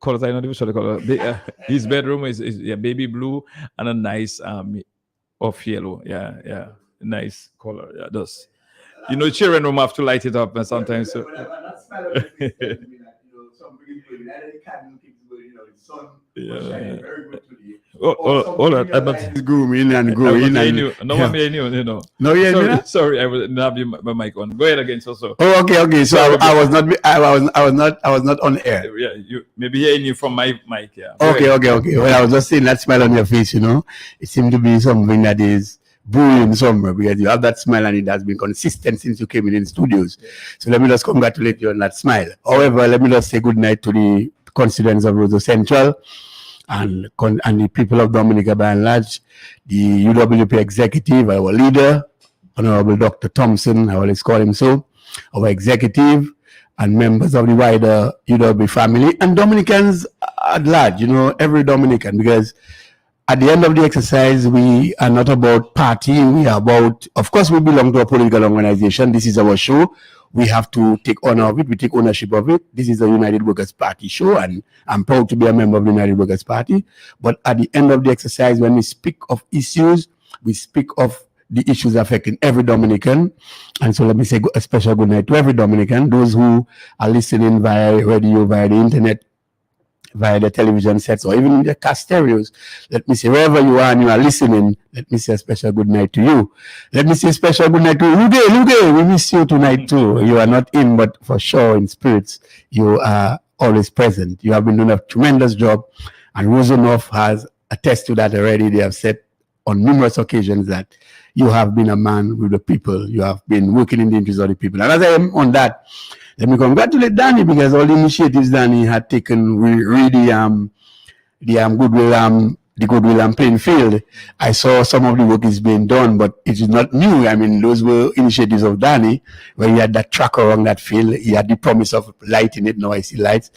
colors, I'm not even sure the color. His bedroom is yeah, baby blue and a nice off yellow. Yeah, yeah, nice color. Yeah, does. You know, children room have to light it up and sometimes. So. That smile on your face tells me that something is going. Either the candle keeps going, the sun was shining very good today. All that. It's grooming and growing. No one may knew, No, yeah, sorry, I was not have my mic on. Go ahead again, so. Oh, okay. So I was not on air. Yeah, you maybe hearing you from my mic. Yeah. Okay. Well, I was just saying that smile on your face. It seemed to be something that is brewing somewhere because you have that smile and it has been consistent since you came in studios. Yeah. So let me just congratulate you on that smile. However, let me just say good night to the constituents of Roseau Central and the people of Dominica by and large, the UWP executive, our leader, Honorable Dr. Thompson, I always call him so, our executive, and members of the wider UWP family, and Dominicans at large, every Dominican, because at the end of the exercise, we are not about partying. We are about, of course, we belong to a political organization. This is our show. We have to take honor of it. We take ownership of it. This is the United Workers' Party show, and I'm proud to be a member of the United Workers' Party. But at the end of the exercise, when we speak of issues, we speak of the issues affecting every Dominican. And so let me say a special good night to every Dominican, those who are listening via radio, via the internet, via the television sets, or even in the car stereos. Let me say, wherever you are and you are listening, let me say a special good night to you. Let me say a special good night to Luge. We miss you tonight too. You are not in, but for sure in spirits, you are always present. You have been doing a tremendous job, and Roseau North has attested to that already. They have said on numerous occasions that you have been a man with the people. You have been working in the interest of the people. And as I am on that, let me congratulate Danny, because all the initiatives Danny had taken really the goodwill playing field. I saw some of the work is being done, but it is not new. I mean, those were initiatives of Danny, where he had that track around that field. He had the promise of lighting it. Now I see lights.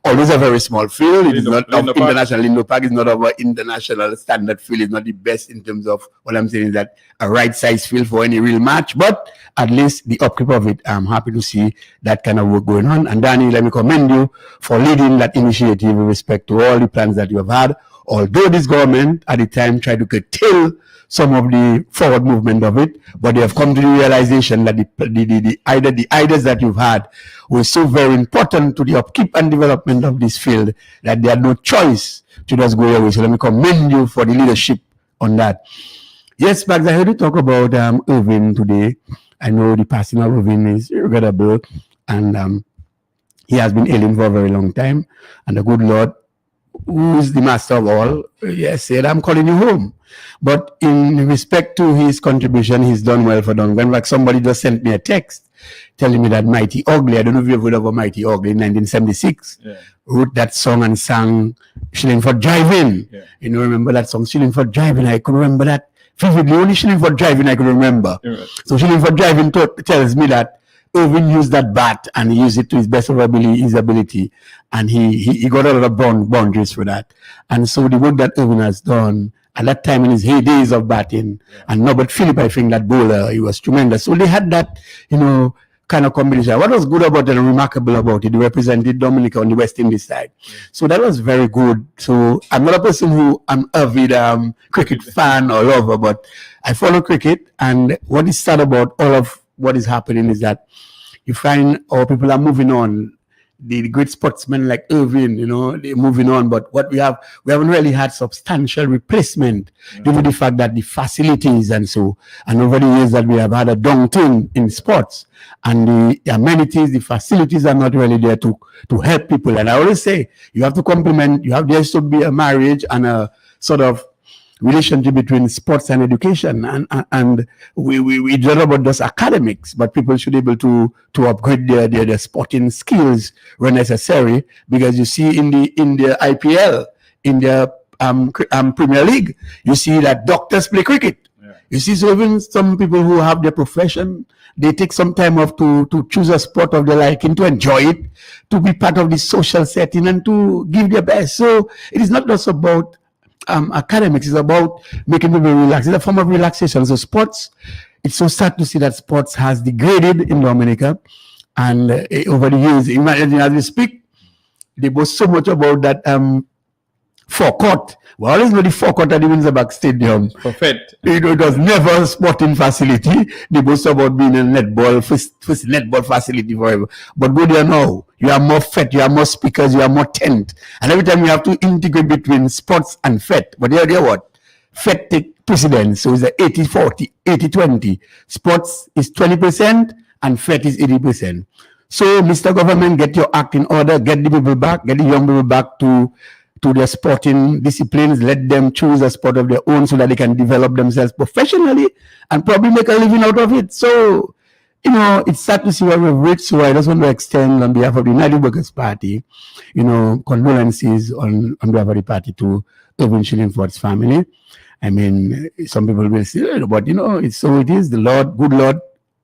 Always a very small field. It is not of international. Lindo Park is not of an international standard field. It's not the best in terms of what I'm saying is that a right size field for any real match. But at least the upkeep of it, I'm happy to see that kind of work going on. And Danny, let me commend you for leading that initiative with respect to all the plans that you have had. Although this government at the time tried to curtail some of the forward movement of it, but they have come to the realization that the ideas that you've had were so very important to the upkeep and development of this field that they had no choice to just go away. So let me commend you for the leadership on that. Yes, Bags, I heard you talk about Irving today. I know the passing of Irving is regrettable, and he has been ailing for a very long time, and the good Lord, who is the master of all, yes, said, I'm calling you home. But in respect to his contribution, he's done well for Dominica. In fact, somebody just sent me a text telling me that Mighty Ugly, I don't know if you've heard of Mighty Ugly, in 1976, wrote that song and sang Shillingford Drive-In. Yeah. Remember that song, Shillingford Drive-In? I could remember that vividly. Only Shillingford Drive-In I could remember. Right. So Shillingford Drive-In tells me that Irving used that bat and he used it to his best of his ability, and he got a lot of boundaries for that. And so the work that Irving has done at that time in his heydays of batting, and Norbert Phillip, I think that bowler, he was tremendous. So they had that, kind of combination. What was good about it and remarkable about it, they represented Dominica on the West Indies side. So that was very good. So I'm not a person who I'm avid cricket fan or lover, but I follow cricket, and what is sad about all of what is happening is that you find our people are moving on. The great sportsmen like Irving, they're moving on. But what we haven't really had substantial replacement due to the fact that the facilities and over the years that we have had a downturn in sports, and the amenities, the facilities are not really there to help people. And I always say, you have to complement, there has to be a marriage and a sort of relationship between sports and education, and we don't know about those academics, but people should be able to upgrade their sporting skills where necessary, because you see in the IPL, in the Premier League, you see that doctors play cricket. Yeah. You see, so even some people who have their profession, they take some time off to choose a sport of their liking, to enjoy it, to be part of the social setting, and to give their best. So it is not just about academics, is about making people relax. It's a form of relaxation. So sports, it's so sad to see that sports has degraded in Dominica, And over the years, imagine as we speak, they boast so much about that forecourt. We always know the forecourt at the Windsor Park Stadium. Perfect. It was never a sporting facility. They boast about being a netball, first netball facility forever. But go there now. You have more FET, you have more speakers, you have more tent. And every time you have to integrate between sports and FET. But there what? FET take precedence. So it's a 80-40, 80-20. Sports is 20% and FET is 80%. So, Mr. Government, get your act in order, get the people back, get the young people back to their sporting disciplines, let them choose a sport of their own so that they can develop themselves professionally and probably make a living out of it. So, it's sad to see what we've reached. So I just want to extend on behalf of the United Workers' Party, condolences on behalf of the party to Irvin Shillingford's family. I mean, some people will say, but it's so it is. The Lord, good Lord,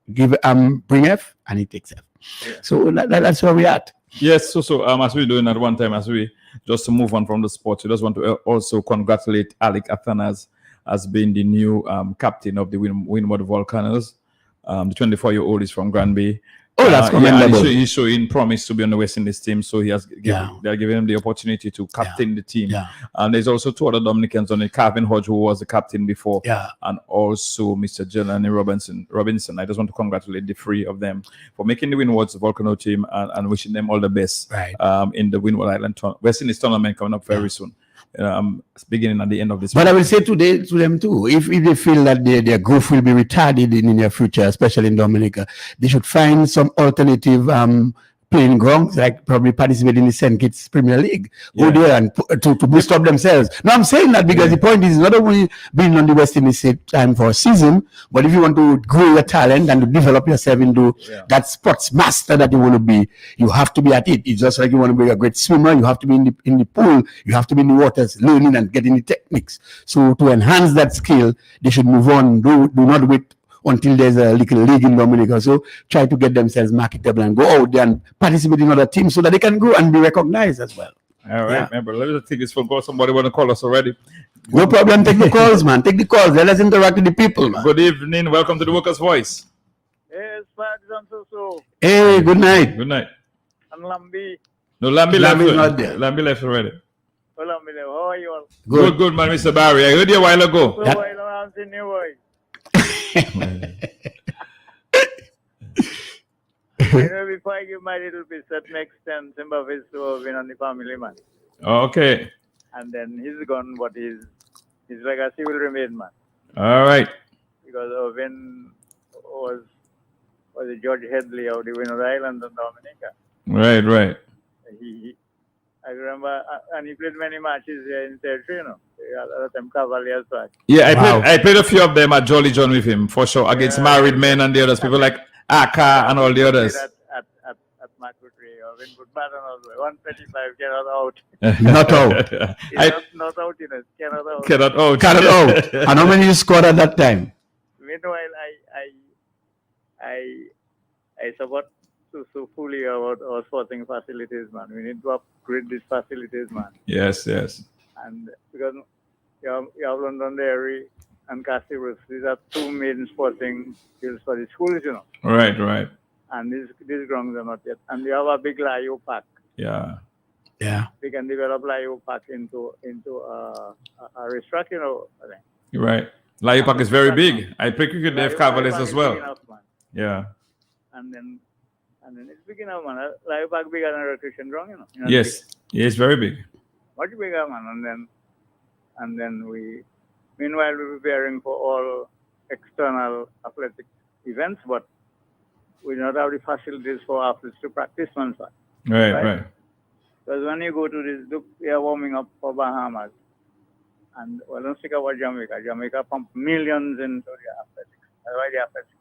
bringeth and he takes F. Yeah. So that's where we're at. Yes, so as we're doing at one time, as we just to move on from the sport, we just want to also congratulate Alec Athanas as being the new captain of the Windward Volcanoes. The 24-year-old is from Granby. Oh, that's commendable. He's showing promise to be on the West Indies team, so they're giving him the opportunity to captain the team. Yeah. And there's also two other Dominicans on it, Calvin Hodge, who was the captain before, and also Mr. Jelani Robinson. I just want to congratulate the three of them for making the Windward's Volcano team and wishing them all the best in the Windward Island West Indies tournament coming up very soon. Beginning at the end of this but month. I will say today to them too, if they feel that their growth will be retarded in their future, especially in Dominica, they should find some alternative playing grounds, like probably participate in the St. Kitts Premier League. Go there and to boost up themselves. No, I'm saying that because the point is not only being on the West Indies time for a season, but if you want to grow your talent and to develop yourself into that sports master that you want to be, you have to be at it. It's just like you want to be a great swimmer, you have to be in the pool, you have to be in the waters, learning and getting the techniques. So to enhance that skill, they should move on. Do not wait until there's a little league in Dominica. So try to get themselves marketable and go out there and participate in other teams so that they can grow and be recognized as well. All right, remember, let me just take this phone call. Somebody want to call us already. No problem. Take the calls, man. Take the calls. Let us interact with the people, man. Good evening. Welcome to the Workers' Voice. Yes, Sparks. Hey, good night. Good night. And Lambi. No, Lambi left. Not there. Lambi left already. Oh, Lambi, how are you all? Good, man, Mr. Barry. I heard you a while ago. So while I'm seeing you, boy. Before I give my little piece, that makes sense. Zimbabwe is to win on the family, man. Okay. And then he's gone, but his legacy will remain, man. All right. Because Irvin was the George Headley of the Windward Island and Dominica. Right. I remember, and he played many matches here in territory, At the time, Cavaliers back. Yeah, I played a few of them at Jolly John with him, for sure, against married men and the others, people like Aka and all the others. At Macutri, or Winwood Baton, 135, cannot out. Not out. Not out, cannot out. And how many you scored at that time? Meanwhile, I support so fully about our sporting facilities, man. We need to upgrade these facilities, man. Yes. And because you have Londonderry and Castle Roof, these are two main sporting fields for the schools, Right. And these grounds are not yet. And we have a big Layo Park. Yeah. We can develop Layo Park into a racetrack, I think. You're right. Layo Park is very big. I play cricket there with Cavaliers as well. Enough, yeah. And then it's big enough, man. Layo Park bigger than a recreation ground, Yes. It's very big. Much bigger, man. And then meanwhile, we're preparing for all external athletic events, but we do not have the facilities for athletes to practice, man. Right. Because when you go to this, look, we are warming up for Bahamas. And don't speak about Jamaica. Jamaica pump millions into the athletics. That's why the athletics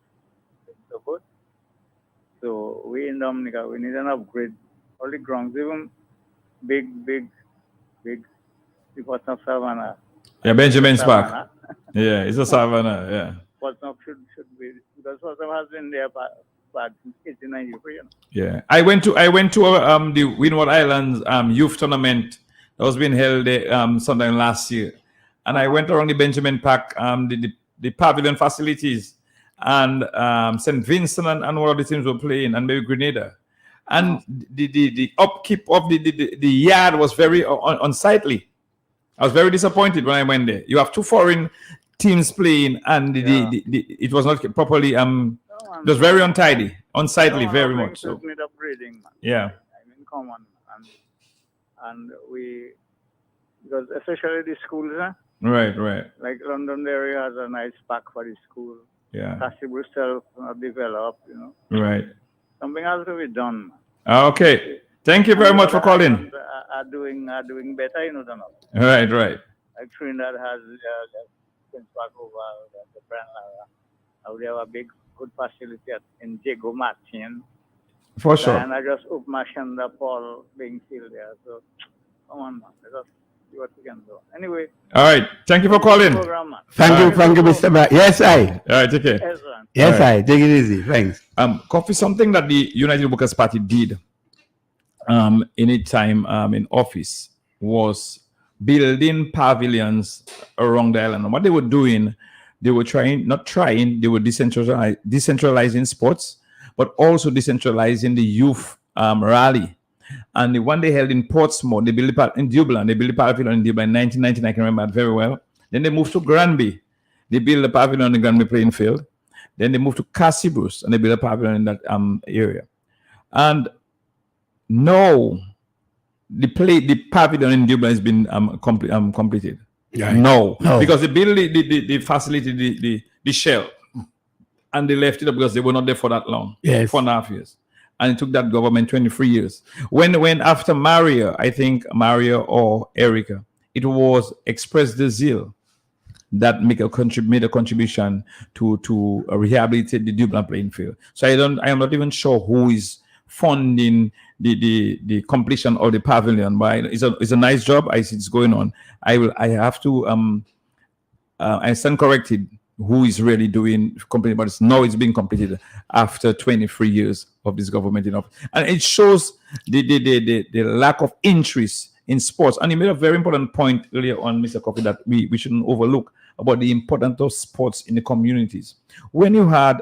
is so good. So we in Dominica, we need an upgrade. All the grounds, even big, the Portsmouth Savannah. Yeah, Benjamin's Park. Yeah, it's a Savannah, yeah. Portsmouth should be, because Portsmouth has been there back since 1893, Yeah, I went to the Windward Islands youth tournament that was being held sometime last year, and I went around the Benjamin Park, the pavilion facilities, and St. Vincent and one of the teams were playing, and maybe Grenada. And the upkeep of the yard was very unsightly. I was very disappointed when I went there. You have two foreign teams playing, and it was not properly. It was very unsightly, very much so. Need upgrading, man. Yeah. I mean, come on, and we, because especially the schools, Right. like London area has a nice pack for the school. Yeah. Castle self developed, Right. Something has to be done. Okay. Thank you very much for calling. Are doing better, than us. Right. Like Trinidad has Prince over the brand. We have a good facility in Diego Martin. For sure. And I just up my Shanda Paul being still there. So come on, man. Let us see what we can do. Anyway. All right. Thank you for calling. Program, man. Thank you, Mr. Yes, I. All right. Take care. Yes, man. Yes, I. Take it easy. Thanks. Coffee, something that the United Workers Party did in its time in office was building pavilions around the island. And what they were doing, they were they were decentralizing sports, but also decentralizing the youth rally. And the one they held in Portsmouth, they built it in Dublin. They built a pavilion in Dublin in 1919. I can remember that very well. Then they moved to Granby. They built a pavilion on the Granby playing field. Then they moved to Cassibus and they built a pavilion in that area. And now the pavilion in Dublin has been completed. Yeah. No, because they built the facility, the shell, and they left it up because they were not there for that long. Yes. 4.5 years. And it took that government 23 years. When after Mario, I think Mario or Erica, it was Express de Zeal that made a contribution to rehabilitate the Dublin playing field. So I am not even sure who is funding the completion of the pavilion, but it's a nice job. I see it's going on. I have to I stand corrected who is really doing completing, but it's being completed after 23 years of this government in office. And it shows the lack of interest in sports. And he made a very important point earlier on, Mr. Coffee, that we shouldn't overlook about the importance of sports in the communities. When you had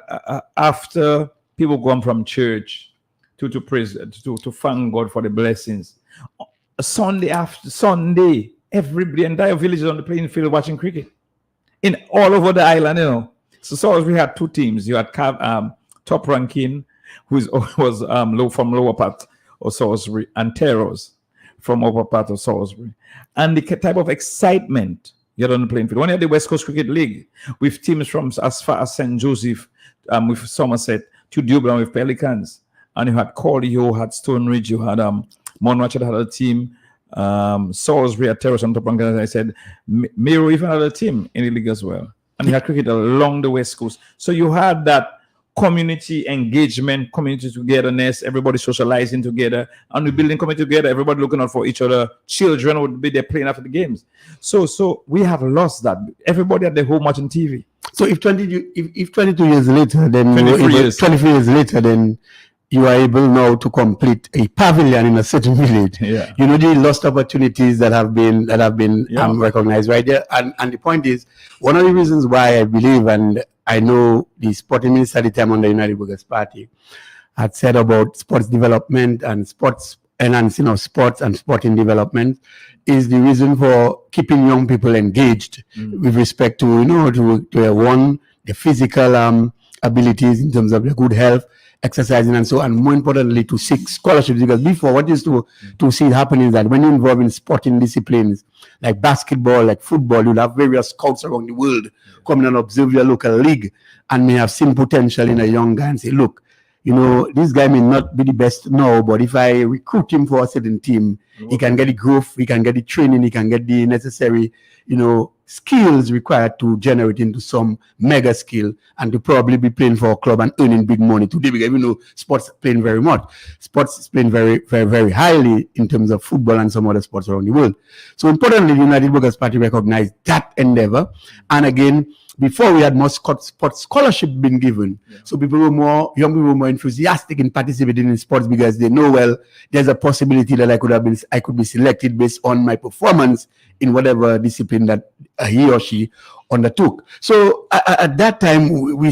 after people gone from church to praise to thank God for the blessings, Sunday after Sunday, the entire village is on the playing field watching cricket in all over the island. So we had two teams. You had Top Ranking, who was from lower part of Salisbury, and Terrors from upper part of Salisbury, and the type of excitement you had on the playing field. When you had the West Coast Cricket League with teams from as far as St. Joseph, with Somerset, to Dublin with Pelicans, and you had Corley, you had Stonebridge, you had Monmouth had a team, Salisbury at Terrace on Top Rank, as I said, Miro even had a team in the league as well. And you had cricket along the West Coast. So you had that community engagement, community togetherness, everybody socializing together, and we building community together, everybody looking out for each other. Children would be there playing after the games. So we have lost that. Everybody at the home watching TV. So if 22 years later, then 23 years. 23 years later, then you are able now to complete a pavilion in a certain village. Yeah. The lost opportunities that have been recognized right there. And the point is, one of the reasons why I believe, and I know the sporting minister at the time on the United Workers Party had said about sports development and sports enhancing of sports and sporting development, is the reason for keeping young people engaged with respect to the physical abilities in terms of their good health, exercising and so on, and more importantly to seek scholarships. Because before, what used to see happening is that when you're involved in sporting disciplines like basketball, like football, you'll have various scouts around the world come and observe your local league and may have seen potential in a young guy and say, look, this guy may not be the best now, but if I recruit him for a certain team, he can get the growth, he can get the training, he can get the necessary, skills required to generate into some mega skill and to probably be playing for a club and earning big money today. Because sports playing very much. Sports is playing very, very, very highly in terms of football and some other sports around the world. So importantly, the United Workers Party recognized that endeavor. And again, before we had more sports scholarship being given. So young people were more enthusiastic in participating in sports because they know, well, there's a possibility that I could be selected based on my performance in whatever discipline that he or she undertook. So at that time, we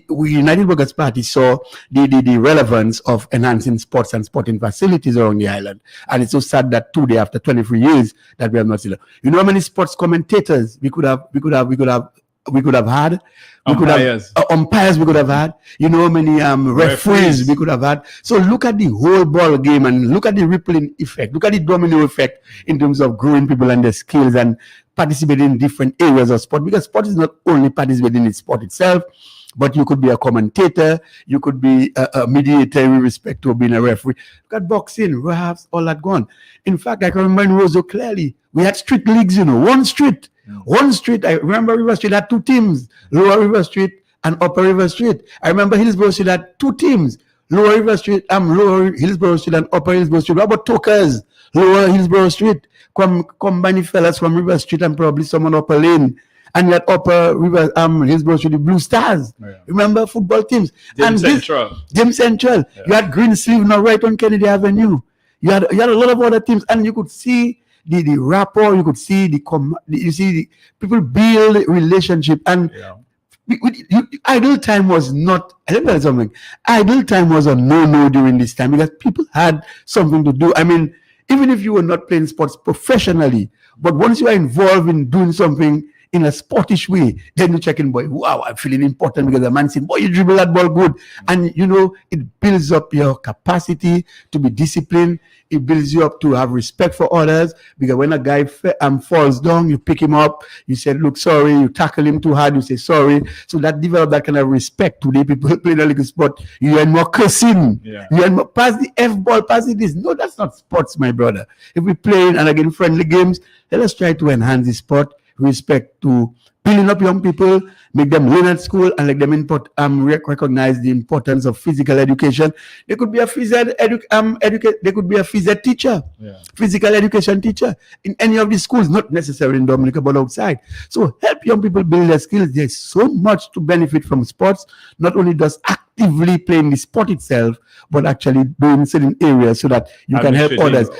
United Workers Party saw the relevance of enhancing sports and sporting facilities around the island. And it's so sad that today, after 23 years, that we have not seen it. You know how many sports commentators we could have had? Umpires we could have had. You know how many referees we could have had. So look at the whole ball game and look at the rippling effect. Look at the domino effect in terms of growing people and their skills and participating in different areas of sport. Because sport is not only participating in sport itself, but you could be a commentator, you could be a mediator with respect to being a referee. Look at boxing, perhaps all that gone. In fact, I can remember in Roseau clearly, we had street leagues, one street. One street, I remember River Street had two teams, Lower River Street and Upper River Street. I remember Hillsborough Street had two teams, Lower River Street, Lower Hillsborough Street and Upper Hillsborough Street. What about Tokers, Lower Hillsborough Street? Combine fellas from River Street and probably someone Upper Lane. And that Upper River, Hillsborough Street, the Blue Stars. Yeah. Remember football teams? James Central. Yeah. You had Green Sleeve now right on Kennedy Avenue. You had a lot of other teams, and you could see the rapport, you could see the people build relationship, and idle time was not. Let me tell you something. Idle time was a no during this time because people had something to do. I mean, even if you were not playing sports professionally, but once you are involved in doing something in a sportish way, then you check in, boy, wow, I'm feeling important because the man said, boy, you dribble that ball good. And it builds up your capacity to be disciplined. It builds you up to have respect for others, because when a guy falls down, you pick him up, you say, look, sorry, you tackle him too hard, you say sorry. So that develop that kind of respect. Today, people play the league sport, you earn more cursing. Yeah. You earn more, pass the F ball, pass it this. No, that's not sports, my brother. If we play and again friendly games, let us try to enhance the sport. Respect to building up young people, make them learn at school, and let them recognize the importance of physical education. There could be a phys ed teacher, physical education teacher in any of the schools, not necessarily in Dominica, but outside. So help young people build their skills. There's so much to benefit from sports, not only does actively playing the sport itself, but actually doing certain areas so that you can help others.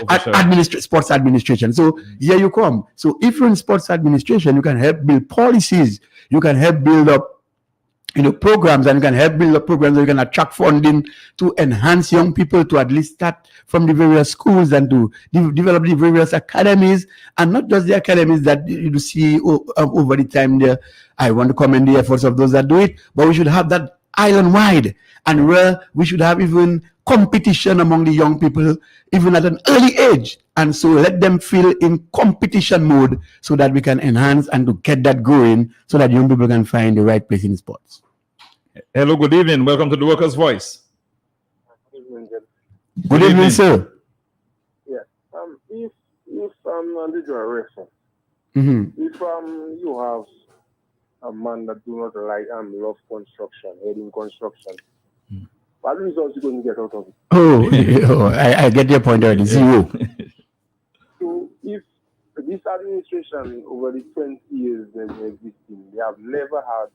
Sports administration. So here you come. So if you're in sports administration, you can help build policies. You can help build up, programs, and you can help build up programs that you can attract funding to enhance young people to at least start from the various schools and to develop the various academies, and not just the academies that you see over the time there. I want to commend the efforts of those that do it, but we should have that island-wide, and where we should have even competition among the young people, even at an early age. And so let them feel in competition mode so that we can enhance and to get that going so that young people can find the right place in sports. Hello, good evening. Welcome to the Workers' Voice. Good evening, sir. Yeah. If under your reference, if you have a man that do not like love construction, heading construction, what results you going to get out of it? I get your point already. Zero. So if this administration over the 20 years they've been existing, they have never had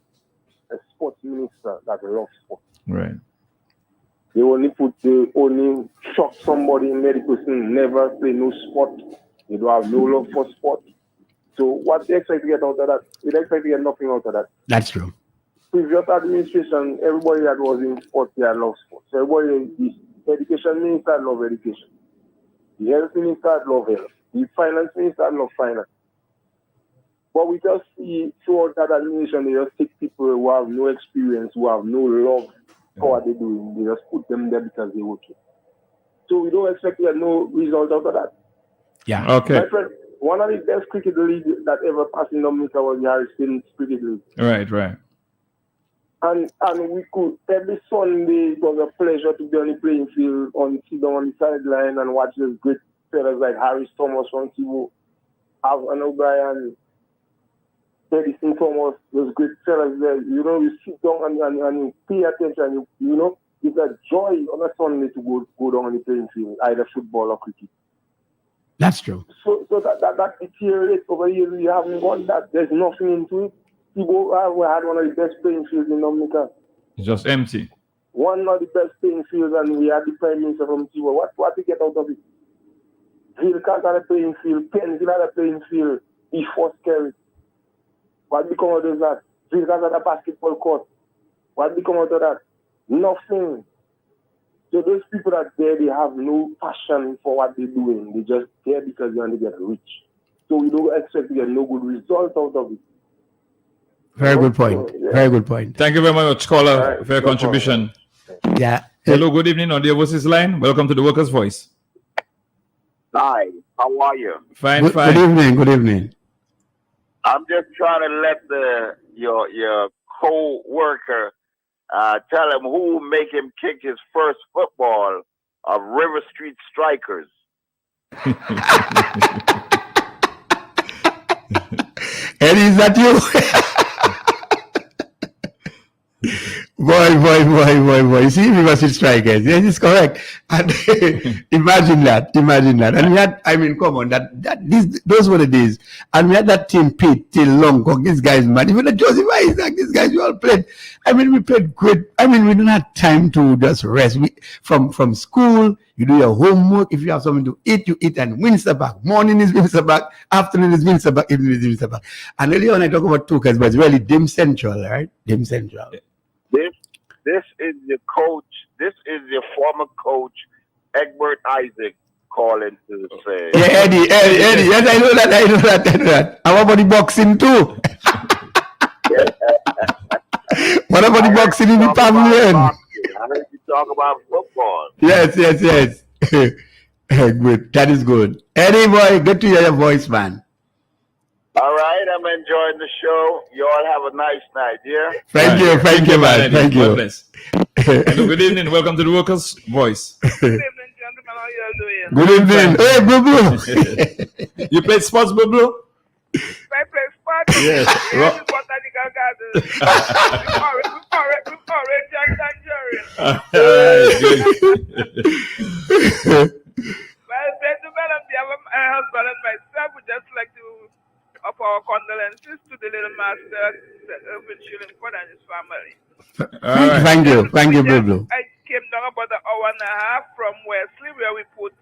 a sports minister that loves sport. Right. They only shock somebody in medical student, never play no sport. They don't have no love for sport. So what they expect to get out of that? They expect to get nothing out of that. That's true. Previous administration, everybody that was in sports, they loved sports. So everybody, the education minister loved education. The health minister loved health. The finance minister loved finance. But we just see throughout that administration, they just take people who have no experience, who have no love for what they're doing. They just put them there because they're working. So we don't expect to get no result out of that. Yeah. Okay. My friend, one of the best cricket league that ever passed in Dominica was the Harrison Cricket League. Right. And we could, every Sunday, it was a pleasure to be on the playing field, sit down on the sideline and watch those great fellas like Harris Thomas from Tivo, Alvin O'Brien, Edison Thomas, those great fellas there. You sit down and you pay attention. It's a joy on a Sunday to go down on the playing field, either football or cricket. That's true. So that deteriorates over here. We haven't got that. There's nothing into it. Tibo had one of the best playing fields in Dominica. It's just empty. One of the best playing fields, and we had the Prime Minister from Tibo. What we get out of it? Vilcans had a playing field, Penville had a playing field, the first Kerry. What become out of that? Vilcans had a basketball court. What become out of that? Nothing. So those people that there, they have no passion for what they're doing. They just there because they want to get rich. So we don't expect to get no good result out of it. Very good point. So, yeah. Very good point. Thank you very much, caller, All right, for your no contribution. Yeah. Hello, good evening on the overseas line. Welcome to the Workers' Voice. Hi, how are you? Fine, Good, fine. good evening. Good evening. I'm just trying to let your co-worker tell him who will make him kick his first football of River Street Strikers. Eddie, is that you? boy. You see, we must strikers. Yes, it's correct. And imagine that. And we had, come on, those were the days. And we had that team Pete till long. These guys, man. Even the Joseph Isaac, these guys, we all played. We played great. We didn't have time to just rest. From school, you do your homework. If you have something to eat, you eat and Winsterback. Morning is Winsterback. Afternoon is Winsterback. Evening is Winsterback. And earlier on, I talk about Tukas, but it's really Dim Central, right? Dim Central. This is your coach. This is your former coach, Egbert Isaac, calling to say. Yeah, Eddie. Yes, I know that. How about the boxing too? What about the boxing in the pavilion? I heard you talk about football. Yes. Good. That is good. Eddie, boy, good to hear your voice, man. All right, I'm enjoying the show. You all have a nice night, yeah? Thank you, man. Thank God you. bless. Hello, good evening. Welcome to the Workers' Voice. Good evening, gentlemen. How you all doing? Good evening. Hey, Blue. You played sports, Blue? I play sports. Yes. Yes, Botanical Gardens. with orange and tangerine. Well, gentlemen, on behalf of my husband and myself, we just like to offer our condolences to the little master, Irvin Shillingford and his family. Thank you, Blue. I came down about an hour and a half from Wesley, where we put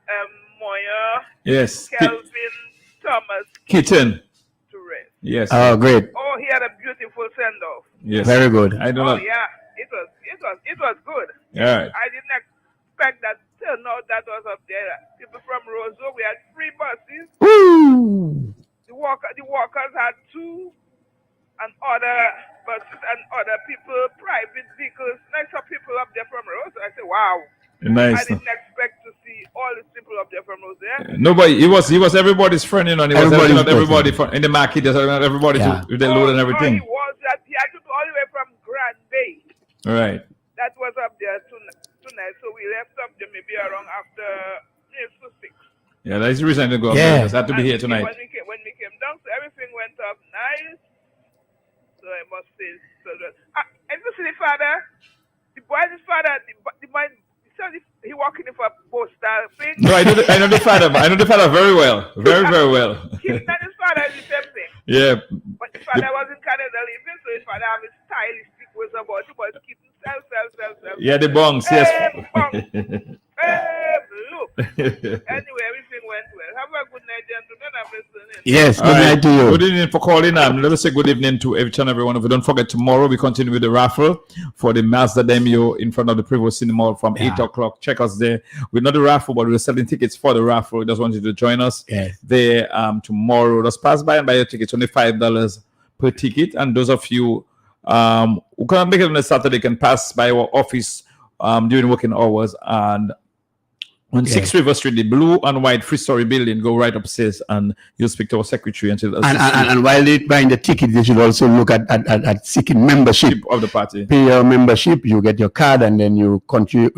Moya, Yes. Kelvin, Thomas Kitten. to rest. Yes. Oh, great. Oh, he had a beautiful send-off. Yes. Very good. I don't Oh know. yeah, it was good. All right. I didn't expect that turnout that was up there. People from Roseau, we had 3 buses. Woo! The workers had 2, and other buses and other people, private vehicles. And I saw people up there from Roseau. I said, wow. I Nice. didn't expect to see all these people up there from Roseau. Nobody. He was everybody's friend, and he was helping out everybody in the market. Just helping out everybody Yeah. with the load and everything. He was that he had to go all the way from Grand Bay. All right. That was up there tonight. So we left up there maybe around after 6. Yeah, that's the reason I didn't go up Yeah. there. I just had to be here tonight. When we came down, so everything went up nice. So I must say, so good. And you see the father, the boy's father, the boy, he walking in for a postal thing. No, I know the father. I know the father very well. Very well. Him and his father is the same thing. Yeah. But his father was in Canada living, so his father have his stylistic ways about it, but keep himself. Yeah, the bongs, yes. Hey, look. Anyway, everything went well. Have a good night, gentlemen. I'm listening. Yes, good All right. night to you. Good evening for calling. Let us say good evening to each and every one of you. Don't forget, tomorrow we continue with the raffle for the Mazda Demio in front of the Prevost Cinema from 8 o'clock. Check us there. We're not a raffle, but we're selling tickets for the raffle. We just want you to join us there tomorrow. Just pass by and buy your tickets. Only $5 per ticket. And those of you who can't make it on a Saturday can pass by our office during working hours and on 6 River Street, the blue and white 3-story building. Go right upstairs and you'll speak to our secretary until And while they're buying the ticket, they should also look at seeking membership of the party. Pay your membership, you get your card, and then you continue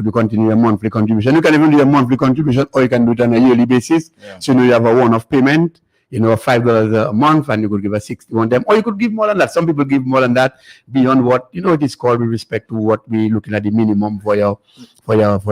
your monthly contribution. You can even do a monthly contribution, or you can do it on a yearly basis. Yeah. So you have a one-off payment, $5 a month, and you could give a 61 them, or you could give more than that. Some people give more than that beyond what it is called with respect to what we're looking at the minimum for your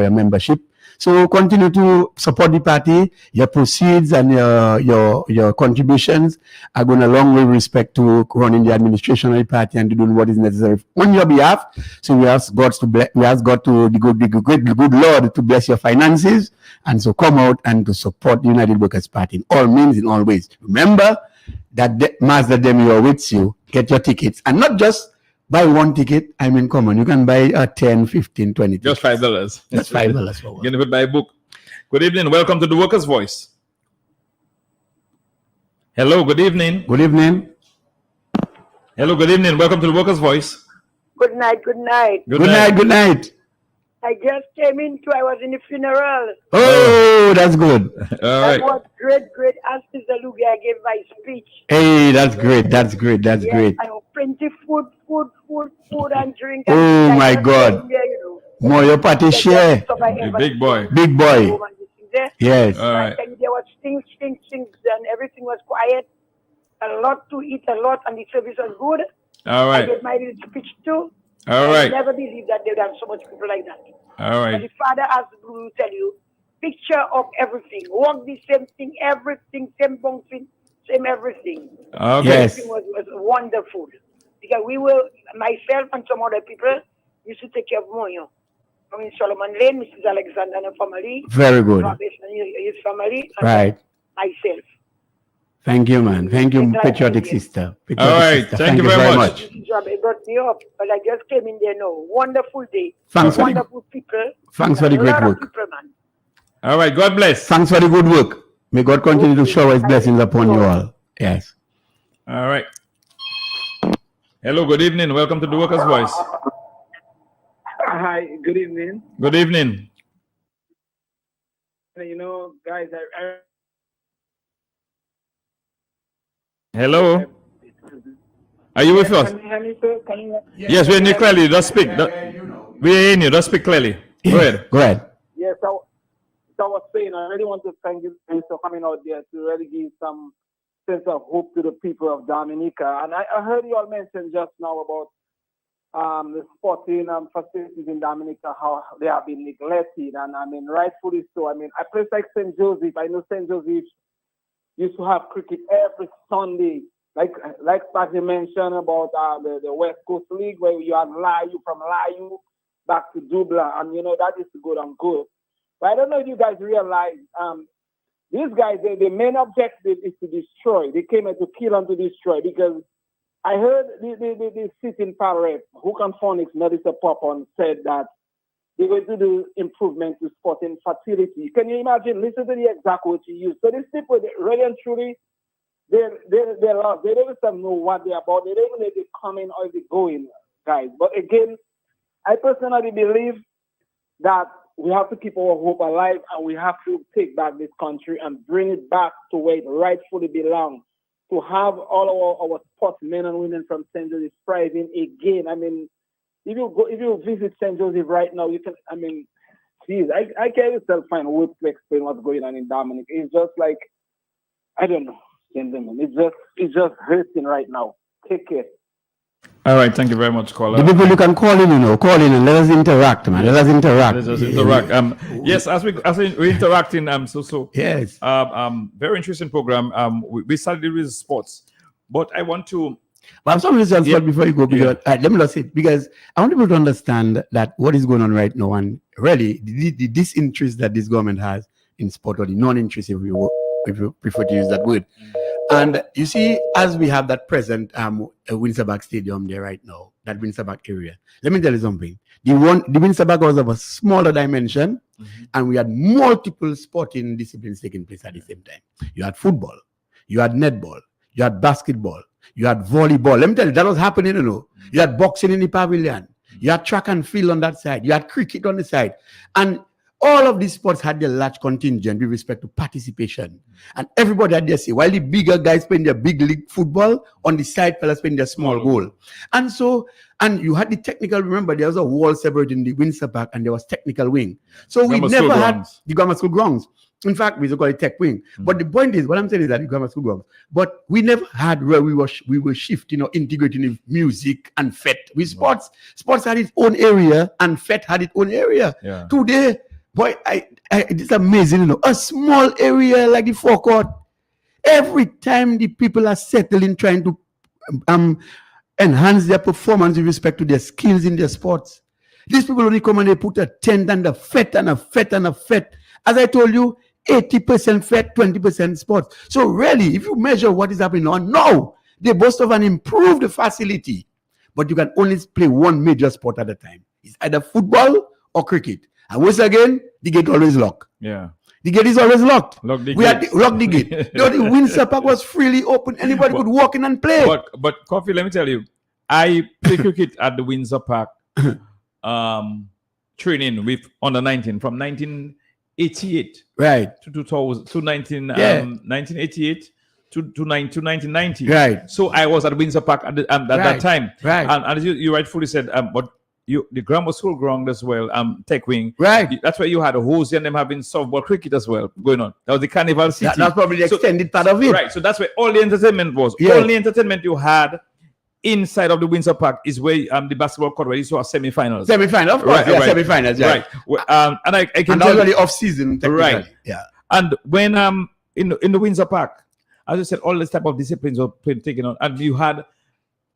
membership. So continue to support the party. Your proceeds and your contributions are going a long way with respect to running the administration of the party and doing what is necessary on your behalf. So we ask God to bless, we ask God to the good Lord to bless your finances, and so come out and to support the United Workers Party in all means, in all ways. Remember that Mazda them you are with you. Get your tickets, and not just buy one ticket. I mean, come on, you can buy 10, 15, 20 Just tickets. $5. Just $5 for one. You're going to buy a book. Good evening. Welcome to the Workers' Voice. Hello. Good evening. Good evening. Hello. Good evening. Welcome to the Workers' Voice. Good night, good night. Good night. Good night. I just came in I was in the funeral. Oh, that's good. All That right. was great. Asked Zalugi, I gave my speech. Hey, that's great. That's great. That's Yes, great. I have plenty food and drink. Oh, And my I God. there, you More your party know. share. So I The ever- big boy. Big boy. There. Yes. All right. And there was things, and everything was quiet. A lot to eat, and the service was good. All I right. gave my little speech too. All I right. never believed that there were so much people like that. All But right. the father asked to tell you, picture of everything. Walk the same thing, everything, same function, same everything. Okay. Yes. Everything was wonderful. Because we will, myself and some other people, used to take care of Moyo. I mean, Solomon Lane, Mrs. Alexander and her family, Very good. Robert and his family, and Right. myself. Thank you, man. Thank you, patriotic sister. Patriotic All right. sister. Thank you very much. This job, it brought me up, but I just came in there now. Wonderful day. Thanks for the- Wonderful people. Thanks for the A great lot of work. people, man. All right. God bless. Thanks for the good work. May God continue to shower his blessings upon you all. Yes. All right. Hello. Good evening. Welcome to the Workers' Voice. Hi, good evening. Good evening. You know, guys, Hello. Are you with us? can you hear me, sir? Can you? Yes, we hear you clearly. Just speak. We hear you. Just speak clearly. Go ahead. Go ahead. Yes, so I was saying, I really want to thank you for coming out there to really give some sense of hope to the people of Dominica. And I heard you all mention just now about the sporting facilities in Dominica, how they have been neglected, and I mean, rightfully so. I mean, a place like St. Joseph, I know St. Joseph used to have cricket every Sunday, like Patrick mentioned about the West Coast League, where you had Layu from Layu back to Dubla, and you know that is good and good. But I don't know if you guys realize, these guys, the main objective is to destroy. They came here to kill and to destroy, because I heard the sitting power rep, Hookan Phonics, Melissa Popon, said that they're going to do improvement to sporting facility. Can you imagine? Listen to the exact word you use. So these people, really and truly, they're lost. They don't even know what they're about. They don't even know if they're coming or if they're going, guys. But again, I personally believe that we have to keep our hope alive, and we have to take back this country and bring it back to where it rightfully belongs. To have all our sportsmen and women from St. Joseph thriving again. I mean, if you visit St. Joseph right now, you can. I mean, geez, I can't even find words to explain what's going on in Dominic. It's just like, I don't know, gentlemen. It's just hurting right now. Take care. All right. Thank you very much, The caller. people you can call in, call in and let us interact, man. Let us interact. Let us interact. Yes, as we're interacting, Yes. very interesting program. We started with sports, but I want to. But I'm sorry to Yeah. before you go, because let me just say, because I want people to understand that what is going on right now, and really the disinterest that this government has in sport, or the non-interest, if you prefer to use that word. And you see, as we have that present Windsor Park Stadium there right now, that Windsor Park area, let me tell you something. The Windsor Park was of a smaller dimension, and we had multiple sporting disciplines taking place at the same time. You had football, you had netball, you had basketball, you had volleyball. Let me tell you, that was happening, you know. You had boxing in the pavilion, you had track and field on that side, you had cricket on the side, and all of these sports had their large contingent with respect to participation. And everybody had their say. While the bigger guys playing their big league football, on the side, fellas playing their small goal. And so, and you had the technical, remember, there was a wall separating the Windsor Park, and there was technical wing. So we Grammar school never had grounds. the grammar school grounds. In fact, we used to call it tech wing. But the point is, what I'm saying is that the grammar school grounds. But we never had where we were shifting or integrating with music and FET. With sports, sports had its own area, and FET had its own area. Yeah. Today, Boy, it's amazing, you know. A small area like the forecourt. Every time the people are settling, trying to enhance their performance with respect to their skills in their sports. These people only come and they put a tent and a fet and a fet and a fet. As I told you, 80% fet, 20% sports. So really, if you measure what is happening now, they boast of an improved facility, but you can only play one major sport at a time. It's either football or cricket. And once again, the gate always locked. Yeah. The gate is always locked. Lock the We gate. had lock the gate. The Windsor Park was freely open. Anybody could walk in and play. But Coffee, let me tell you, I play cricket at the Windsor Park training with under 19 from 1988 Right. to 2000 to 1988 to 1990. Right. So I was at Windsor Park at that Right. time. Right. And as you rightfully said, but the grammar school ground as well, Tech Wing. Right. That's where you had a Hosey and them having softball cricket as well going on. That was the Carnival City. That's probably the extended part of it. Right. So that's where all the entertainment was. Yeah. Only entertainment you had inside of the Windsor Park is where the basketball court where you saw semi-finals. Semi-final, of course. Right, Yeah, right. semi-finals. Yeah. Right. And I can And tell already you, off season. Right. Yeah. and when in the Windsor Park, as I said, all this type of disciplines were taken on, and you had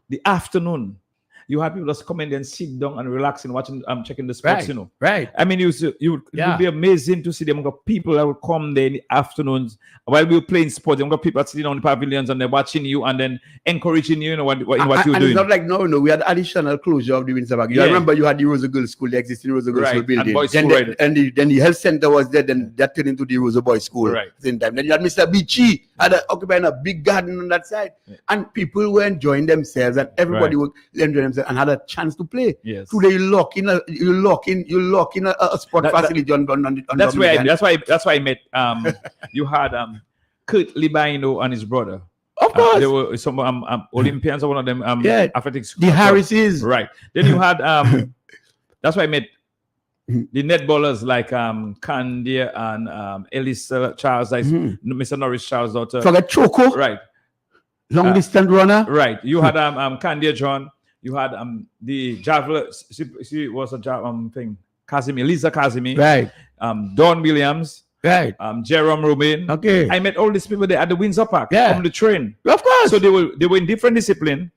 the afternoon. You had people just come in and sit down and relax and watching, checking the sports, Right. you know. Right. I mean, it Yeah. would be amazing to see them got people that would come there in the afternoons while we were playing sports. Them got people sitting on the pavilions and they're watching you and then encouraging you, you know, what you're And doing. it's not like no, we had additional closure of the Windsor Park. You Yeah. remember you had the Rosa Girls School, the existing Rosa Girls Right, School and building. boys' Then school, the, right. and then the health center was there, then that turned into the Rosa Boys School. Right. Same time. Then you had Mr. Beachy occupying a big garden on that side. Yeah. And people were enjoying themselves and everybody Right. was enjoying themselves and had a chance to play. Yes. Today you lock in a sport That- facility on That's where Dominican. that's why I met you had Kurt Libino and his brother. Of course. There were some Olympians, or one of them Yeah. athletics. The Harrises. Right. Then you had that's why I met the netballers like Candia and Elisa Charles, like Mr. Norris Charles' daughter. Forget Choco, Right. long distance runner. Right. You had Candia John. You had the javelin. She was a thing. Casimir, Lisa Casimir. Right. Don Williams. Right. Jerome Rubin. Okay. I met all these people there at the Windsor Park Yeah. on the train. Of course. So they were in different discipline,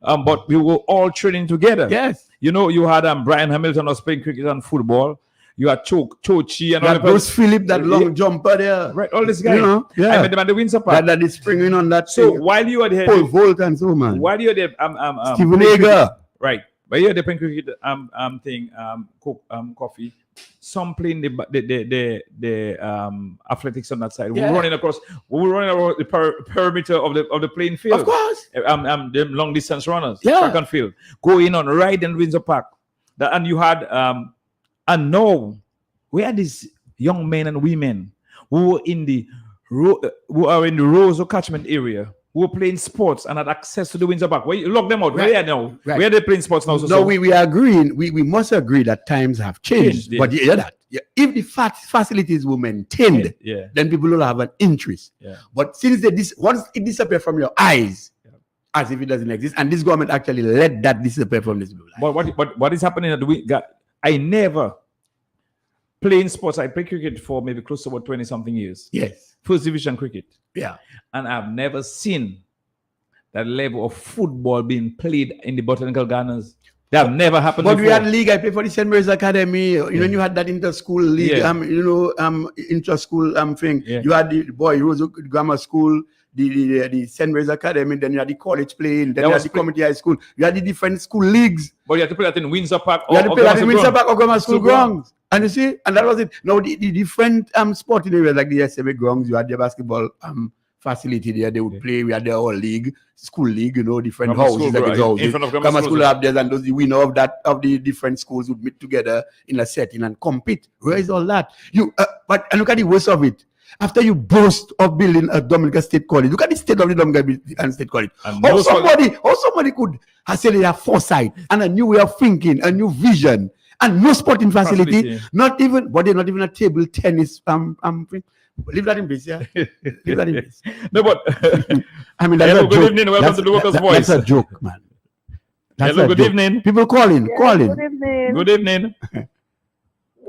but we were all training together. Yes. You know, you had Brian Hamilton was playing cricket and football. You had Chochi and all That the Bruce Philip, that long jumper there. right, all these guys. You know, yeah. I met them at the Windsor Park. That is springing on that. So thing. while you were there, Paul Volt and so man. while you were there, Stephen playing cricket- Hager. right, while you were there playing cricket, coffee. Some playing the athletics on that side. Yeah. We were running across the perimeter of the playing field. Of course. Them long distance runners, Yeah. track and field, going on right in Windsor Park. And you had and now we had these young men and women who were in the Roseau catchment area, who were playing sports and had access to the Windsor Park. Where you lock them out? Right. Where are now? Right. Where are they playing sports now? No, we are agreeing. We must agree that times have changed. Changed, yeah. But you hear that? Yeah. If the facilities were maintained, yeah. then people will have an interest. Yeah. But since once it disappears from your eyes, as if it doesn't exist, and this government actually let that disappear from this blue line. But what is happening at the week? I never playing sports. I played cricket for maybe close to about 20-something years. Yes. First division cricket. Yeah. And I've never seen that level of football being played in the Botanical Gardens. That have never happened But before. we had league. I played for the St. Mary's Academy. You know, you had that inter-school league. Yeah. Inter-school thing. Yeah. You had the Rose Grammar School, the St. Mary's Academy. Then you had the college playing. Then That you was had the community high school. You had the different school leagues. But you had to play that in Windsor Park. You had to play that in Windsor Ground. Park or Grammar School School ground. grounds. And you see, and that was it. Now the different sporting areas like the SMA grounds, you had the basketball facility there. They would play. We had the whole league, school league. You know, different Grammar houses, School, like right, houses. in front of Grammar Grammar School, School have theirs, and those the winner of the different schools would meet together in a setting and compete. Where is all that? But look at the worst of it. After you boast of building a Dominica State College, look at the state of the Dominica State College. And How those somebody could have said they have foresight and a new way of thinking, a new vision, and no sporting facility, not even a table tennis. Leave that in place, yeah. Leave that in place. No, but I mean, that's hello, a good joke. evening. Welcome to the Workers' That's Voice. a joke, man. That's Hello, a good joke. evening. People call in. Good evening. Good evening.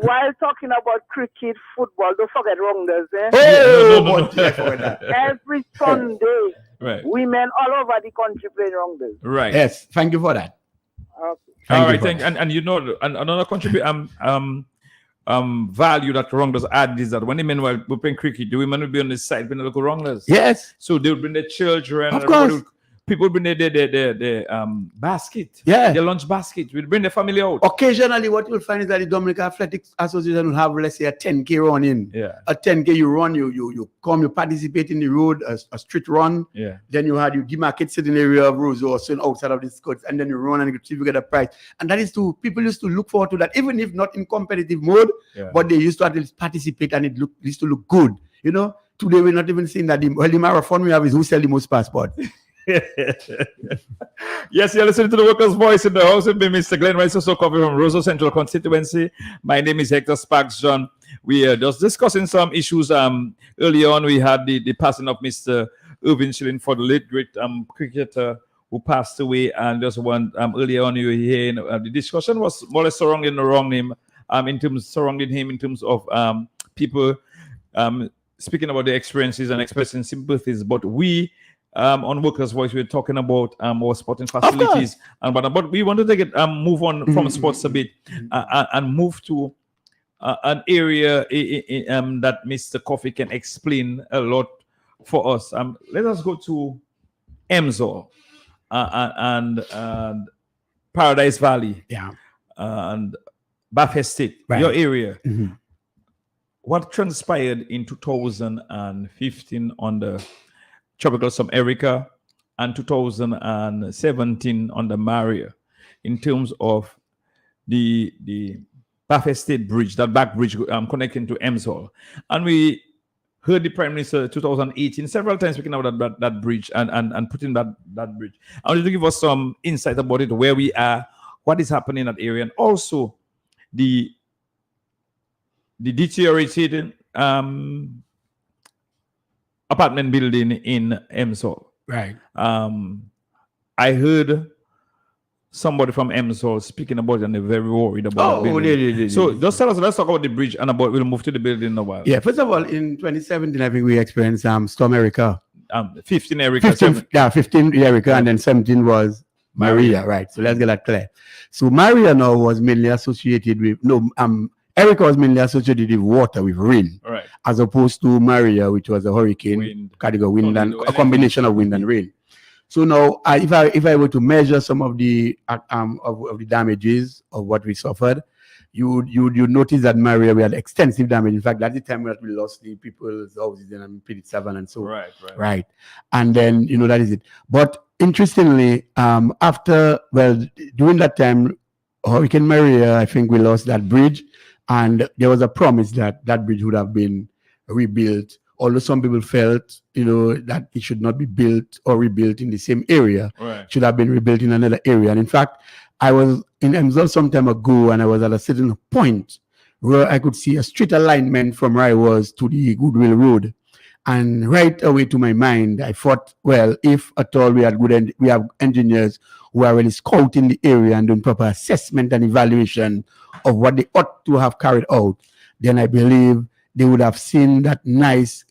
while talking about cricket, football, don't forget Rounders. Eh? Oh, no. but I forgot that. Every Sunday, Right. women all over the country play Rounders. Right. Yes, thank you for that. Okay. All right. you for Thank that. and you know another contribute value that Wranglers add is that when the men were playing cricket, the women would be on the side being the local Wranglers. Yes, So they would bring their children. Of everybody course. People would bring their basket. Yeah. Their lunch basket. We'd bring their family out. occasionally what you'll find is that the Dominican Athletics Association will have, let's say, a 10K run in. Yeah. A 10K you run, you come, you participate in the road, a street run. Yeah. Then you demarcate certain area of roads or certain outside of the skirts, and then you run and you get a prize. And that is people used to look forward to that, even if not in competitive mode, Yeah. but they used to at least participate, and it used to look good. You know, today we're not even seeing that. The marathon we have is who sell the most passports. Yes, you're listening to the Workers' Voice in the house with me, Mr. Glenn Rice, also coming from Roseau Central Constituency. My name is Hector Sparks John. We are just discussing some issues. Early on, we had the passing of Mr. Irvin Schilling, for the late great cricketer who passed away. And just one earlier on, you were hearing the discussion was more or less surrounding the wrong name, surrounding him in terms of people speaking about their experiences and expressing sympathies. But we on Workers' Voice, we're talking about our sporting facilities, but we wanted to get move on from sports a bit and move to an area that Mr. Coffee can explain a lot for us. Let us go to Emsall and Paradise Valley, and Bath Estate, your area. Mhm. What transpired in 2015 on the Tropical Storm Erica and 2017 on the Maria in terms of the Bath Estate Bridge, that back bridge connecting to Emsall. And we heard the Prime Minister 2018 several times speaking about that bridge and putting that bridge. I want you to give us some insight about it, where we are, what is happening in that area, and also the deteriorated apartment building in Emsall. Right. I heard somebody from Emsall speaking about it, and they're very worried about the building. So just tell us, let's talk about the bridge, and we'll move to the building in a while. Yeah, first of all, in 2017, I think we experienced Storm Erica. 15 Erica. 15 Erica, and then 17 was Maria, right? So let's get that clear. So Maria now was mainly associated with, Erica was mainly associated with water, with rain, Right. as opposed to Maria, which was a hurricane, category wind and a combination of wind and rain. So now, if I were to measure some of the damages of what we suffered, you notice that Maria, we had extensive damage. In fact, at the time that we lost the people's houses in Pidit 7 and so right. And then that is it. But interestingly, during that time, Hurricane Maria, I think we lost that bridge, and there was a promise that bridge would have been rebuilt. Although some people felt, that it should not be built or rebuilt in the same area, should have been rebuilt in another area. And in fact, I was in Emsall some time ago, and I was at a certain point where I could see a street alignment from where I was to the Goodwill Road. And right away to my mind, I thought, well, if at all we have engineers who are really scouting the area and doing proper assessment and evaluation of what they ought to have carried out, then I believe they would have seen that nice,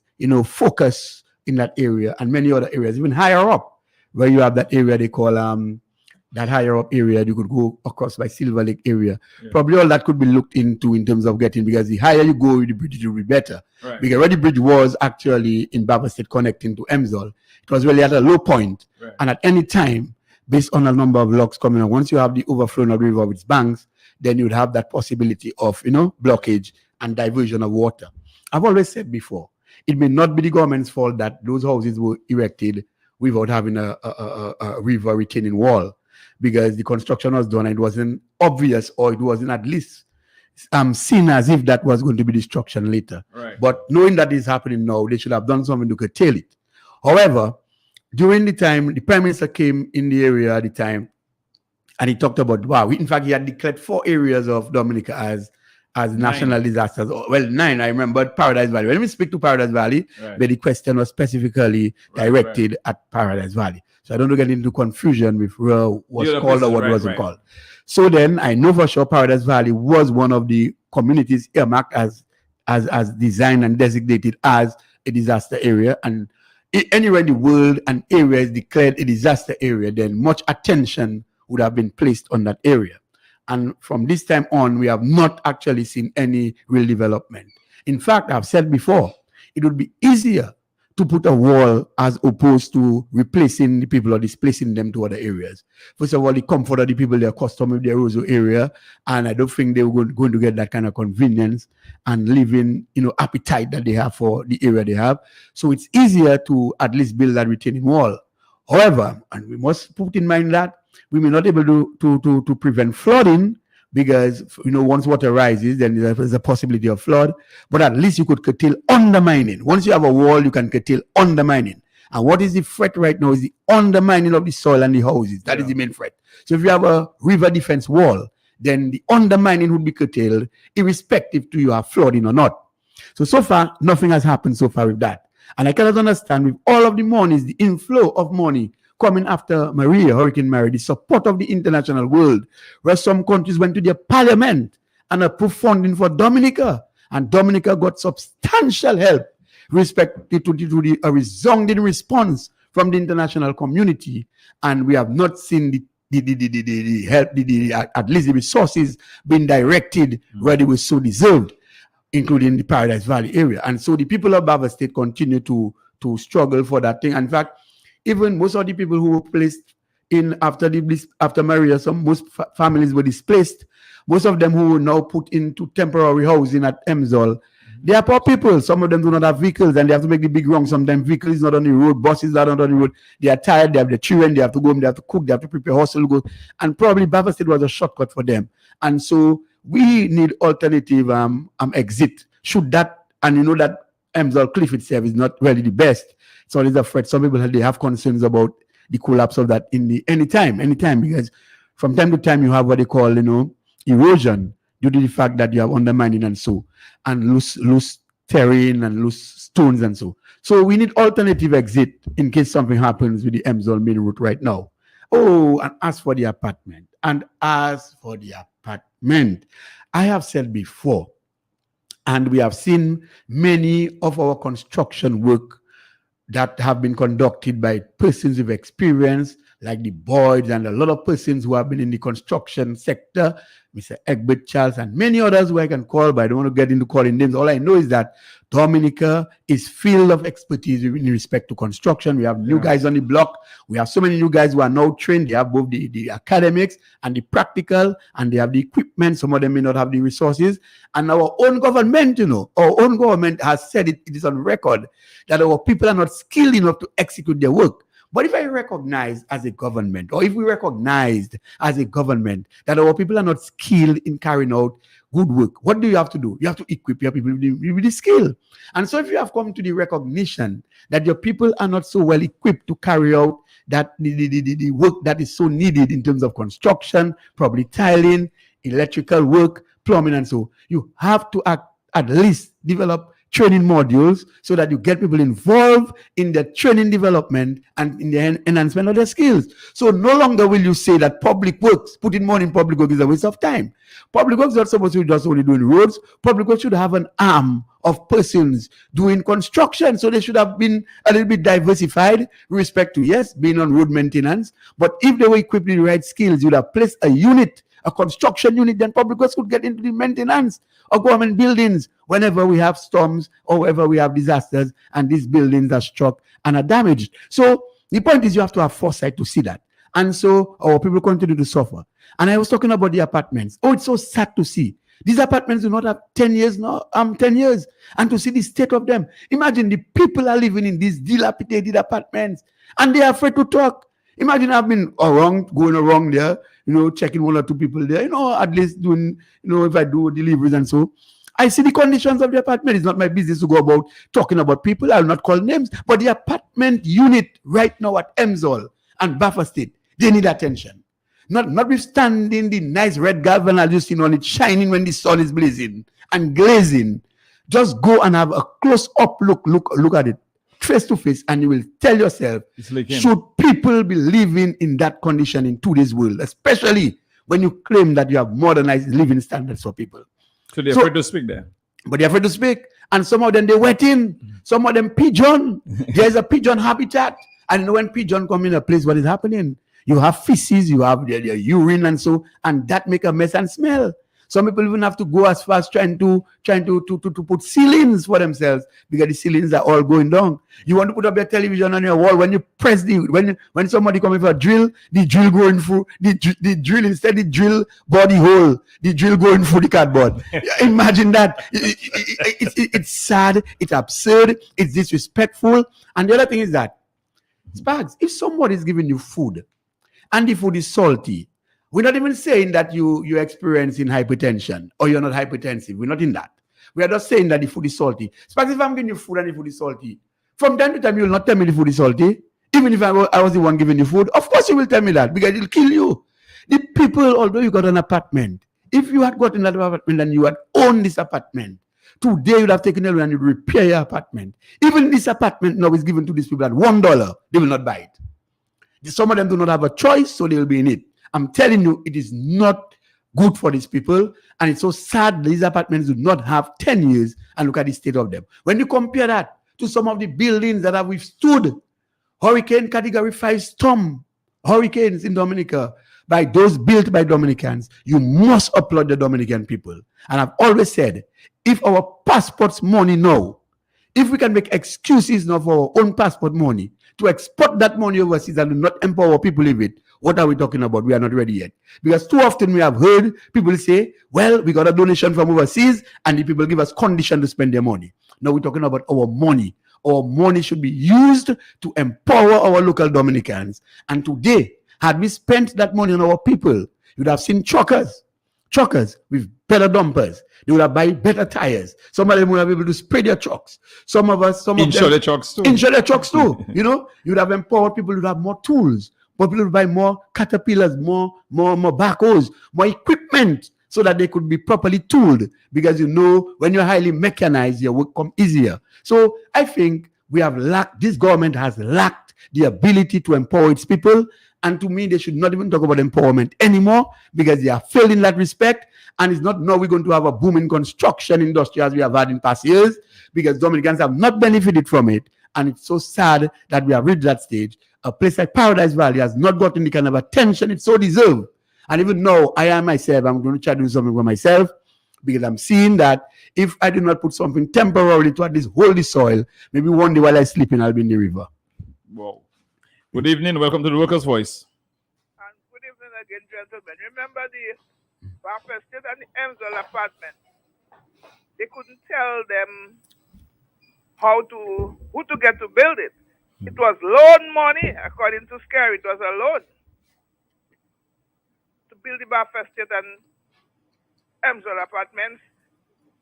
focus in that area and many other areas, even higher up, where you have that area they call that higher up area. You could go across by Silver Lake area. Yeah. Probably all that could be looked into in terms of getting, because the higher you go with the bridge, it will be better. Right. Because where the bridge was actually in Bath Estate connecting to Emsall, it was really at a low point. Right. And at any time, based on a number of locks coming on, once you have the overflow of the river with its banks, then you'd have that possibility of, blockage and diversion of water. I've always said before, it may not be the government's fault that those houses were erected without having a river retaining wall, because the construction was done and it wasn't obvious, or it wasn't at least seen as if that was going to be destruction later. Right. But knowing that is happening now, they should have done something to curtail it. However, during the time, the Prime Minister came in the area at the time, and he talked about, in fact, he had declared 4 areas of Dominica as national disasters. Well, 9, I remember. Paradise Valley. When we speak to Paradise Valley, where the question was specifically directed at Paradise Valley. So I don't get into confusion with what was called or what wasn't called. So then I know for sure Paradise Valley was one of the communities earmarked as designed and designated as a disaster area, and anywhere in the world an area is declared a disaster area, then much attention would have been placed on that area. And from this time on, we have not actually seen any real development. In fact, I've said before, it would be easier to put a wall as opposed to replacing the people or displacing them to other areas. First of all, the comfort of the people, they're accustomed with the Roseau area, and I don't think they were going to get that kind of convenience and living, appetite that they have for the area they have. So it's easier to at least build that retaining wall. However, and we must put in mind that we may not be able to prevent flooding, because once water rises, then there's a possibility of flood. But at least you could curtail undermining. Once you have a wall, you can curtail undermining. And what is the threat right now is the undermining of the soil and the houses. That is the main threat. So if you have a river defense wall, then the undermining would be curtailed, irrespective to you have flooding or not. So far, nothing has happened so far with that. And I cannot understand, with all of the monies, the inflow of money coming after Hurricane Maria, the support of the international world, where some countries went to their parliament and approved funding for Dominica, and Dominica got substantial help, respected to the resounding response from the international community, and we have not seen the help, at least the resources being directed where they were so deserved, including the Paradise Valley area. And so the people of Bava State continue to struggle for that thing. In fact, even most of the people who were placed in after Maria, most families were displaced. Most of them who were now put into temporary housing at Emsall, they are poor people. Some of them do not have vehicles, and they have to make the big wrong. Sometimes vehicles is not on the road, buses are not on the road. They are tired, they have their children, they have to go home, they have to cook, they have to prepare hostel go, and probably Bava State was a shortcut for them. And so we need alternative exit. Should that, and that Emsall Cliff itself is not really the best. So there's a threat. Some people they have concerns about the collapse of that anytime, because from time to time you have what they call erosion due to the fact that you have undermining and loose terrain and loose stones and so. So we need alternative exit in case something happens with the Emsall main route right now. Oh, and as for the apartment, I have said before, and we have seen many of our construction work that have been conducted by persons with experience, like the Boyds and a lot of persons who have been in the construction sector, Mr. Egbert Charles and many others who I can call, but I don't want to get into calling names. All I know is that Dominica is filled of expertise in respect to construction. We have new guys on the block. We have so many new guys who are now trained. They have both the academics and the practical, and they have the equipment. Some of them may not have the resources. And our own government, has said it is on record that our people are not skilled enough to execute their work. But if I recognize as a government, or if we recognized as a government that our people are not skilled in carrying out good work, what do you have to do? You have to equip your people with the skill. And so if you have come to the recognition that your people are not so well equipped to carry out that the work that is so needed in terms of construction, probably tiling, electrical work, plumbing, and so, you have to at least develop training modules so that you get people involved in the training development and in the enhancement of their skills. So no longer will you say that public works, putting money in public work is a waste of time. Public works is not supposed to be just only doing roads. Public works should have an arm of persons doing construction. So they should have been a little bit diversified with respect to, yes, being on road maintenance. But if they were equipped with the right skills, you'd have placed a unit, a construction unit, then public works could get into the maintenance of government buildings whenever we have storms or whenever we have disasters and these buildings are struck and are damaged. So the point is you have to have foresight to see that. And so our people continue to suffer. And I was talking about the apartments. Oh, it's so sad to see. These apartments do not have 10 years now, 10 years. And to see the state of them. Imagine the people are living in these dilapidated apartments and they are afraid to talk. Imagine I've been going around there, checking one or two people there, at least doing, if I do deliveries and so. I see the conditions of the apartment. It's not my business to go about talking about people. I'll not call names. But the apartment unit right now at Emsall and Baffa State, they need attention. Notwithstanding the nice red galvanized you see on it shining when the sun is blazing and glazing. Just go and have a close-up look at it, face to face, and you will tell yourself, should people be living in that condition in today's world, especially when you claim that you have modernized living standards for people. So they're So- afraid to speak there. but they're afraid to speak. And some of them they wet in, some of them pigeon. There's a pigeon habitat. And when pigeon come in a place, what is happening? You have feces, you have their urine and so, and that make a mess and smell. Some people even have to go as far as trying to put ceilings for themselves because the ceilings are all going down. You want to put up your television on your wall, when you press when somebody coming for a drill, the drill going through the drill, instead the drill body hole, the drill going through the cardboard. Imagine that. It's sad, it's absurd, it's disrespectful. And the other thing is that, Spags, if somebody is giving you food and the food is salty, we're not even saying that you're experiencing hypertension or you're not hypertensive. We're not in that. We are just saying that the food is salty. Spags, if I'm giving you food and the food is salty, from time to time you will not tell me the food is salty. Even if I was the one giving you food, of course you will tell me that because it'll kill you. The people, although you got an apartment, if you had gotten that apartment and you had owned this apartment, today you'd have taken it and you'd repair your apartment. Even this apartment now is given to these people at $1. They will not buy it. Some of them do not have a choice, so they will be in it. I'm telling you, it is not good for these people. And it's so sad these apartments do not have 10 years, and look at the state of them. When you compare that to some of the buildings that have withstood Hurricane Category 5 storm, hurricanes in Dominica, by those built by Dominicans, you must applaud the Dominican people. And I've always said, if our passports money now, if we can make excuses now for our own passport money to export that money overseas and not empower people with it, what are we talking about? We are not ready yet. Because too often we have heard people say, well, we got a donation from overseas and the people give us condition to spend their money. Now we're talking about our money. Our money should be used to empower our local Dominicans. And today, had we spent that money on our people, you'd have seen truckers with better dumpers. They would have buy better tires. Some of them would have been able to spray their trucks. Some of Insure their trucks too. Insure their trucks too. You know, you'd have empowered people to have more tools. But people would buy more caterpillars, more backhoes, more equipment so that they could be properly tooled. Because you know, when you're highly mechanized, your work comes easier. So I think this government has lacked the ability to empower its people. And to me, they should not even talk about empowerment anymore because they are failed in that respect. And it's not now we're going to have a booming construction industry as we have had in past years because Dominicans have not benefited from it. And it's so sad that we have reached that stage. A place like Paradise Valley has not gotten the kind of attention it so deserves. And even now, I'm going to try to do something for myself because I'm seeing that if I do not put something temporarily to at least hold the soil, maybe one day while I'm sleeping, I'll be in the river. Wow. Good evening. Welcome to the Workers' Voice. And good evening again, gentlemen. Remember the Barfest Estate and the Emswell apartment? They couldn't tell them who to get to build it. It was loan money, according to Scary. It was a loan to build the Barfest Estate and Emswell apartments.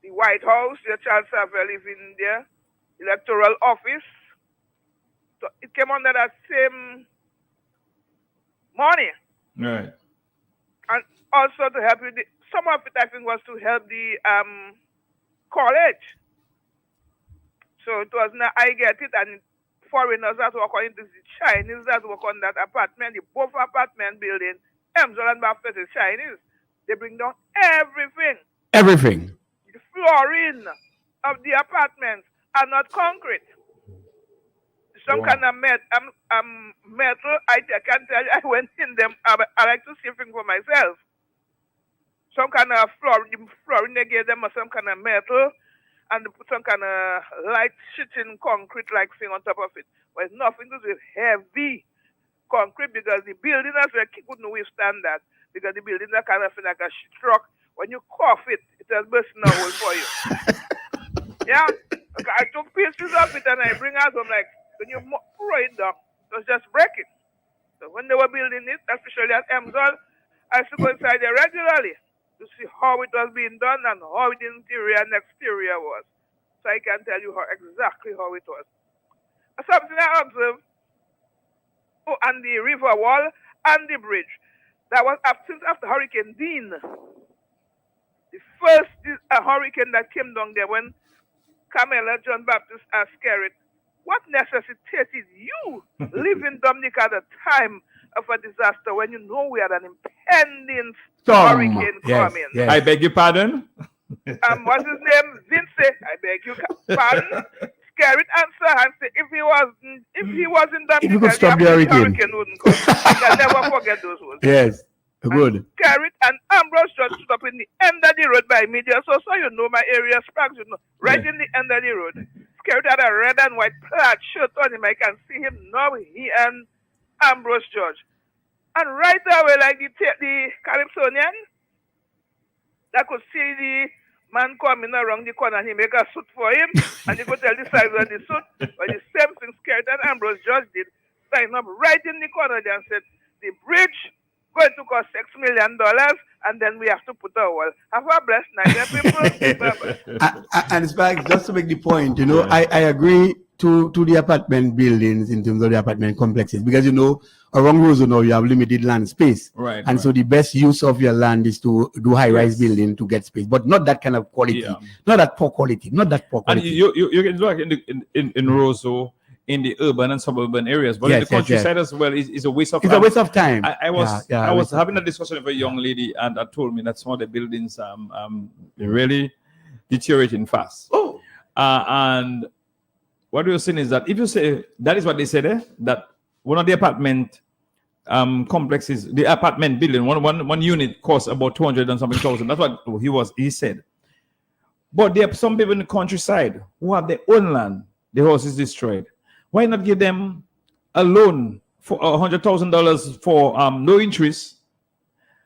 The White House, the Charles Saville live in there, electoral office. So it came under that same money. Right. And also to help with some of it, I think, was to help the college. So it was not, I get it, and foreigners that work on it, the Chinese that work on that apartment, the both apartment building, Emswell and Barfest is Chinese. They bring down everything. Everything. The flooring of the apartments are not concrete. Some kind of metal. I can tell you, I went in them. I like to see things for myself. Some kind of flooring they gave them some kind of metal, and they put some kind of light shitting concrete like thing on top of it. But it's nothing to do with heavy concrete because the building couldn't withstand that because the buildings are kind of like a truck. When you cough it, it has bursting a hole for you. Yeah, I took pieces of it and I bring out home like. When you throw it down, it was just breaking. So when they were building it, especially at Emswell, I used to go inside there regularly to see how it was being done and how the interior and exterior was. So I can tell you exactly how it was. Something I observed, on the river wall and the bridge, that was since after Hurricane Dean. The first hurricane that came down there when Camilla John Baptist scared it. What necessitated you live in Dominica at the time of a disaster when you know we had an impending hurricane coming? Yes. I beg your pardon? What's his name? Vince. I beg you pardon. Scare it answer and say if he wasn't If you could Dominica, stop the hurricane. wouldn't come. I can never forget those words. Yes, good. Carrot and Ambrose just stood up in the end of the road by media. So you know my area, Sprags, you know, right in the end of the road. Carrot had a red and white plaid shirt on him. I can see him now. He and Ambrose George. And right away, like the Calypsonian, that could see the man coming around the corner and he make a suit for him. And he could tell the size of the suit. But the same thing Carrot and Ambrose George did. Sign up right in the corner there and said, the bridge going to cost $6 million, and then we have to put a wall. Have a blessed night, people. And it's back, just to make the point, you know, I agree to the apartment buildings in terms of the apartment complexes, because, you know, around Roseau now you have limited land space. Right. And so the best use of your land is to do high-rise building to get space, but not that kind of quality. Yeah. Not that poor quality. Not that poor And quality. you can look in Roseau, in the urban and suburban areas, but in the countryside as well is a waste of time. It's a waste of time. I was having a discussion with a young lady, and that told me that some of the buildings really deteriorating fast. Oh. And what we were saying is that if you say that is what they said, that one of the apartment complexes, the apartment building, one unit costs about 200 and something thousand. That's what he said. But there are some people in the countryside who have their own land. The house is destroyed. Why not give them a loan for $100,000 for no interest?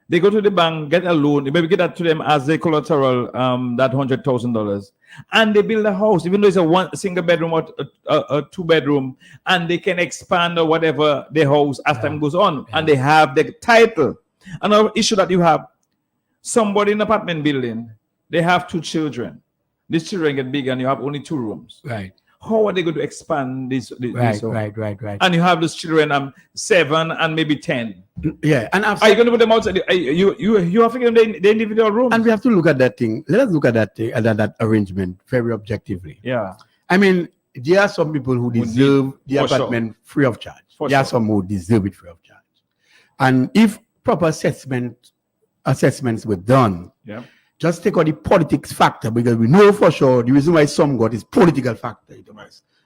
They go to the bank, get a loan, maybe get that to them as a collateral, that $100,000, and they build a house, even though it's a single bedroom or a 2-bedroom, and they can expand or whatever the house as time goes on, and they have the title. Another issue that you have, somebody in an apartment building, they have 2 children. These children get big and you have only 2 rooms. Right. How are they going to expand this? Right. And you have those children, 7 and maybe 10. Yeah. And are you going to put them outside? You have to give them the individual rooms. And we have to look at that thing. Let us look at that thing, at that arrangement very objectively. Yeah. I mean, there are some people who deserve the apartment free of charge. There are some who deserve it free of charge. And if proper assessments were done, just take out the politics factor, because we know for sure the reason why some got is political factor.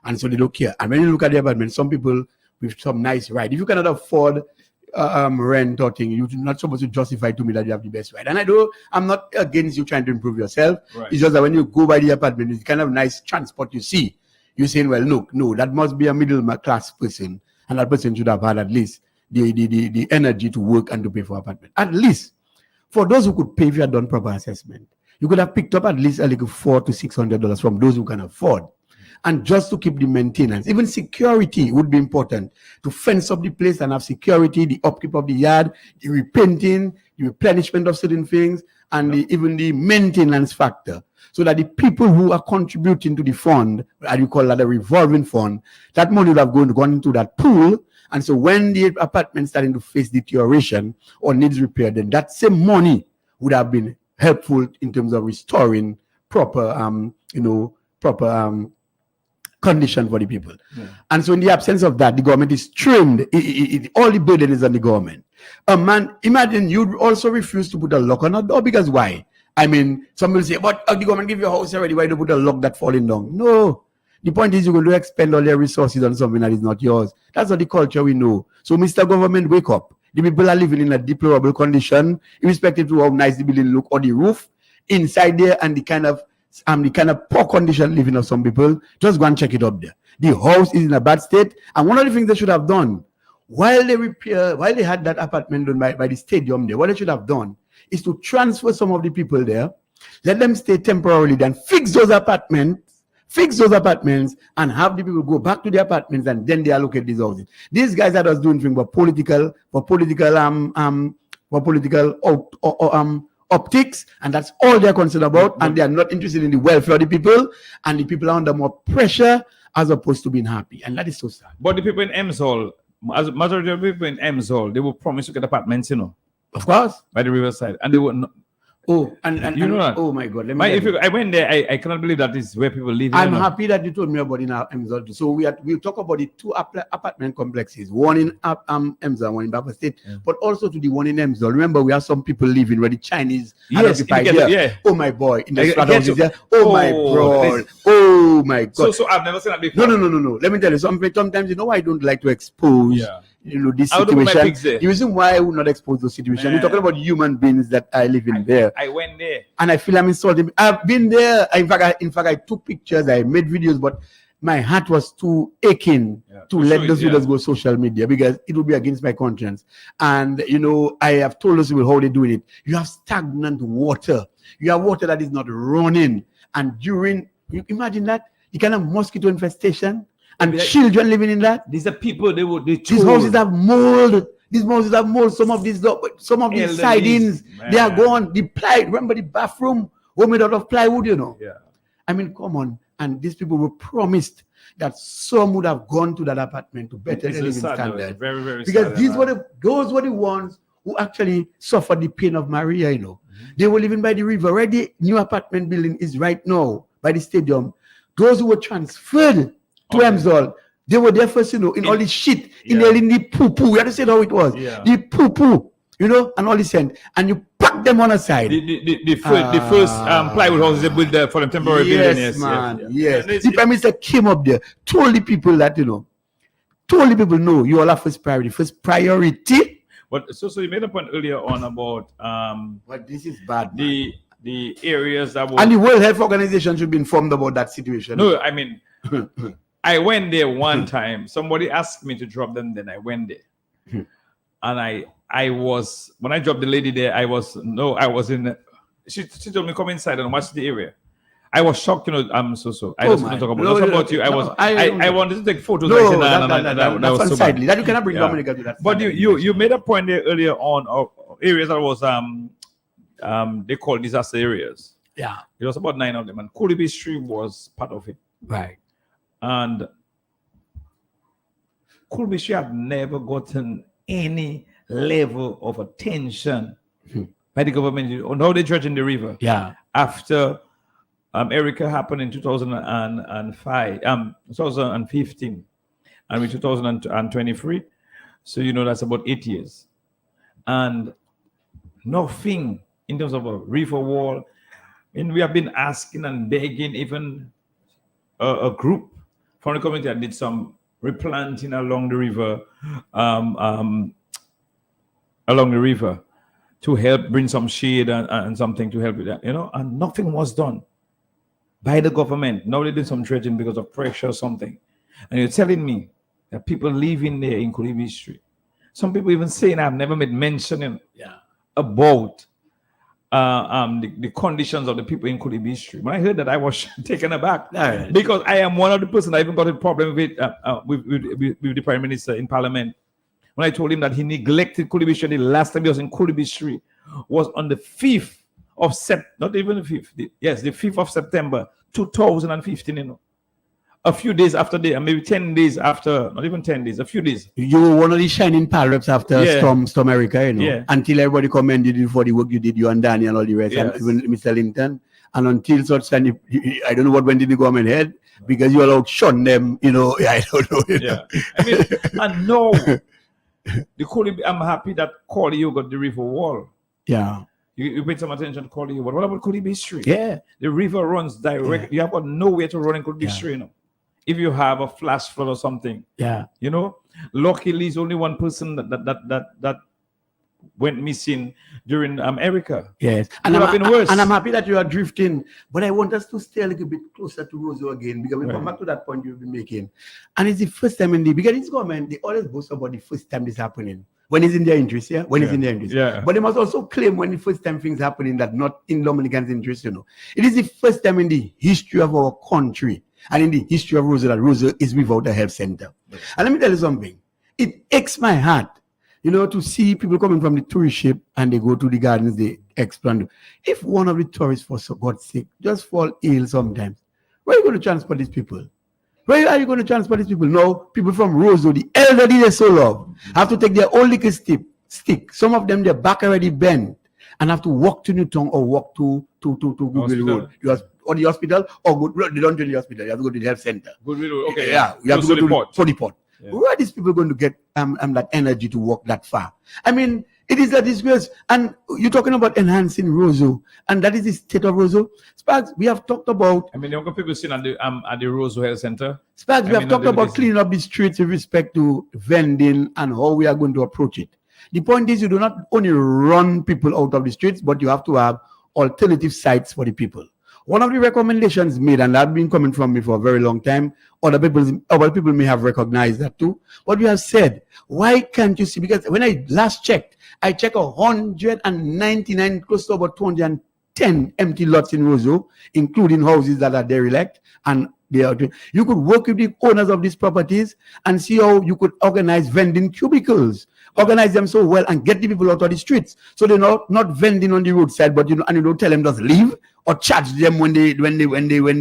And so they don't care. And when you look at the apartment, some people with some nice right, if you cannot afford rent or thing, you're not supposed to justify to me that you have the best right. And I'm not against you trying to improve yourself. Right. It's just that when you go by the apartment, it's kind of nice transport you see. You're saying, well, no, that must be a middle class person, and that person should have had at least the energy to work and to pay for apartment. At least for those who could pay, if you had done proper assessment, you could have picked up at least a little $400 to $600 from those who can afford. And just to keep the maintenance, even security would be important, to fence up the place and have security, the upkeep of the yard, the repainting, the replenishment of certain things, and even the maintenance factor, so that the people who are contributing to the fund, as you call that a revolving fund, that money would have gone into that pool. And so when the apartment starting to face deterioration or needs repair, then that same money would have been helpful in terms of restoring proper condition for the people. And so in the absence of that, the government is trimmed. All the burden is on the government. Imagine you also refuse to put a lock on a door, because why? I mean, some will say, but the government give you a house already, why do you put a lock that falling down? No. The point is, you're going to expend all your resources on something that is not yours. That's not the culture we know. So, Mr. Government, wake up. The people are living in a deplorable condition, irrespective of how nice the building look or the roof inside there, and the kind of poor condition living of some people. Just go and check it up there. The house is in a bad state, and one of the things they should have done while they had that apartment done by the stadium there, what they should have done is to transfer some of the people there, let them stay temporarily, then fix those apartments, and have the people go back to the apartments, and then they allocate these houses. These guys are just doing things for political optics, and that's all they're concerned about, and they are not interested in the welfare of the people, and the people are under more pressure as opposed to being happy, and that is so sad. But the people in Emsall, as majority of people in Emsall, they will promise to get apartments, Of course. by the riverside, and they will not. Oh, and You know that? oh my God. Let me My, tell if you. you, I went there, I cannot believe that is where people live. I'm you know. happy that you told me about in our Emsal. So we'll talk about the two apartment complexes, one in Emsal, one in Baba State, but also to the one in Emsal. Remember, we have some people living where the Chinese had Yes, occupied in the- there. yeah. Oh my boy, in the I strata get houses you. there. Oh my Oh, bro. this- Oh my God. So I've never seen that before. No. Let me tell you something. Sometimes, you know, I don't like to expose, Yeah. you know, this I would put my situation. pigs there. The reason why I would not expose those situations, Man. we're talking about human beings that are living there. I went there. And I feel I'm insulted. I've been there. In fact, I took pictures, I made videos, but my heart was too aching to let show those it, videos go social media because it would be against my conscience. And you know, I have told those people how they're doing it. You have stagnant water. You have water that is not running. And during, you imagine that, you can have mosquito infestation and Like- children living in that. These are people they These houses have mold. These houses have mold. Some of these Elderly, sidings, they are man. gone. The ply. Remember the bathroom were made out of plywood, you know. Yeah. I mean, come on. And these people were promised that some would have gone to that apartment to better It's their a living sad note. standards. Very, very Because sad, these man. were those were the ones who actually suffered the pain of Maria, you know. They were living by the river. Where the new apartment building is right now, by the stadium. Those who were transferred to Emsal, they were there first, you know, in all the shit, in the poo-poo. We had to say how it was. Yeah. The poo-poo, you know, and all this end. And you pack them on a side. The first plywood houses they built there for them temporary building. Yes, man. Yes. Yes. The Prime Minister came up there, told the people that, you know, told the people, no, you all have first priority. First priority. But so you made a point earlier on about But this is bad. the areas that were And the World Health Organization should be informed about that situation. no, I mean I went there one time. Somebody asked me to drop them, then I went there. And I was when I dropped the lady there, I was in she told me come inside and watch the area. I was shocked, you know. I'm so. I just want to talk about, No, not about you. I wanted to take photos. I said, that's was so unsightly. bad. That you cannot bring Yeah. Dominica to that. But standard. you made a point there earlier on of areas that was they call disaster areas. Yeah. It was about 9 of them, and Kulibi Street was part of it. Right. And Kulibi Street had never gotten any level of attention by the government. Now they're dredging the river. Yeah. After Erica happened in 2005, 2015, and in 2023. So you know that's about 8 years, and nothing in terms of a river wall. And we have been asking and begging, even a group from the community that did some replanting along the river, to help bring some shade and something to help with that, you know, and nothing was done by the government. Now they did some dredging because of pressure or something. And you're telling me that people living there in Kulibi Street, some people even saying I've never made mention about the conditions of the people in Kulibi Street. When I heard that, I was taken aback because I am one of the person I even got a problem with the Prime Minister in Parliament. When I told him that he neglected Kulibi Street, the last time he was in Kulibi Street was on the 5th of September, not even the 5th, the 5th of September, 2015, you know. A few days after maybe 10 days after, not even 10 days, a few days. You were one of the shining pirates after Storm Erica, you know. Yeah. Until everybody commended you for the work you did, you and Danny and all the rest, Yes. and even Mr. Linton. And until such time, I don't know what went in the government head because you allowed shun them, you know. I don't know. Yeah. I mean, and no, I'm happy that Corley got the river wall. Yeah. You paid some attention to Corley, but what about Kulibi Street? Yeah. The river runs direct. You have got nowhere to run in Kulibi Street, you know. If you have a flash flood or something, you know, luckily it's only one person that went missing during Erica. Yes, and I'm happy that you are drifting, but I want us to stay a little bit closer to Roseau again because we come back to that point you've been making, and it's the first time because this government they always boast about the first time this happening when it's in their interest, when it's in their interest, but they must also claim when the first time things happening that not in Dominican's interest, you know. It is the first time in the history of our country and in the history of Roseau that Roseau is without a health center. And let me tell you something, it aches my heart, you know, to see people coming from the tourist ship and they go to the gardens, they explain. If one of the tourists, for God's sake, just fall ill sometimes, where are you going to transport these people? Where are you going to transport these people? No, people from Roseau, the elderly they so love, have to take their own little stick. Some of them, their back already bent. and have to walk to Newtown or walk to Goodwill Hospital. Road. Or the hospital or Goodwill. They don't do the hospital. You have to go to the health center. Goodwill. Okay. Yeah, you have to Close go to port. for the port. Yeah. Where are these people going to get that energy to walk that far? I mean, it is a disgrace. And you're talking about enhancing Roseau, and that is the state of Roseau. Sparks, we have talked about. I mean, younger people seen at the Roseau Health Center. Sparks, we have talked about cleaning up the streets with respect to vending and how we are going to approach it. The point is, you do not only run people out of the streets, but you have to have alternative sites for the people. One of the recommendations made, and that's been coming from me for a very long time, other people may have recognized that too. But we have said, why can't you see? Because when I last checked, I checked 199, close to about 210 empty lots in Roseau, including houses that are derelict. And you could work with the owners of these properties and see how you could organize vending cubicles, organize them so well, and get the people out of the streets. So they're not vending on the roadside, but and you don't tell them just leave or charge them when they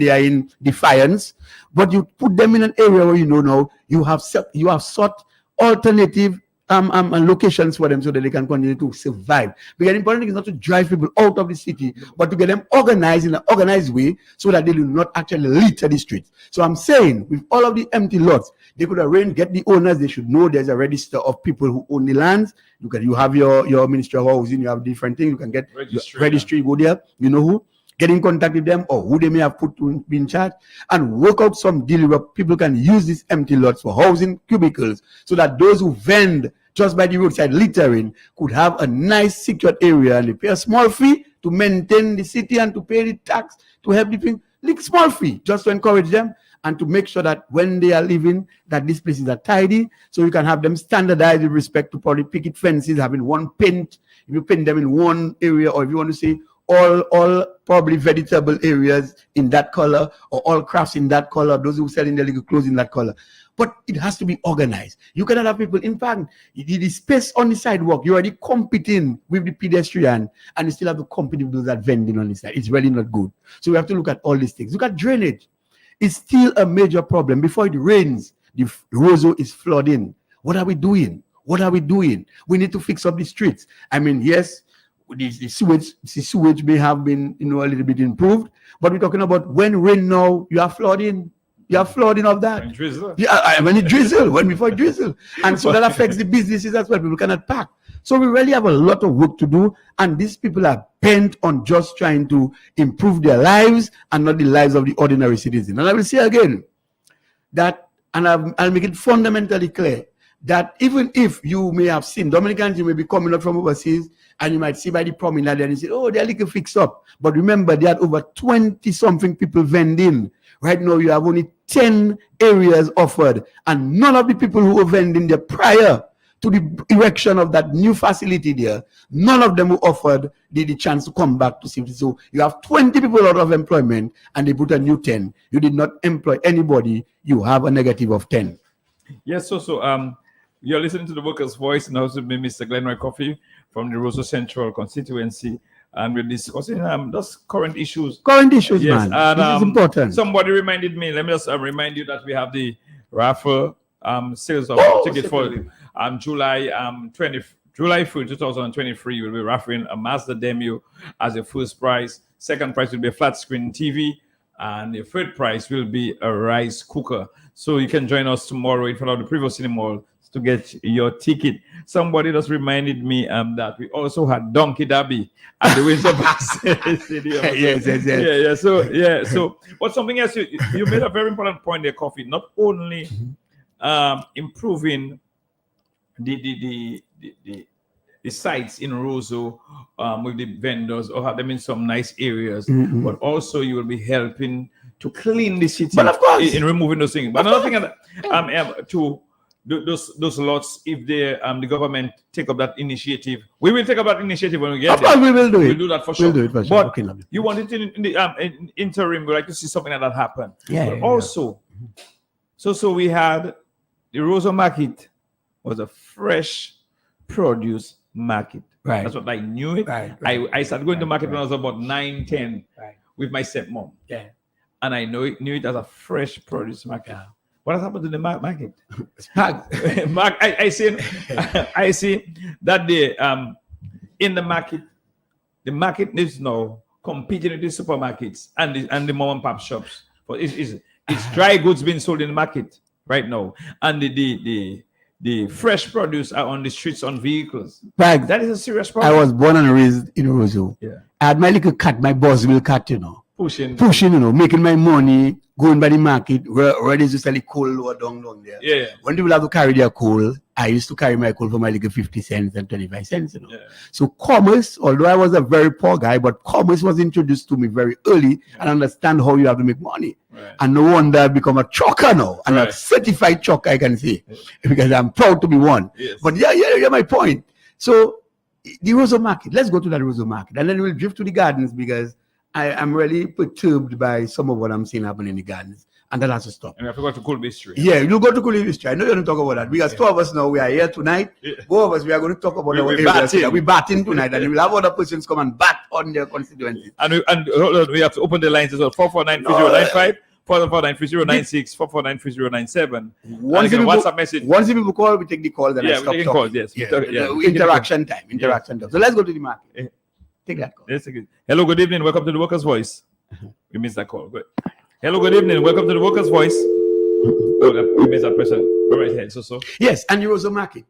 are in defiance. But you put them in an area where now you have sought alternative locations for them so that they can continue to survive. Because the important thing is not to drive people out of the city, but to get them organized in an organized way so that they do not actually litter the streets. So I'm saying, with all of the empty lots, they could arrange, get the owners. They should know there's a register of people who own the lands. You have your Ministry of Housing, you have different things. You can get registry, go there, you know who, get in contact with them or who they may have put to be in charge, and work out some deal where people can use these empty lots for housing cubicles so that those who vend just by the roadside littering could have a nice secured area, and they pay a small fee to maintain the city and to pay the tax to help the people. Like small fee just to encourage them and to make sure that when they are living, that these places are tidy, so you can have them standardized with respect to probably picket fences, having one paint. If you paint them in one area, or if you want to say all probably vegetable areas in that color, or all crafts in that color, those who sell in their legal clothes in that color. But it has to be organized. You cannot have people, in fact, the space on the sidewalk, you're already competing with the pedestrian, and you still have to compete with those that vending on the side. It's really not good. So we have to look at all these things. Look at drainage. It's still a major problem. Before it rains, the Roseau is flooding. What are we doing? What are we doing? We need to fix up the streets. I mean, yes, the sewage may have been, a little bit improved, but we're talking about when rain now, you are flooding. You are flooding of that. Drizzle. Yeah, when it drizzle, before it drizzle. And so that affects the businesses as well. People cannot park. So we really have a lot of work to do. And these people are bent on just trying to improve their lives and not the lives of the ordinary citizen. And I will say again that, and I'll make it fundamentally clear, that even if you may have seen Dominicans, you may be coming up from overseas, and you might see by the promenade and you say, oh, they're little fixed up. But remember, they had over 20-something people vending. Right now, you have only 10 areas offered, and none of the people who were vending there prior to the erection of that new facility there, none of them were offered the chance to come back to safety. So you have 20 people out of employment, and they put a new 10. You did not employ anybody. You have a negative of 10. Yes, so you're listening to the Workers' Voice, and also me, Mr. Glenroy Coffey from the Roseau Central constituency. And we're discussing those current issues. Current issues, yes, man. And, this is important. Somebody reminded me, let me just remind you that we have the raffle sales of ticket for July 3, 2023. We'll be raffling a Mazda Demio as a first prize. Second prize will be a flat screen TV. And the third prize will be a rice cooker. So you can join us tomorrow in front of the previous cinema mall to get your ticket. Somebody just reminded me that we also had Donkey Derby at the Windsor Stadium. Yes. So, but something else, you made a very important point there, Coffee. Not only improving the sites in Roseau with the vendors, or have them in some nice areas, but also you will be helping to clean the city, but of course, in removing those things. But another thing to those lots, if the government take up that initiative, we will take up that initiative when we get there. Of course, we will do it. We'll do that for sure. We'll do it for sure. But okay, you want it in the interim, we like to see something like that happen. Yeah. Also, so we had the Roseau market was a fresh produce market. Right. That's what I knew it. Right. I started going to market when I was about 9, 10 with my stepmom. Yeah. And I knew it as a fresh produce market. Yeah. What has happened to the market? I see that day in the market, the market is now competing with the supermarkets and the mom and pop shops. But it's dry goods being sold in the market right now, and the fresh produce are on the streets on vehicles. Right. That is a serious I problem. was born and raised in Roseau. Yeah. I had my little cat, my Boswell cat, you know. Pushing. Pushing, you know, making my money, going by the market, where they used to sell the coal lower down there. Yeah. When people have to carry their coal, I used to carry my coal for my little 50 cents and 25 cents, you know. Yeah. So commerce, although I was a very poor guy, but commerce was introduced to me very early and understand how you have to make money. Right. And no wonder I've become a trucker now, and Right. a certified trucker, I can say, because I'm proud to be one. Yes. But yeah, my point. So the Roseau market, let's go to that Roseau market, and then we'll drift to the gardens because I am really perturbed by some of what I'm seeing happen in the gardens, and that has to stop. And I forgot to call mystery. Yeah, you go to Kuli History. I know you're going to talk about that because two of us now, we are here tonight. Yeah. Both of us, we are going to talk about We- our we areas. batting. We're batting tonight, and we'll have other persons come and bat on their constituencies. And hold on, we have to open the lines as well. 449-3095, 449-3096, 449-3097. Once And the again, people- WhatsApp message. Once the people call, we take the calls and I Yeah, stop we taking talking. calls, yes. Yeah, Yeah, the we taking interaction time. Interaction time. So let's go to the market. Yeah. Take that call. Yes, okay. Hello, good evening. Welcome to the Workers' Voice. We missed that call. Good. Hello, good evening. Welcome to the Workers' Voice. Oh, we missed that person. Go right ahead. So. Yes, and the Roseau market.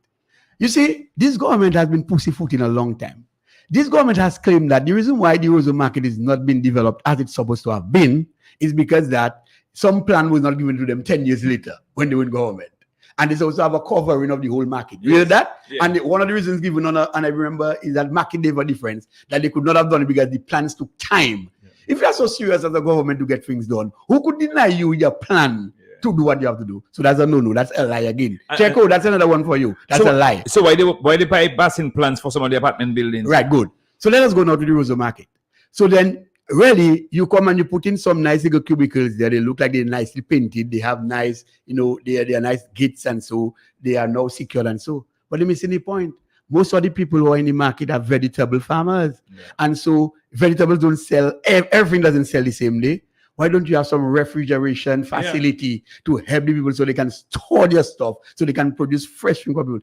You see, this government has been pussyfooting a long time. This government has claimed that the reason why the Roseau market is not being developed as it's supposed to have been is because that some plan was not given to them 10 years later when they were in government. And they also have a covering of the whole market. You hear that? Yeah. And one of the reasons given and I remember is that market day for difference, that they could not have done it because the plans took time. Yeah. If you are so serious as a government to get things done, who could deny you your plan to do what you have to do? So that's a no. That's a lie again. Check out, that's another one for you. That's a lie. So why they buy basin plans for some of the apartment buildings? Right, good. So let us go now to the Roseau market. So then, really, you come and you put in some nice little cubicles there. They look like they're nicely painted. They have nice, they are nice gates, and so they are now secure and so. But let me see the point. Most of the people who are in the market are vegetable farmers, and so vegetables don't sell. Everything doesn't sell the same day. Why don't you have some refrigeration facility to help the people so they can store their stuff, so they can produce fresh things for people?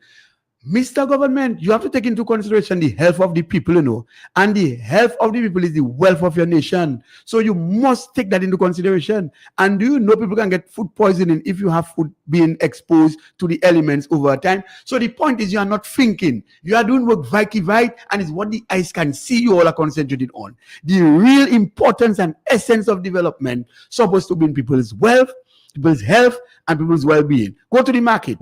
Mr. Government, you have to take into consideration the health of the people, and the health of the people is the wealth of your nation. So you must take that into consideration. And do you know people can get food poisoning if you have food being exposed to the elements over time? So the point is you are not thinking. You are doing work right, and it's what the eyes can see you all are concentrated on. The real importance and essence of development supposed to be in people's wealth, people's health, and people's well-being. Go to the market.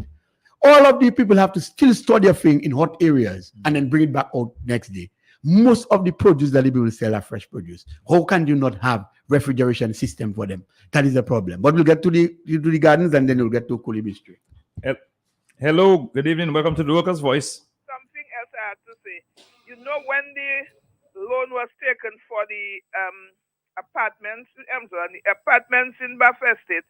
All of the people have to still store their thing in hot areas and then bring it back out next day. Most of the produce that the people sell are fresh produce. How can you not have refrigeration system for them? That is a problem. But we'll get to the gardens and then we'll get to Kulibi Street. Hello, good evening. Welcome to the Workers' Voice. Something else I have to say. You know, when the loan was taken for the apartments in Buffalo State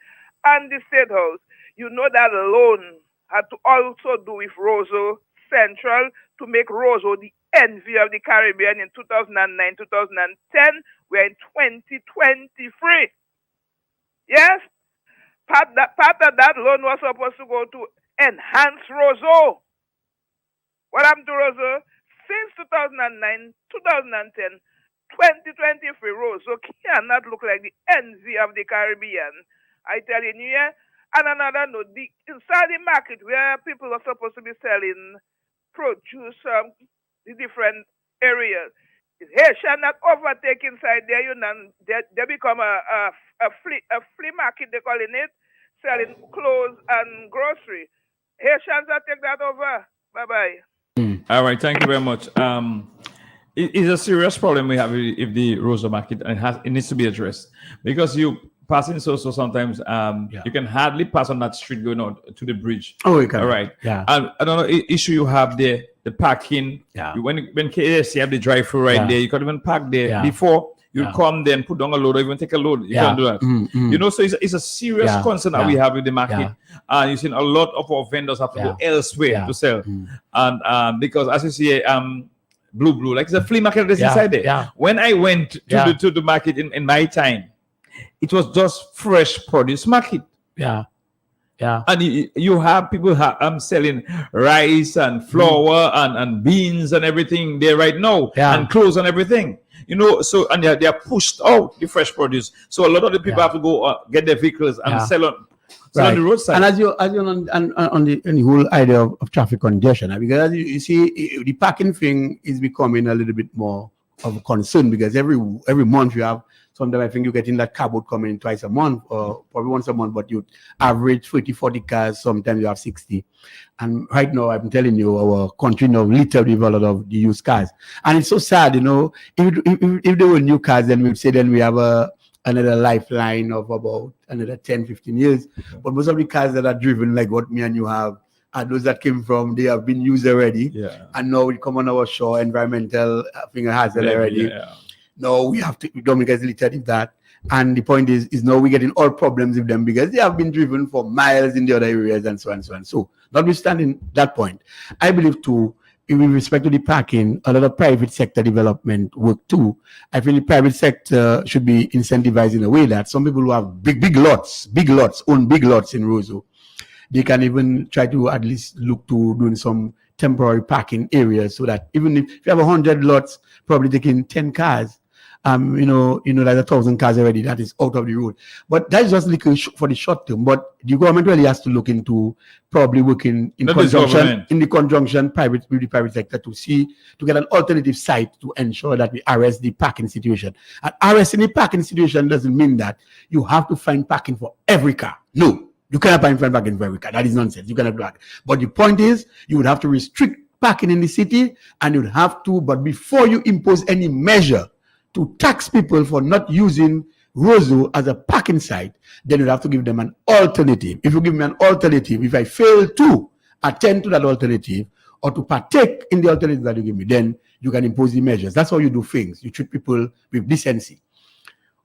and the State House, you know that loan had to also do with Roseau Central to make Roseau the envy of the Caribbean in 2009, 2010. We're in 2023. Yes? Part of that loan was supposed to go to enhance Roseau. What happened to Roseau? Since 2009, 2010, 2023, Roseau cannot look like the envy of the Caribbean. I tell you, yeah. And another note, inside the market where people are supposed to be selling produce, the different areas, Haitian not overtake inside there, they become a flea market, they're calling it, selling clothes and grocery. Haitians are take that over. Bye-bye. All right, thank you very much. It's a serious problem we have if the Roseau market, and it needs to be addressed because you passing so sometimes you can hardly pass on that street going out to the bridge. Oh, you can. All right. Yeah. And I don't know issue you have there, the parking. Yeah. When KFC have the drive-through right there, you can even park there before you come then put down a load or even take a load. You can't do that. You know, so it's a serious concern that we have with the market. And you've seen a lot of our vendors have to go elsewhere to sell. And because as you see, Blue, like it's a flea market that's inside there. Yeah. When I went to the market in my time, it was just fresh produce market. Yeah. Yeah. And you have people selling rice and flour and beans and everything there right now, Yeah. and clothes and everything. You know, so and they are pushed out the fresh produce. So a lot of the people have to go get their vehicles and sell on the roadside. And as you on the whole idea of traffic congestion, because as you see, the parking thing is becoming a little bit more of a concern, because every month you have, sometimes I think you're getting that car boat coming in twice a month or probably once a month, but you average 40 cars, sometimes you have 60. And right now, I'm telling you, our country now literally with a lot of the used cars. And it's so sad, you know, if there were new cars, then we'd say then we have another lifeline of about another 10, 15 years. But most of the cars that are driven, like what me and you have, are those that came from, they have been used already. Yeah. And now we come on our shore, environmental thing hazard already. Yeah. No, we have to, Dominica is literally that. And the point is now we're getting all problems with them because they have been driven for miles in the other areas and so on and so on. So, notwithstanding that point, I believe too, with respect to the parking, a lot of private sector development work too. I feel the private sector should be incentivized in a way that some people who have big lots, own big lots in Roseau, they can even try to at least look to doing some temporary parking areas so that even if you have 100 lots, probably taking 10 cars, you know, there's 1,000 cars already that is out of the road. But that's just like for the short term. But the government really has to look into probably working in conjunction with the private sector to get an alternative site to ensure that we arrest the parking situation. And arresting the parking situation doesn't mean that you have to find parking for every car. No. You cannot find parking for every car. That is nonsense. You cannot do that. But the point is, you would have to restrict parking in the city, and you'd have to, but before you impose any measure to tax people for not using Roseau as a parking site, then you'd have to give them an alternative. If you give me an alternative, if I fail to attend to that alternative or to partake in the alternative that you give me, then you can impose the measures. That's how you do things. You treat people with decency.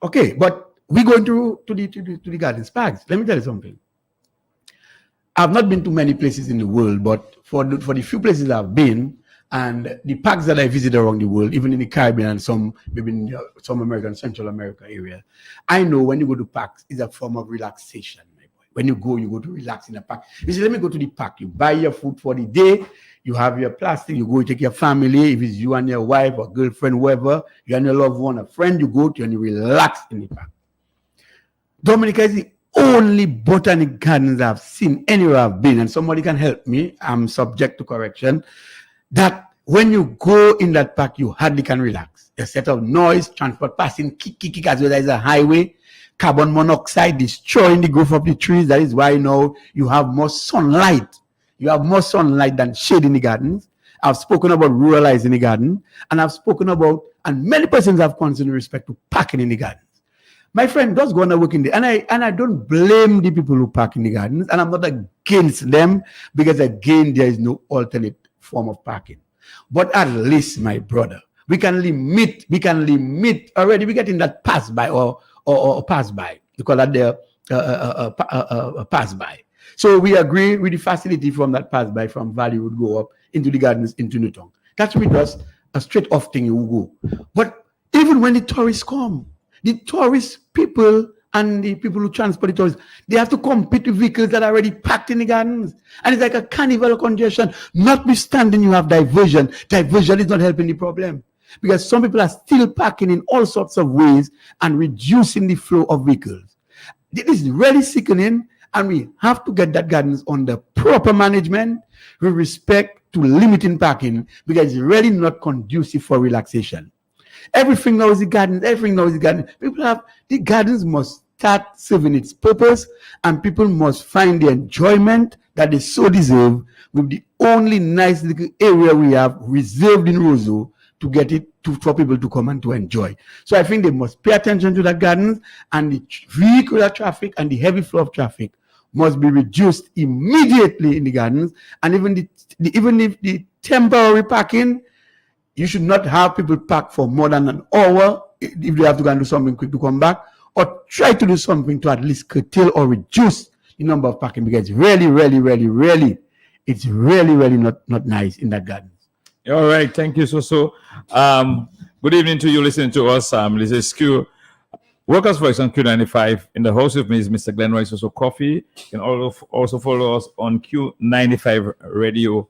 Okay, but we go into the gardens parks. Let me tell you something. I've not been to many places in the world, but for the few places I've been and the parks that I visit around the world, even in the Caribbean and some maybe in some American, Central America area, I know when you go to parks, it's a form of relaxation, my boy. When you go to relax in a park. You say, let me go to the park. You buy your food for the day. You have your plastic. You go take your family. If it's you and your wife or girlfriend, whoever, you and your loved one, a friend, you go to and you relax in the park. Dominica is the only botanic gardens I've seen anywhere I've been, and somebody can help me, I'm subject to correction, that when you go in that park, you hardly can relax. A set of noise, transport passing, kick, as well as a highway, carbon monoxide destroying the growth of the trees. That is why now you have more sunlight. You have more sunlight than shade in the gardens. I've spoken about ruralizing the garden, and I've spoken about, and many persons have concern with respect to parking in the garden. My friend does go on a working day, and I don't blame the people who park in the gardens, and I'm not against them because again there is no alternate form of parking. But at least, my brother, we can limit already. We're getting that pass by or pass by. We call that the pass by. So we agree with the facility from that pass by from Valley would go up into the gardens into Newtown. That's with us a straight off thing you will go. But even when the tourists come, the tourist people and the people who transport the tourists, they have to compete with vehicles that are already packed in the gardens. And it's like a carnival congestion. Notwithstanding you have diversion. Diversion is not helping the problem. Because some people are still parking in all sorts of ways and reducing the flow of vehicles. This is really sickening, and we have to get that gardens under proper management with respect to limiting parking, because it's really not conducive for relaxation. Everything now is the gardens. People have, the gardens must start serving its purpose, and people must find the enjoyment that they so deserve with the only nice little area we have reserved in Roseau to get it for people to come and to enjoy. So I think they must pay attention to the gardens, and the vehicular traffic and the heavy flow of traffic must be reduced immediately in the gardens. And even if the temporary parking, you should not have people park for more than an hour if they have to go and do something quick to come back, or try to do something to at least curtail or reduce the number of parking, because it's really not nice in that garden. All right, thank you. So, good evening to you listening to us. This is Q. Workers Voice on Q95. In the house with me is Mr. Glenn Royce also Coffee. You can also follow us on Q95 Radio,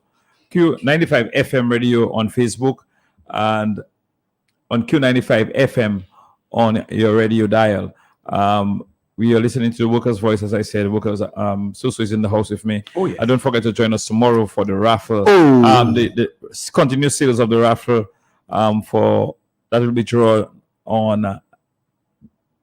Q95 FM Radio on Facebook, and on Q95 FM on your radio dial. We are listening to the Workers Voice, as I said. Workers, Susu is in the house with me. Oh, yes. And don't forget to join us tomorrow for the raffle. Oh. The continuous sales of the raffle for that will be drawn on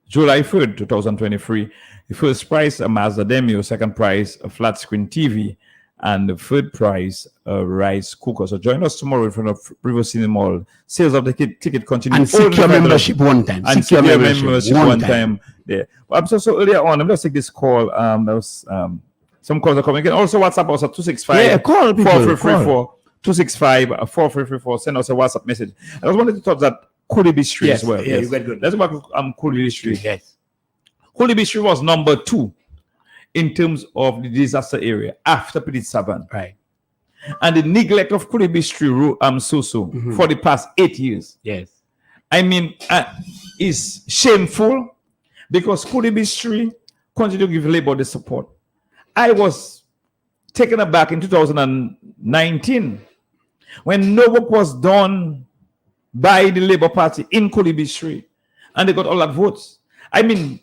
July 3rd, 2023. The first prize, a Mazda Demio. Second prize, a flat screen TV. And the third prize, a rice cooker. So join us tomorrow in front of River Cinema Mall. Sales of the ticket continue. And secure membership one time. And secure membership one time. There. But I'm so earlier on, I'm going to take this call. There was some calls are coming. You can also WhatsApp us at 265 Yeah, call people. 4334 265 4334. Send us a WhatsApp message. I just wanted to talk that Kulibi Street Yes, as well. yeah, you got good. Let's go back to Kulibi Street. Yes. Kulibi Street was number 2 in terms of the disaster area after Petit Savan. Right. And the neglect of Kulibi Street for the past 8 years. Yes. I mean, is shameful because Kulibi Street continue to give Labour the support. I was taken aback in 2019 when no work was done by the Labour Party in Kulibi Street and they got all that votes. I mean,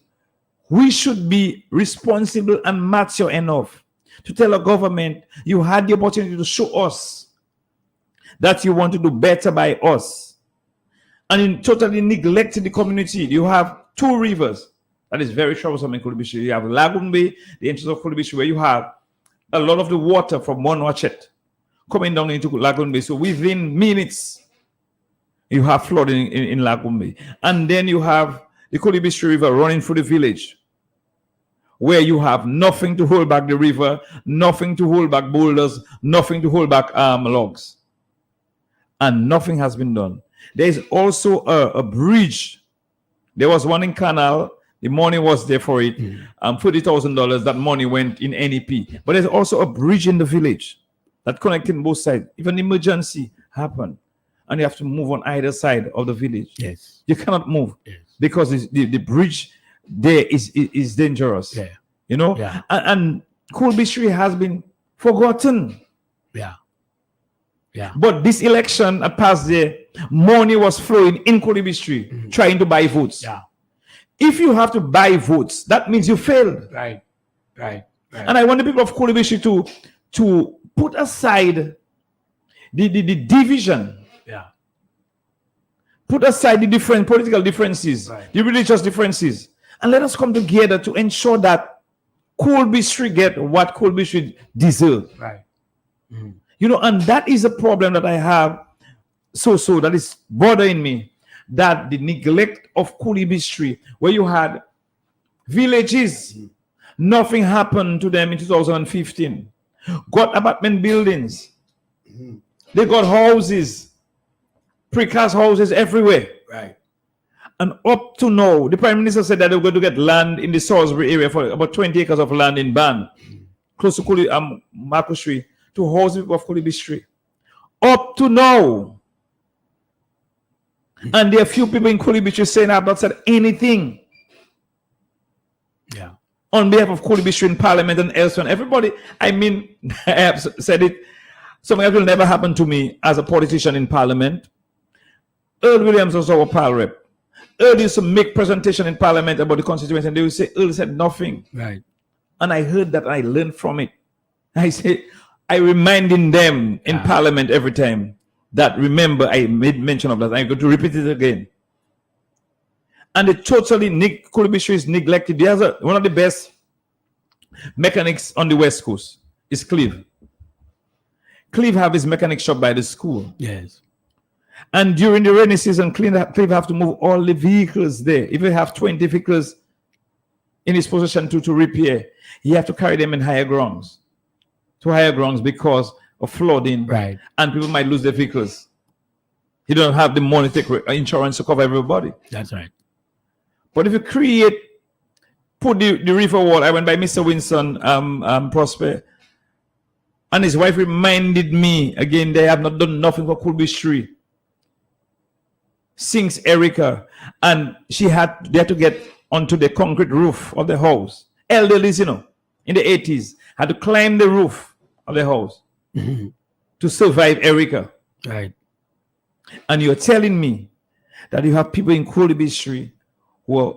we should be responsible and mature enough to tell a government you had the opportunity to show us that you want to do better by us. And in totally neglecting the community. You have 2 rivers that is very troublesome in Kulibi Street. You have Lagoon Bay, the entrance of Kulibi Street, where you have a lot of the water from Monwachet coming down into Lagoon Bay. So within minutes, you have flooding in Lagoon Bay. And then you have the Kulibi Street River running through the village, where you have nothing to hold back the river, nothing to hold back boulders, nothing to hold back logs. And nothing has been done. There is also a bridge. There was one in Canal. The money was there for it. $40,000. That money went in NEP. But there's also a bridge in the village that connecting both sides. If an emergency happened, and you have to move on either side of the village. Yes. You cannot move. Yes. Because the bridge there is dangerous. Yeah. You know? Yeah. And Kulibi Street has been forgotten. Yeah. Yeah. But this election past there, money was flowing in Kulibi Street trying to buy votes. Yeah. If you have to buy votes, that means you failed. Right. Right. Right. And I want the people of Kulibi Street to put aside the division. Yeah. Put aside the different political differences, Right. the religious differences, and let us come together to ensure that Kulibi Street get what Kulibi Street deserve. Right. You know, and that is a problem that I have. So that is bothering me, that the neglect of Kulibi Street, where you had villages, nothing happened to them in 2015. Got apartment buildings, they got houses, precast houses everywhere. Right. And up to now, the Prime Minister said that they were going to get land in the Salisbury area for about 20 acres of land in Ban, close to Marcus Street, to house people of Kulibi Street. Up to now. And there are few people in Kulibi Street saying I have not said anything Yeah. on behalf of Kulibi Street in Parliament and elsewhere. Everybody, I mean, I have said it. Something that will never happen to me as a politician in Parliament. Earl Williams was our Pal rep. Earl used to make presentation in Parliament about the constituency, and they would say, Earl said nothing. Right. And I heard that, I learned from it. I say, I reminding them in Parliament every time that, remember, I made mention of that. I'm going to repeat it again. And it totally, Kulibi Street is neglected. There's one of the best mechanics on the West Coast is Cleve. Cleve have his mechanic shop by the school. Yes. And during the rainy season, Cleve have to move all the vehicles there. If you have 20 vehicles in his possession to repair, he have to carry them in higher grounds. To higher grounds because of flooding. Right. And people might lose their vehicles. He don't have the money to take insurance to cover everybody. That's right. But if you put the river wall, I went by Mr. Winston Prosper, and his wife reminded me again, they have not done nothing for Kulibi Street since Erica, and they had to get onto the concrete roof of the house. Elderly, in the 80s, had to climb the roof of the house to survive Erica. Right. And you're telling me that you have people in Kolibistri who are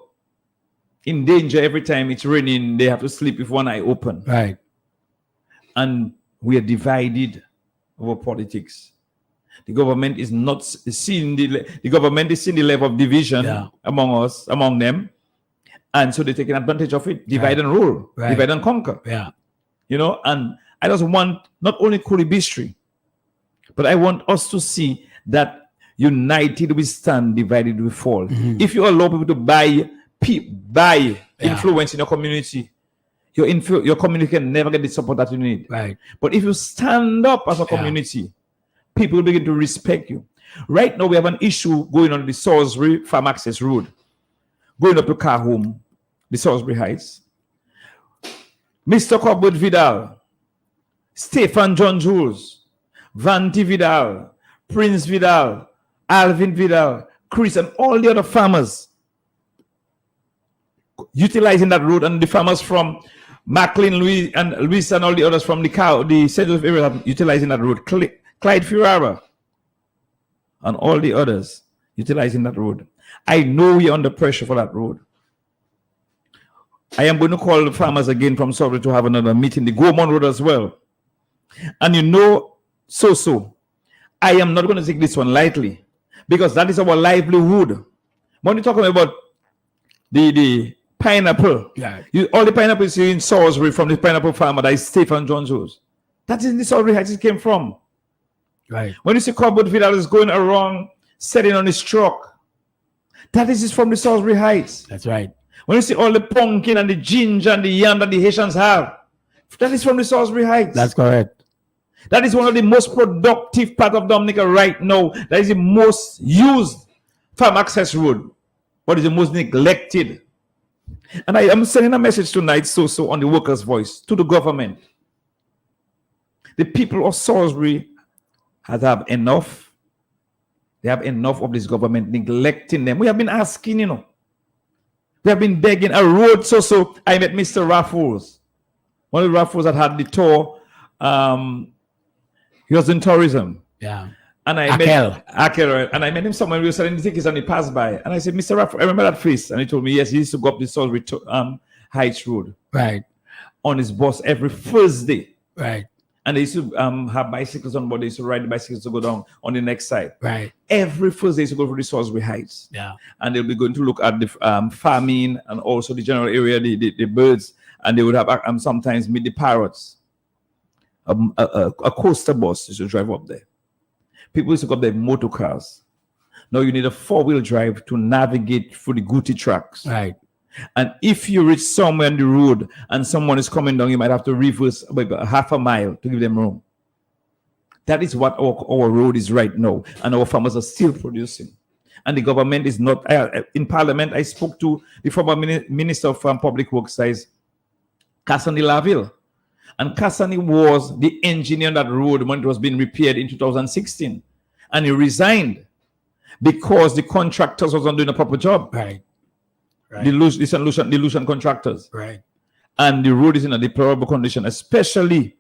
in danger every time it's raining, they have to sleep with one eye open. Right. And we are divided over politics. The government is not seeing the government is seeing the level of division among them. And so they're taking advantage of it. Divide and rule. Right. Divide and conquer. Yeah. And I just want not only Kolibistri, but I want us to see that united we stand, divided we fall. If you allow people to buy influence in your community, your community can never get the support that you need. Right. But if you stand up as a community, people will begin to respect you. Right now, we have an issue going on the Salisbury Farm Access Road, going up to Kahum, the Salisbury Heights. Mr. Corbett Vidal, Stephen John Jules, Vanti Vidal, Prince Vidal, Alvin Vidal, Chris, and all the other farmers utilizing that road, and the farmers from Macklin, Luis, and all the others from the St. area utilizing that road. Clyde Ferrara and all the others utilizing that road. I know we're under pressure for that road. I am going to call the farmers again from Salisbury to have another meeting, the Gormont Road as well. And I am not going to take this one lightly, because that is our livelihood. When you're talking about the pineapple, all the pineapple is in Salisbury from the pineapple farmer that is Stephen John Jones. That is in the Salisbury Heights it came from. Right. When you see Corbett Vidal is going around setting on his truck, that is from the Salisbury Heights. That's right. When you see all the pumpkin and the ginger and the yam that the Haitians have, that is from the Salisbury Heights. That's correct. That is one of the most productive part of Dominica right now. That is the most used farm access road, but is the most neglected. And I am sending a message tonight, on the workers' voice, to the government. The people of Salisbury have enough. They have enough of this government neglecting them. We have been asking, we have been begging a road. I met Mr. Raffles, one of the Raffles that had the tour. He was in tourism. Yeah. And I met Akel, and I met him somewhere. We were selling the tickets and he passed by. And I said, Mr. Raffles, I remember that face. And he told me, yes, he used to go up the Salisbury Heights Road. Right. On his bus every Thursday. Right. And they used to have bicycles on board. They used to ride the bicycles to go down on the next side. Right. Every Thursday, they used to go for the Salisbury Heights. Yeah. And they'll be going to look at the farming and also the general area, the birds. And they would have sometimes meet the parrots. A coaster bus used to drive up there. People used to go up there in motor cars. Now you need a 4-wheel drive to navigate through the Guti tracks. Right. And if you reach somewhere on the road and someone is coming down, you might have to reverse about half a mile to give them room. That is what our road is right now. And our farmers are still producing. And the government is not. In Parliament, I spoke to the former Minister of Public Works, Cassani Laville. And Cassani was the engineer on that road when it was being repaired in 2016. And he resigned because the contractors wasn't doing a proper job. Right. Right. The Lucian contractors. Right. And the road is in a deplorable condition, especially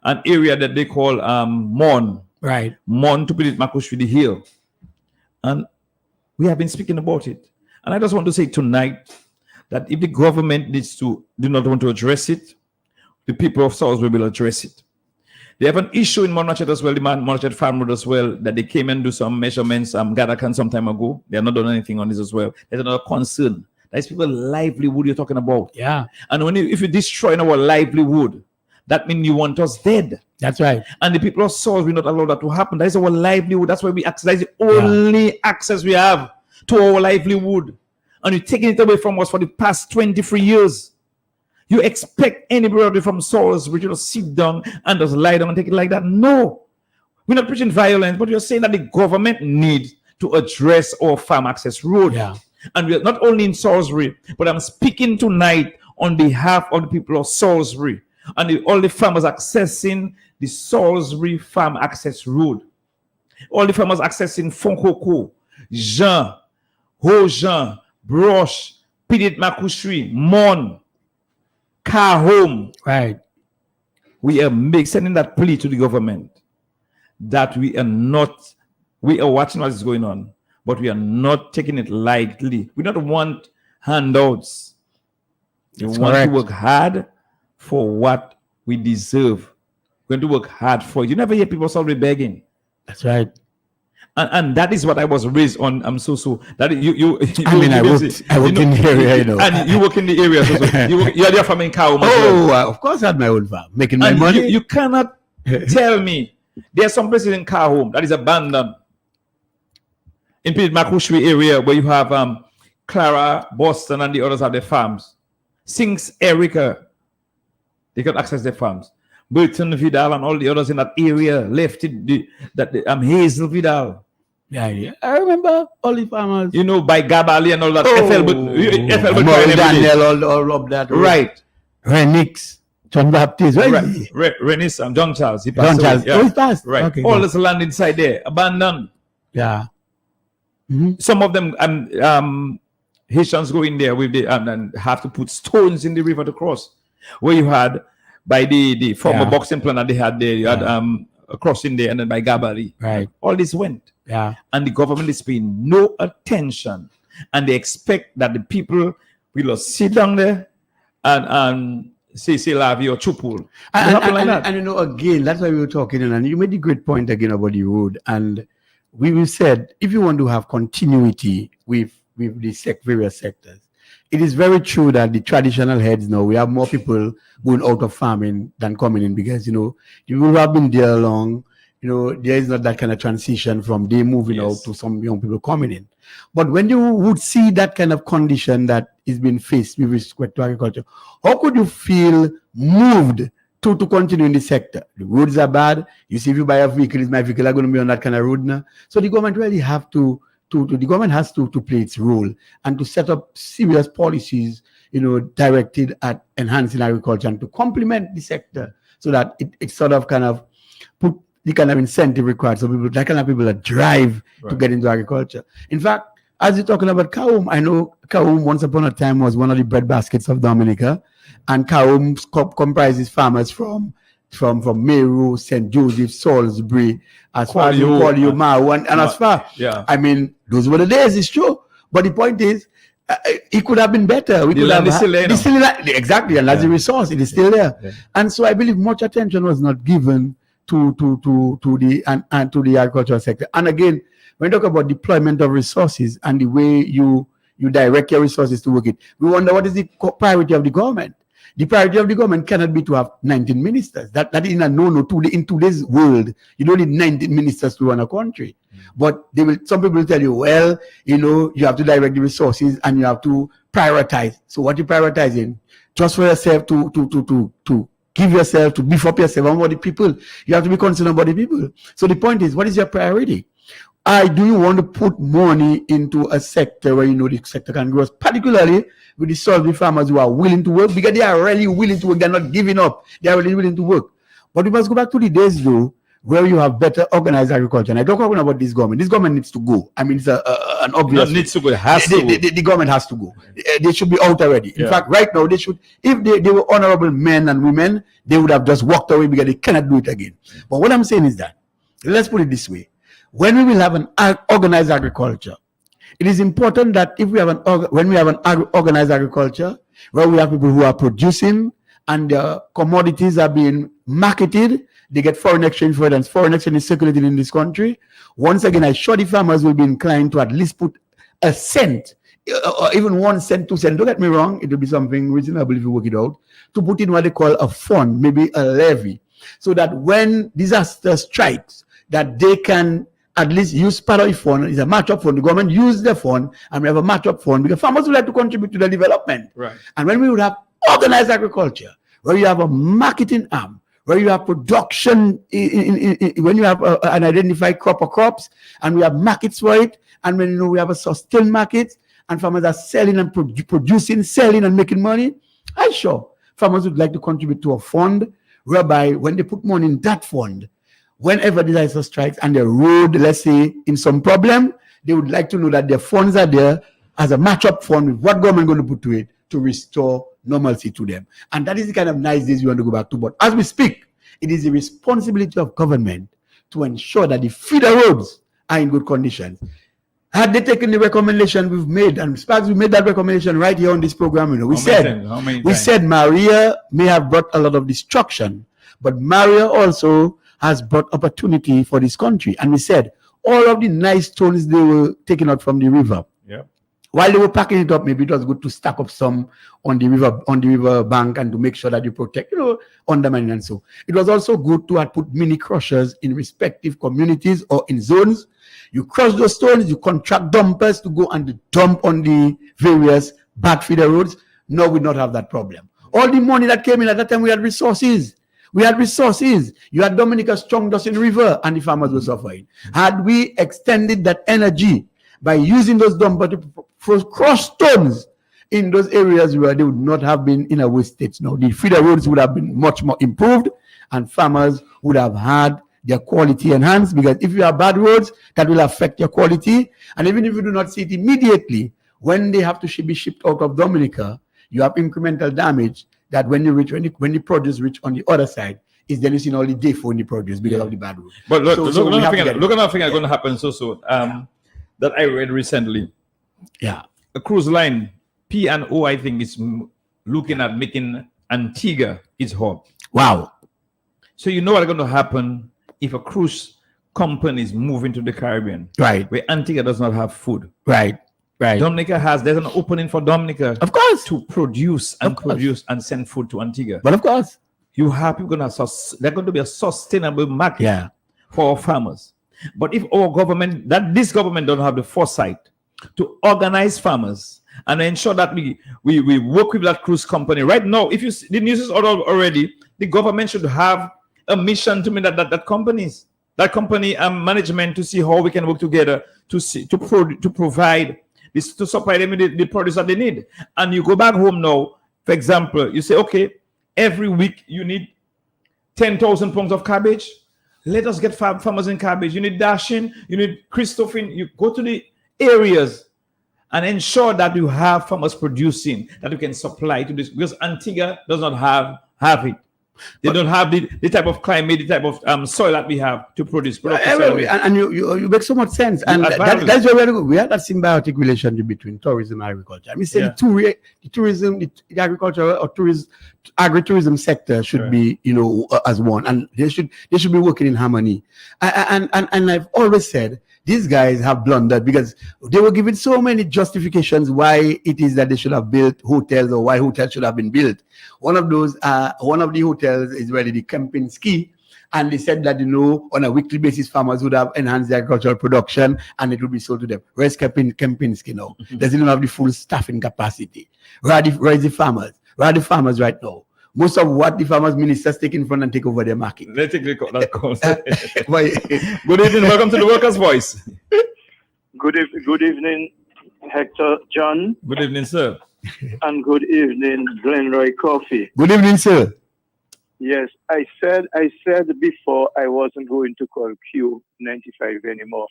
an area that they call Mon. Right. Mon to put it Makushwi, the hill. And we have been speaking about it. And I just want to say tonight that if the government do not want to address it, the people of Salisbury will address it. They have an issue in Monachet as well, the Monachet Farm Road as well, that they came and do some measurements, Gadakan some time ago. They have not done anything on this as well. There's another concern. That's people's livelihood you're talking about. Yeah. And if you destroy our livelihood, that means you want us dead. That's right. And the people of Salisbury will not allow that to happen. That is our livelihood. That's why we access. That is the only access we have to our livelihood. And you're taking it away from us for the past 23 years. You expect anybody from Salisbury to sit down and just lie down and take it like that? No. We're not preaching violence, but you're saying that the government needs to address our farm access road. Yeah. And we are not only in Salisbury, but I'm speaking tonight on behalf of the people of Salisbury and all the farmers accessing the Salisbury Farm Access Road. All the farmers accessing Fonkoko, Jean, Hojean, Broche, Pidit Makushri, Mon, Car Home. Right. We are sending that plea to the government that we are watching what is going on, but we are not taking it lightly. We don't want handouts. We That's want correct. to work hard for what we deserve. We're going to work hard for it. You never hear people suddenly begging. That's right. And that is what I was raised on. I'm so that you I mean, I work in the area, you know. And you work in the area. So you're from in Kaum as well. Oh, of course I had my own farm, making my And money. you cannot tell me there's some places in Car Home that is abandoned. In Pidit Makushri area where you have Clara, Boston, and the others have their farms. Sinks, Erica, they can access their farms. Burton Vidal and all the others in that area left it. Hazel Vidal. Yeah. I remember all the farmers. You know, by Gabali and all that. FL Maurice Daniel, all of that. Right. Renix, John Baptiste. Where is he? Renis and John Charles. He John passed Charles. away. Yeah. Oh, he passed. Right. Okay, All good. this land inside there, abandoned. Yeah. Some of them, Haitians go in there with the and have to put stones in the river to cross. Where you had by the former boxing plan that they had there, you had a crossing there, and then by Gabali. Right. All this went. Yeah. And the government is paying no attention, and they expect that the people will sit down there and say lavi or chupul. And you know, again, that's why we were talking, and you made a great point again about the road. And we said, if you want to have continuity with the various sectors, it is very true that the traditional heads now, we have more people going out of farming than coming in, because, you know, the people who have been there long, you know, there is not that kind of transition from they moving out to some young people coming in. But when you would see that kind of condition that is being faced with respect to agriculture, how could you feel moved to continue in the sector? The roads are bad. You see, if you buy a vehicle, is my vehicle are going to be on that kind of road now? So the government really have to the government has to play its role and to set up serious policies, you know, directed at enhancing agriculture and to complement the sector, so that it sort of kind of put the kind of incentive required, so people, that kind of people that drive to get into agriculture. In fact, as you're talking about Kaum, I know Kaum once upon a time was one of the bread baskets of Dominica, and Kaum comprises farmers from Meru, St. Joseph, Salisbury, as far as you call you Mau, and as far, I mean, those were the days, it's true. But the point is, it could have been better. We could have exactly, and as a resource, it is still there. And so I believe much attention was not given to the agricultural sector. And again, when we talk about deployment of resources and the way you direct your resources to work it, we wonder what is the priority of the government. The priority of the government cannot be to have 19 ministers. That is a no-no. In today's world, you don't need 19 ministers to run a country. But some people will tell you, well, you know, you have to direct the resources and you have to prioritize. So what you prioritizing? Just for yourself to give yourself, to beef up yourself about the people. You have to be concerned about the people. So the point is, what is your priority? Do you want to put money into a sector where you know the sector can grow, particularly with the Salisbury farmers who are willing to work, because they are really willing to work. They're not giving up. They are really willing to work. But we must go back to the days, though, where you have better organized agriculture. And I don't talk about this government. This government needs to go. I mean, it's an obvious. It needs to go. It has to. The government has to go. They should be out already. In fact, right now, they should. If they were honorable men and women, they would have just walked away because they cannot do it again. But what I'm saying is that, let's put it this way. When we will have an organized agriculture, it is important that if we have when we have an organized agriculture, where we have people who are producing and their commodities are being marketed, they get foreign exchange for it, and foreign exchange is circulated in this country. Once again, I'm sure the farmers will be inclined to at least put a cent, or even 1 cent, 2 cents. Don't get me wrong, it will be something reasonable if you work it out, to put in what they call a fund, maybe a levy, so that when disaster strikes, that they can at least use part of the fund. It's a match-up fund. The government use the fund, and we have a match-up fund because farmers would like to contribute to the development. Right. And when we would have organized agriculture, where you have a marketing arm, where you have production, when you have an identified crop of crops, and we have markets for it, and when you know we have a sustained market, and farmers are selling and producing, selling and making money, I'm sure farmers would like to contribute to a fund whereby when they put money in that fund, whenever disaster strikes and the road, let's say, in some problem, they would like to know that their funds are there as a matchup fund with what government going to put to it to restore normalcy to them. And that is the kind of nice days we want to go back to. But as we speak, it is the responsibility of government to ensure that the feeder roads are in good condition. Had they taken the recommendation we've made, and Sparks, we made that recommendation right here on this program, we said Maria may have brought a lot of destruction, but Maria also has brought opportunity for this country. And we said all of the nice stones they were taking out from the river, while they were packing it up, maybe it was good to stack up some on the river bank and to make sure that you protect, undermining and so. It was also good to have put mini crushers in respective communities or in zones. You crush those stones, you contract dumpers to go and dump on the various bad feeder roads. Now we not have that problem. All the money that came in at that time, we had resources. You had Dominica strong dust in the river and the farmers were suffering. Had we extended that energy by using those dumpers to crush stones in those areas where they would not have been in a waste state. Now, the feeder roads would have been much more improved and farmers would have had their quality enhanced, because if you have bad roads, that will affect your quality. And even if you do not see it immediately, when they have to be shipped out of Dominica, you have incremental damage that when the produce reach on the other side, is then you see all the default in the produce because of the bad road. But look another thing that's going to happen so soon. That I read recently. Yeah. A cruise line, P&O, I think, is looking at making Antigua its hub. Wow. So you know what's going to happen if a cruise company is moving to the Caribbean. Right. Where Antigua does not have food. Right. Dominica there's an opening for Dominica. Of course. To produce and send food to Antigua. But of course. You have people they're going to be a sustainable market for our farmers. But if our government, this government don't have the foresight to organize farmers and ensure that we work with that cruise company. Right now, if you see, the news is already, the government should have a mission to meet that company management to see how we can work together to provide this, to supply them with the produce that they need. And you go back home now, for example, you say, okay, every week you need 10,000 pounds of cabbage. Let us get farmers in cabbage. You need Dashin, you need Christophine. You go to the areas and ensure that you have farmers producing, that you can supply to this, because Antigua does not have it. They don't have the type of climate, the type of soil that we have to produce. And you make so much sense. And that's where we're going. We have that symbiotic relationship between tourism and agriculture. I mean, say the agriculture or agritourism sector should be, as one, and they should be working in harmony. And I've always said these guys have blundered because they were given so many justifications why it is that they should have built hotels or why hotels should have been built. One of the hotels is really the Kempinski, and they said that on a weekly basis farmers would have enhanced their agricultural production and it would be sold to them. Where's Kempinski now? Doesn't even have the full staffing capacity. Where are the farmers? Where are the farmers right now? Most of what the farmers ministers take in front and take over their market. Let's take that course. Good evening. Welcome to the Workers' Voice. Good evening, Hector John. Good evening, sir. And good evening, Glenroy Coffee. Good evening, sir. Yes, I said before I wasn't going to call Q95 anymore.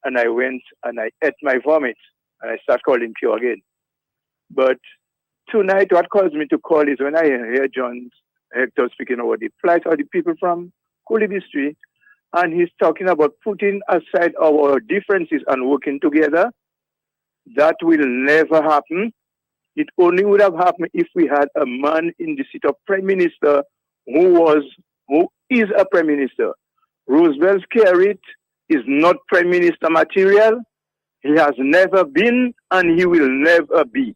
And I went and I ate my vomit and I start calling Q again. But tonight, what caused me to call is when I hear John Hector speaking about the plight of the people from Kulibistri, and he's talking about putting aside our differences and working together. That will never happen. It only would have happened if we had a man in the seat of Prime Minister who is a Prime Minister. Roosevelt Skerrit is not Prime Minister material. He has never been and he will never be.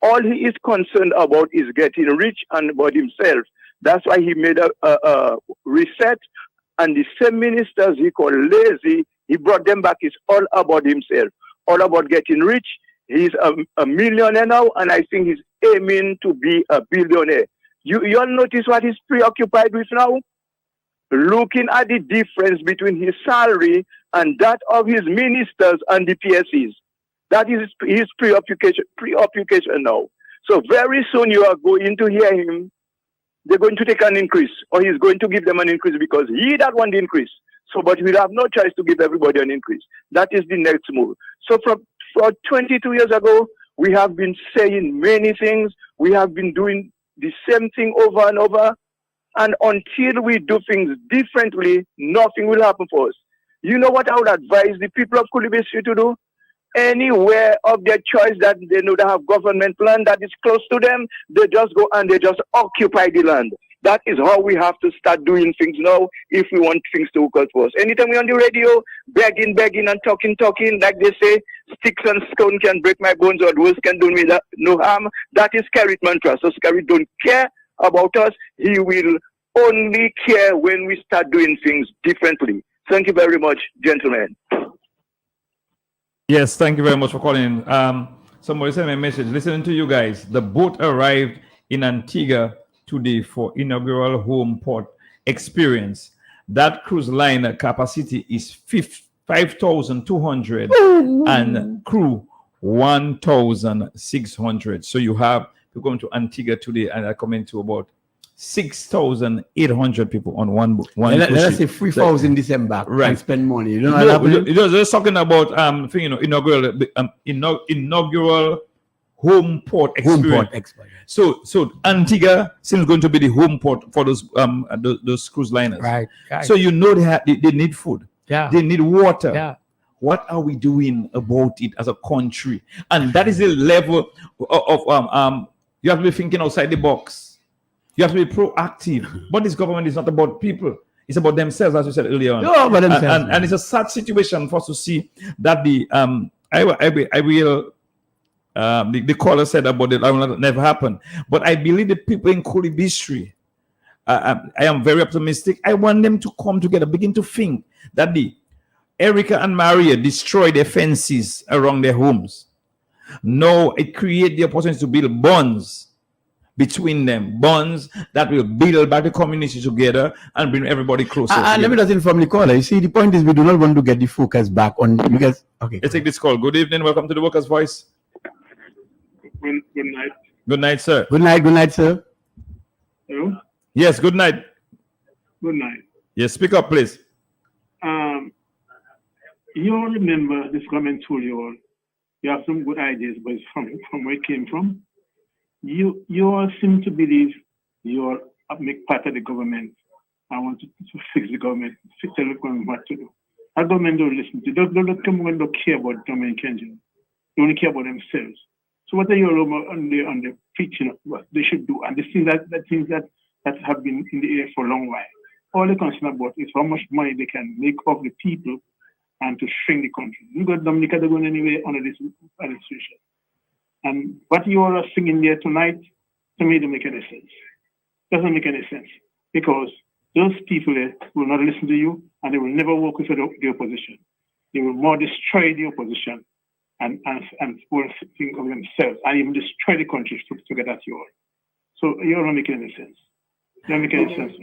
All he is concerned about is getting rich and about himself. That's why he made a reset. And the same ministers he called lazy, he brought them back. It's all about himself, all about getting rich. He's a millionaire now, and I think he's aiming to be a billionaire. You all notice what he's preoccupied with now? Looking at the difference between his salary and that of his ministers and the PSEs. That is his preoccupation now. So very soon you are going to hear him. They're going to take an increase, or he's going to give them an increase because he that want the increase. So, but we'll have no choice to give everybody an increase. That is the next move. So for 22 years ago, we have been saying many things. We have been doing the same thing over and over. And until we do things differently, nothing will happen for us. You know what I would advise the people of Kulibisi to do? Anywhere of their choice that they know they have government land that is close to them, they just go and they just occupy the land. That is how we have to start doing things now if we want things to work out for us. Anytime we're on the radio, begging and talking, like they say, sticks and stone can break my bones or words can do me no harm. That is Skerrit mantra. So Skerrit don't care about us. He will only care when we start doing things differently. Thank you very much, gentlemen. Yes, thank you very much for calling in. Somebody sent me a message. Listening to you guys, the boat arrived in Antigua today for inaugural home port experience. That cruise liner capacity is 5,200 and crew 1,600. So you have to come to Antigua today and are coming to about 6,800 people on one Let us say 3,000 December, right? And spend money. You know No, it was just talking about inaugural home port experience. So Antigua still going to be the home port for those cruise liners, right? So you know they need food, they need water. What are we doing about it as a country? And that is the level of you have to be thinking outside the box. You have to be proactive. But this government is not about people. It's about themselves, as you said earlier on. No, about themselves. And it's a sad situation for us to see that the caller said about it will never happen. But I believe the people in Kulibisi, I am very optimistic. I want them to come together, begin to think that the Erica and Maria destroyed their fences around their homes. No, it creates the opportunity to build bonds between them, bonds that will build back the community together and bring everybody closer. And let me just inform the caller. You see, the point is we do not want to get the focus back on because. Okay. Let's take this call. Good evening. Welcome to the Workers' Voice. Good night. Good night, sir. Good night, sir. Hello. Yes. Good night. Good night. Yes. Speak up, please. You all remember this comment tool you all. You have some good ideas, but it's from where it came from. You all seem to believe you all make part of the government. I want to fix the government, tell the government what to do. Our government don't listen to. Don't care about Dominicans. They only care about themselves. So what are you all on the preaching of what they should do? And the things that have been in the air for a long while. All they're concerned about is how much money they can make off the people and to shrink the country. You got Dominica, they're going anywhere under this administration. And what you all are singing there tonight, to me, doesn't make any sense. Doesn't make any sense. Because those people will not listen to you and they will never work with the opposition. They will more destroy the opposition and will think of themselves and even destroy the country to get at you all. So you all don't make any sense. Don't make any sense.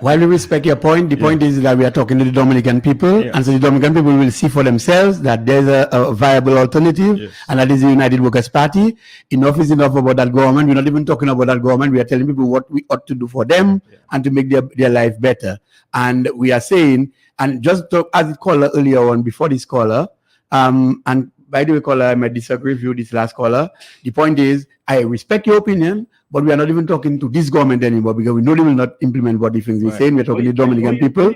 While we respect your point, the point is that we are talking to the Dominican people, and so the Dominican people will see for themselves that there's a viable alternative, and that is the United Workers' Party. Enough is enough about that government. We're not even talking about that government. We are telling people what we ought to do for them and to make their life better. And we are saying, and just as the caller earlier on, before this caller, and by the way, caller, I might disagree with you, this last caller. The point is, I respect your opinion, but we are not even talking to this government anymore because we know they will not implement what the things we're saying. We're talking to Dominican people.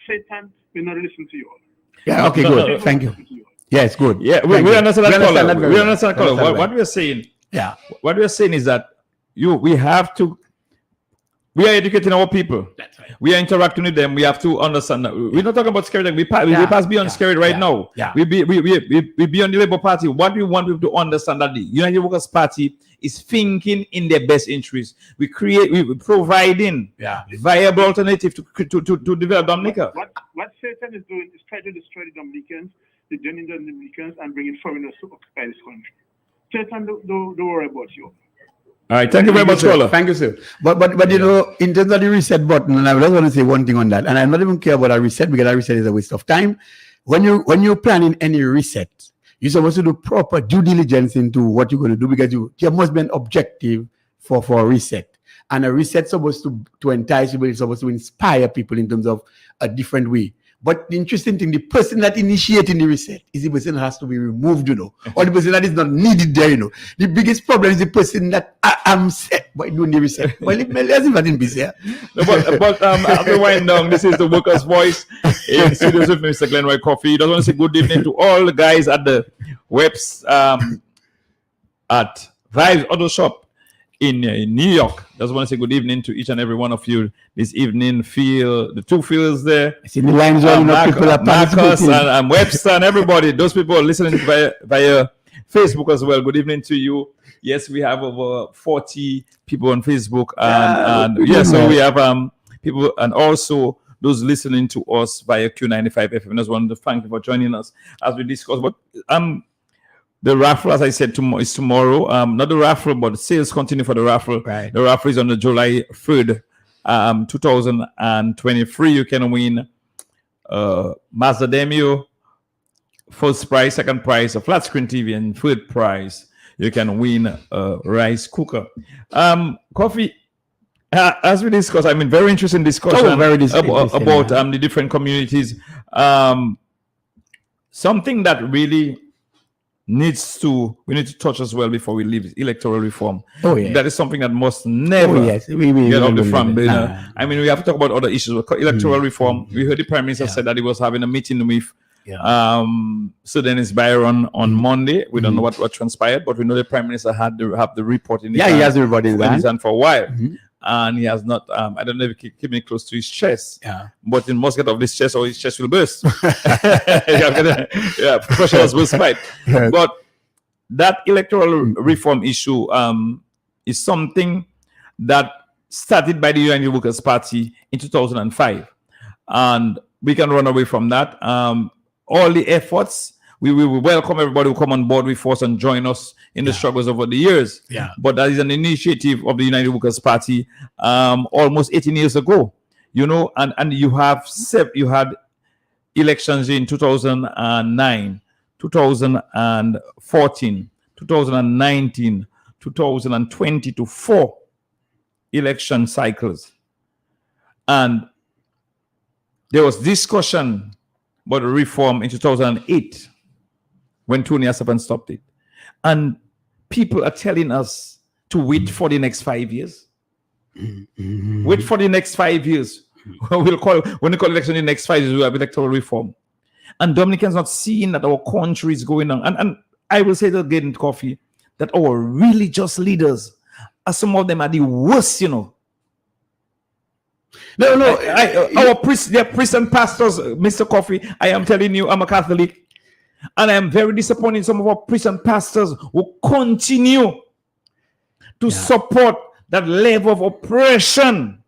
Satan will not listen to you all. Yeah, okay, good. Thank you. Yes, good. Yeah, we understand that caller. We understand that caller. What we are saying, what we are saying is that we are educating our people. That's right. We are interacting with them. We have to understand that we're not talking about Skerrit. We pass beyond Skerrit right now. Yeah. We beyond the Labour Party. What we want people to understand that the United Workers' Party is thinking in their best interest. We providing viable alternative to develop Dominica. What Satan is doing is trying to destroy the Dominicans, the genuine Dominicans, and bringing foreigners to occupy this country. Satan, don't worry about you. All right, thank you very much, caller. Thank you, sir. But you know, in terms of the reset button, and I just want to say one thing on that, and I'm not even care about a reset because a reset is a waste of time. When you're planning any reset, you're supposed to do proper due diligence into what you're going to do because there must be an objective for a reset. And a reset supposed to entice people, it's supposed to inspire people in terms of a different way. But the interesting thing, the person that initiating the reset is the person that has to be removed, you know, or the person that is not needed there, you know. The biggest problem is the person that I'm set by doing the reset. Well, it hasn't been busy. No, but as we wind down, this is the Workers' Voice in studios with Mr. Glenroy Coffee. He does want to say good evening to all the guys at the webs at Vibes Auto Shop in New York. Just want to say good evening to each and every one of you this evening. Feel the two fields there. I see the lines on people are Marcus and Webster and everybody. Those people listening via Facebook as well. Good evening to you. Yes, we have over 40 people on Facebook, so we have people, and also those listening to us via Q95 FM. I just wanted to thank you for joining us as we discuss. But the raffle, as I said, is tomorrow. Not the raffle, but the sales continue for the raffle. Right. The raffle is on the July 3rd, 2023. You can win Mazda Demio, first prize, second prize, a flat screen TV, and third prize, you can win a rice cooker. Coffee, as we discussed, I mean, very interesting discussion about the different communities. Something that really we need to touch as well before we leave electoral reform. Oh, yeah. That is something that must never get off the front burner. I mean, we have to talk about other issues. Electoral reform. We heard the Prime Minister said that he was having a meeting with Sir Dennis Byron on Monday. We don't know what transpired, but we know the Prime Minister had to have the report in his hand. He has the report in his hand for a while. And he has not, I don't know if he keeping it close to his chest, but he must get off this chest or his chest will burst. Pressure was burst pipe. But that electoral reform issue is something that started by the United Workers' Party in 2005. And we can run away from that. All the efforts, we will welcome everybody who come on board with us and join us in the struggles over the years. But that is an initiative of the United Workers' Party almost 18 years ago. You know, and you had elections in 2009, 2014, 2019, 2020 to 4 election cycles. And there was discussion about the reform in 2008 when Tony Asapan stopped it. And people are telling us to wait for the next 5 years. Wait for the next 5 years. When we call election in the next 5 years, we have electoral reform. And Dominicans not seeing that our country is going on. And I will say that again, Coffee, that our religious leaders, some of them are the worst, you know. Our priests, their priests and pastors, Mr. Coffee, I am telling you, I'm a Catholic. And I am very disappointed in some of our priests and pastors who continue to support that level of oppression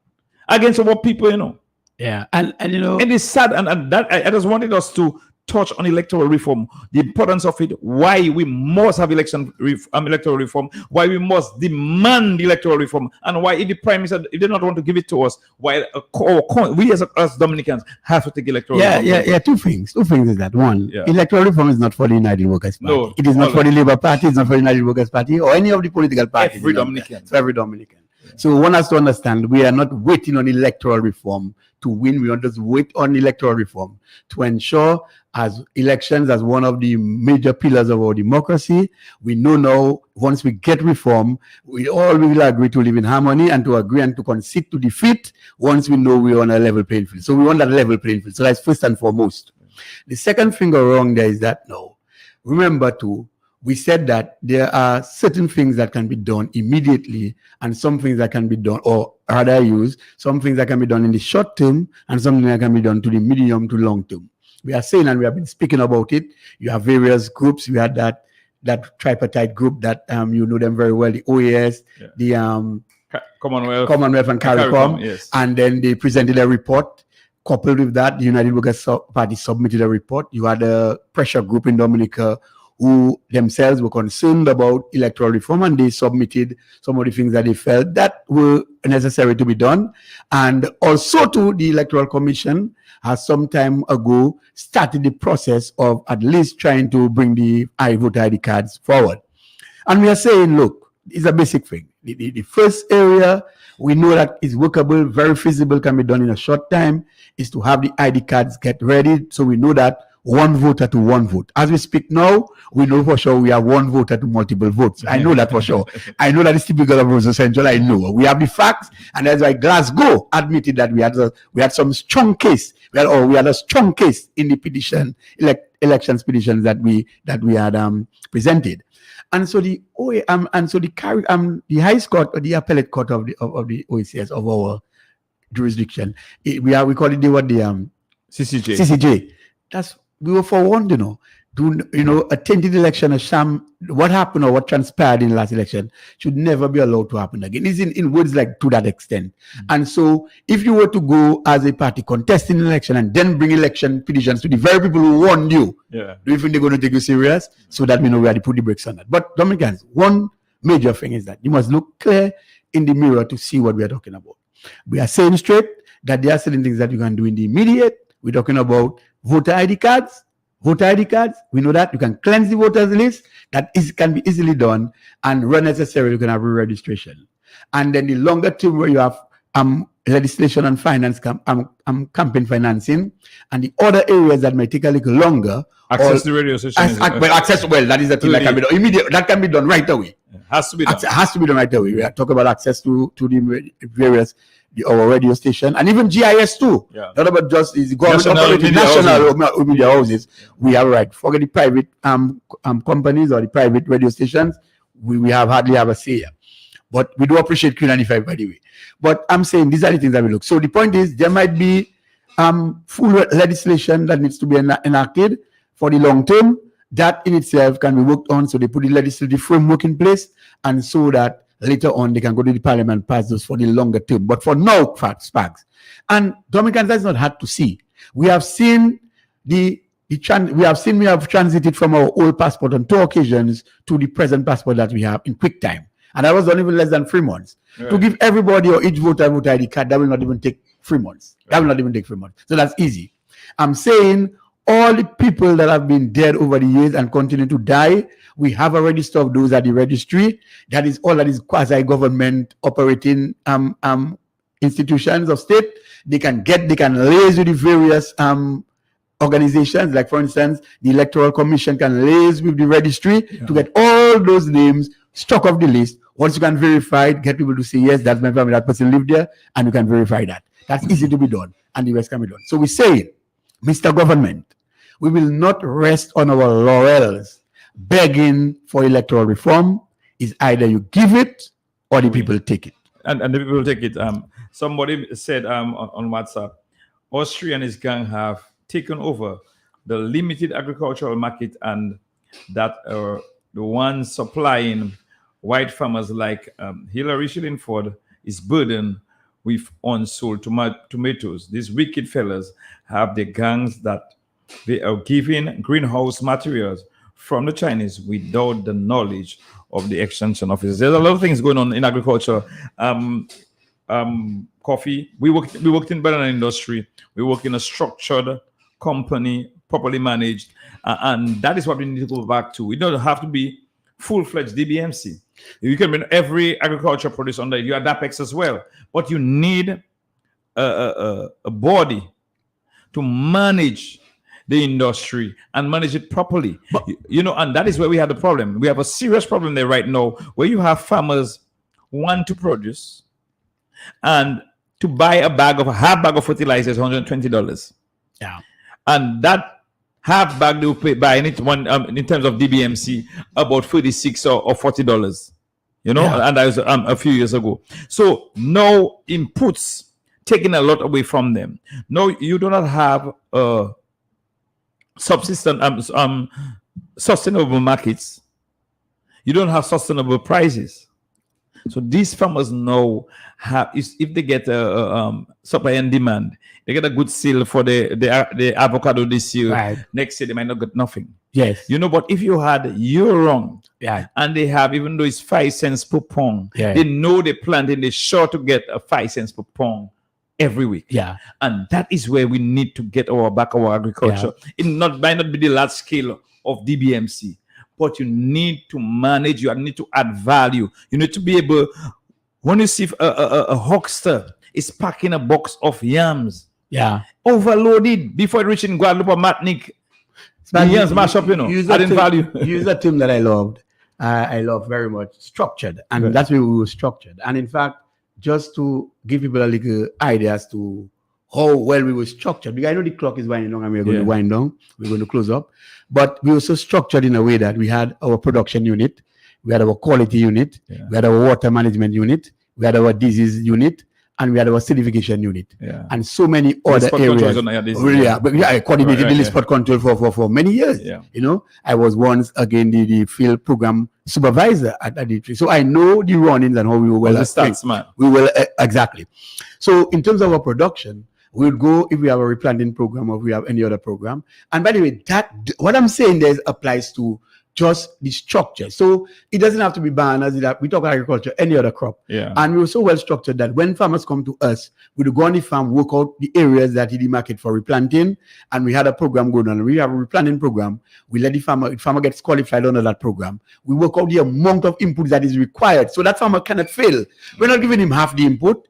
against our people, you know. And you know, and it's sad, and that I just wanted us to touch on electoral reform, the importance of it, why we must have electoral reform, why we must demand electoral reform, and why if the Prime Minister, if they don't want to give it to us, why we as Dominicans have to take electoral reform. Two things is that. One, electoral reform is not for the United Workers' Party. No, it is not for the Labour Party, it's not for the United Workers' Party or any of the political parties. Every Dominican. It's for every Dominican. So one has to understand we are not waiting on electoral reform to win. We don't just wait on electoral reform to ensure as elections as one of the major pillars of our democracy. We know now once we get reform, we all will agree to live in harmony and to agree and to concede to defeat once we know we're on a level playing field. So we want that level playing field. So that's first and foremost. The second thing wrong there is that remember too, we said that there are certain things that can be done immediately and some things that can be done, or rather some things that can be done in the short term and something that can be done to the medium to long term. We are saying, and we have been speaking about it, you have various groups. We had that tripartite group that you know them very well, the OAS, the Commonwealth and CARICOM, yes. And then they presented a report. Coupled with that, the United Workers' Party submitted a report. You had a pressure group in Dominica who themselves were concerned about electoral reform, and they submitted some of the things that they felt that were necessary to be done. And also to the Electoral Commission has some time ago started the process of at least trying to bring the voter ID cards forward. And we are saying, look, it's a basic thing. the first area we know that is workable, very feasible, can be done in a short time, is to have the ID cards get ready. So we know that one voter to one vote. As we speak now, we know for sure we have one voter to multiple votes. I know that for sure. I know that it's typical of Roseau Central. I know we have the facts, and that's why Glasgow admitted that we had some strong case. We had a strong case in the petition, elections petitions that we had presented. And so the High Court or the Appellate Court of the OACS of our jurisdiction, we call it the CCJ. CCJ. We were forewarned, attending election, a sham. What happened or what transpired in the last election should never be allowed to happen again. It's in words like to that extent. And so, if you were to go as a party contesting an election and then bring election petitions to the very people who warned you, do you think they're going to take you serious? So that we know where to put the brakes on that. But Dominicans, one major thing is that you must look clear in the mirror to see what we are talking about. We are saying straight that there are certain things that you can do in the immediate. We're talking about voter ID cards. We know that you can cleanse the voters list. Can be easily done, and where necessary, you can have re-registration. And then the longer term where you have legislation on finance, campaign financing, and the other areas that may take a little longer. Access to radio station. That is the thing that can be done immediately. That can be done right away. Has to be done. Has to be done right away. We are talking about access to the various our radio station, and even GIS too. Not about just the government national media houses. We have right. Forget the private companies or the private radio stations. We hardly have a say here. But we do appreciate Q95, by the way. But I'm saying these are the things that we look. So the point is, there might be full legislation that needs to be enacted for the long term. That in itself can be worked on. So they put the legislative framework in place, and so that later on they can go to the parliament and pass those for the longer term. But for now, Spags. And Dominicans, that's not hard to see. We have seen we have transited from our old passport on 2 occasions to the present passport that we have in quick time. And that was done even less than 3 months. Right. To give everybody or each voter ID card, that will not even take 3 months. That will not even take 3 months. So that's easy. I'm saying all the people that have been dead over the years and continue to die, we have a register of those at the registry. That is all that is quasi-government operating institutions of state. They can liaise with the various organizations, like for instance, the Electoral Commission can liaise with the registry to get all those names struck off the list. Once you can verify it, get people to say, yes, that's my family, that person lived there, and you can verify that. That's easy to be done, and the rest can be done. So we say, Mr. Government, we will not rest on our laurels begging for electoral reform. Is either you give it or the people take it. And the people take it. Somebody said on WhatsApp, Austria and his gang have taken over the limited agricultural market, and that the ones supplying white farmers like Hillary Shillingford is burdened with unsold tomatoes. These wicked fellas have the gangs that they are giving greenhouse materials from the Chinese without the knowledge of the extension officers. There's a lot of things going on in agriculture. Coffee. We worked in banana industry. We work in a structured company, properly managed, and that is what we need to go back to. We don't have to be full-fledged DBMC. You can bring every agriculture produce under it. You have DAPEX as well, but you need a body to manage the industry and manage it properly. But, and that is where we have the problem. We have a serious problem there right now, where you have farmers want to produce, and to buy a half bag of fertilizer is $120. Yeah, and that half bag they will pay buying it in terms of DBMC about $36 or $40. And that was a few years ago. So no inputs, taking a lot away from them. No, you do not have sustainable markets. You don't have sustainable prices. So these farmers know if they get supply and demand, they get a good sale for the avocado this year. Right. Next year they might not get nothing. Yes. But if you had year-round, and they have, even though it's 5 cents per pound, they know they planting, they're sure to get 5 cents per pound every week. Yeah. And that is where we need to get our agriculture. It might not be the large scale of DBMC, but you need to manage. You need to add value. You need to be able. When you see a huckster is packing a box of yams, overloaded before reaching Guadalupe Matnik, the yams mash up. Adding value. Use a term that I loved. I love very much, structured, and that's where we were structured. And in fact, just to give people a little idea as to how well we were structured, because I know the clock is winding down and we're going to wind down, we're going to close up, but we were so structured in a way that we had our production unit, we had our quality unit, we had our water management unit, we had our disease unit, and we had our certification unit, and so many other areas. I coordinated the sport control for many years. I was once again the field program supervisor at the so I know the runnings and how we were exactly. So in terms of our production, we would go if we have a replanting program or if we have any other program. And by the way, that what I'm saying there applies to just the structure. So it doesn't have to be bananas. We talk agriculture, any other crop. And we were so well structured that when farmers come to us, we would go on the farm, work out the areas that he demarcated for replanting. And we had a program going on. We have a replanting program. We let the farmer gets qualified under that program. We work out the amount of input that is required. So that farmer cannot fail. We're not giving him half the input.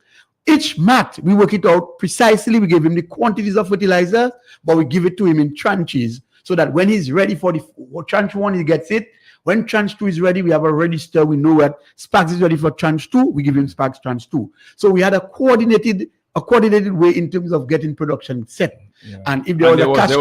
Each mat, we work it out precisely. We give him the quantities of fertilizer, but we give it to him in tranches, so that when he's ready for the tranche 1, he gets it. When tranche 2 is ready, we have a register. We know that Sparks is ready for tranche 2. We give him Sparks tranche 2. So we had a coordinated way in terms of getting production set. And if there was a cash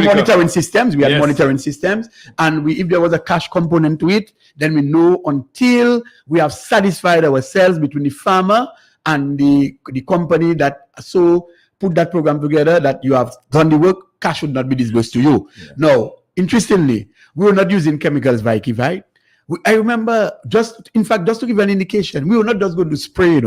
monitoring systems, we had monitoring systems. And if there was a cash component to it, then we know until we have satisfied ourselves between the farmer and the company that so put that program together, that you have done the work, cash would not be disbursed to you. Now, interestingly, we were not using chemicals, Vicky, right? I remember, just to give an indication, we were not just going to spray,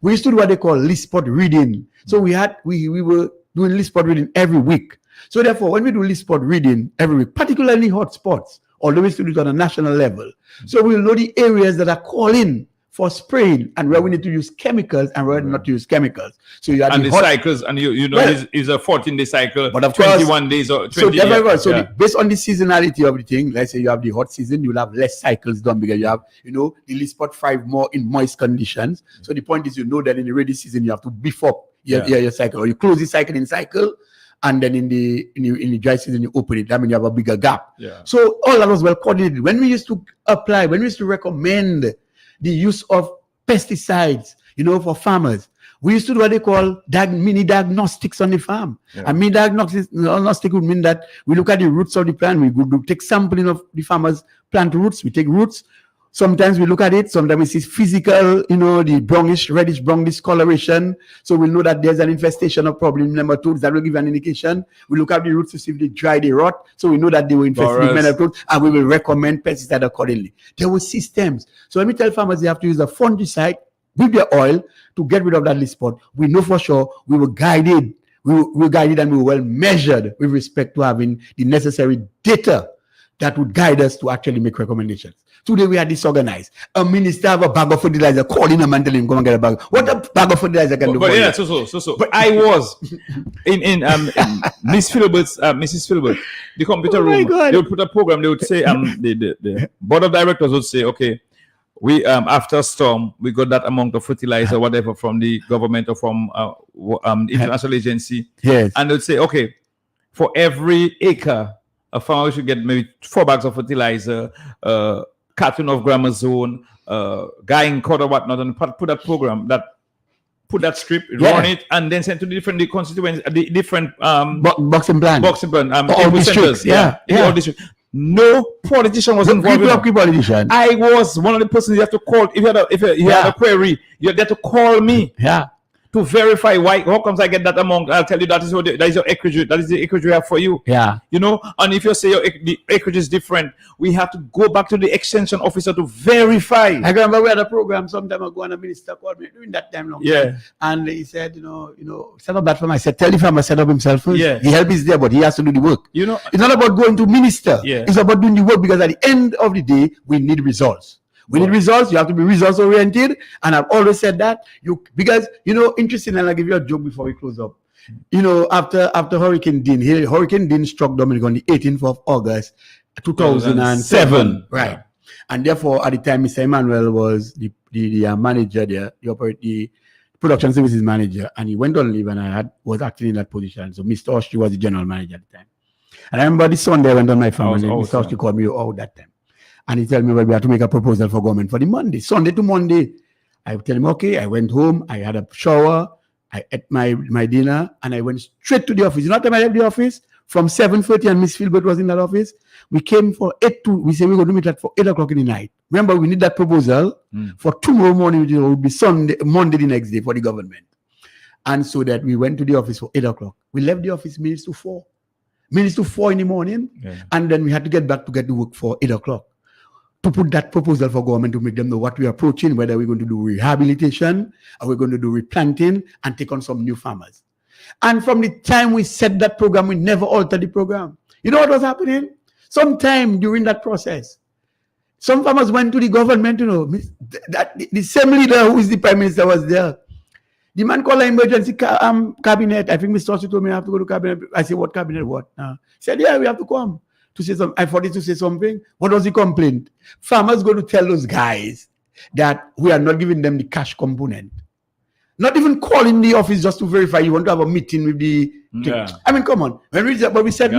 We used to do what they call list spot reading. So we were doing list spot reading every week. So therefore, when we do list spot reading every week, particularly hot spots, although we still do it on a national level, so we'll know the areas that are calling for spraying and where we need to use chemicals and where not to use chemicals. So you have the cycles, and it's a 14-day cycle, but of 21 days or 20 days. Based on the seasonality of the thing, let's say you have the hot season, you'll have less cycles done because you have, the list spot 5 more in moist conditions. So the point is, that in the rainy season, you have to beef up your cycle, or you close the cycle in cycle, and then in the dry season, you open it. That means you have a bigger gap. So all that was well coordinated. When we used to recommend the use of pesticides, for farmers, we used to do what they call mini diagnostics on the farm. And mini diagnostic would mean that we look at the roots of the plant. We would take sampling of the farmer's plant roots. We take roots. Sometimes we look at it. Sometimes we see physical, the brownish, reddish, brown discoloration. So we'll know that there's an infestation of problem nematodes. That will give an indication. We look at the roots to see if they dry, they rot. So we know that they were infested with nematodes, and we will recommend pesticide accordingly. There were systems. So when we tell farmers they have to use a fungicide with their oil to get rid of that list spot, we know for sure we were guided. We were guided and we were well measured with respect to having the necessary data that would guide us to actually make recommendations. Today we are disorganized. A minister have a bag of fertilizer, calling him and telling him, come and get a bag. What a bag of fertilizer can do for you? So. But I was in Mrs. Philbert, the computer room. They would put a program. They would say, the board of directors would say, okay, we after a storm, we got that amount of fertilizer, whatever, from the government or from international agency. Yes. And they would say, okay, for every acre, a farmer should get maybe 4 bags of fertilizer, carton of Gramazone, guy cord or whatnot, and put that program, put that strip, run it, and then send to the different constituents, the different boxing plan, all districts, all districts. No politician was involved. I was one of the persons you have to call if you had a query. You had to call me. To verify how comes I get that amount. I'll tell you that is your acreage. That is the acreage we have for you. And if you say the acreage is different, we have to go back to the extension officer to verify. I remember we had a program some time ago, and a minister called me during that time. And he said, set up that farm. I said, tell the farmer set up himself first. The help is there, but he has to do the work. It's not about going to minister. It's about doing the work, because at the end of the day, we need results. We need results. You have to be results oriented, and I've always said that. Because interesting, and I'll give you a joke before we close up. After Hurricane Dean struck Dominic on the 18th of August. 2007. Right. Yeah. And therefore, at the time, Mr. Emmanuel was the manager there, the production services manager, and he went on leave, and I was acting in that position. So Mr. Oshie was the general manager at the time. And I remember the Sunday I went on my family, and Mr. Oshie called me out that time. And he told me, well, we have to make a proposal for government for the Monday. Sunday to Monday. I tell him, okay. I went home, I had a shower, I ate my dinner, and I went straight to the office. You know what time I left the office? From 7:30, and Miss Philbert was in that office. We came for 8 to, we said we're going to meet at for 8 o'clock in the night. Remember, we need that proposal for tomorrow morning, which will be Monday the next day for the government. And so that we went to the office for 8 o'clock. We left the office minutes to 4. Minutes to 4 in the morning. Yeah. And then we had to get back to get to work for 8 o'clock. To put that proposal for government to make them know what we're approaching, whether we're going to do rehabilitation, or we're going to do replanting, and take on some new farmers. And from the time we set that program, we never altered the program. You know what was happening? Sometime during that process, some farmers went to the government, you know, the same leader who is the prime minister was there. The man called an emergency cabinet. I think Mr. Oshie told me I have to go to cabinet. I said, what cabinet? What? He said, yeah, we have to come to say something. I thought to say something. What was the complaint? Farmers going to tell those guys that we are not giving them the cash component. Not even calling the office just to verify you want to have a meeting with the. Yeah. I mean, come on. When we said,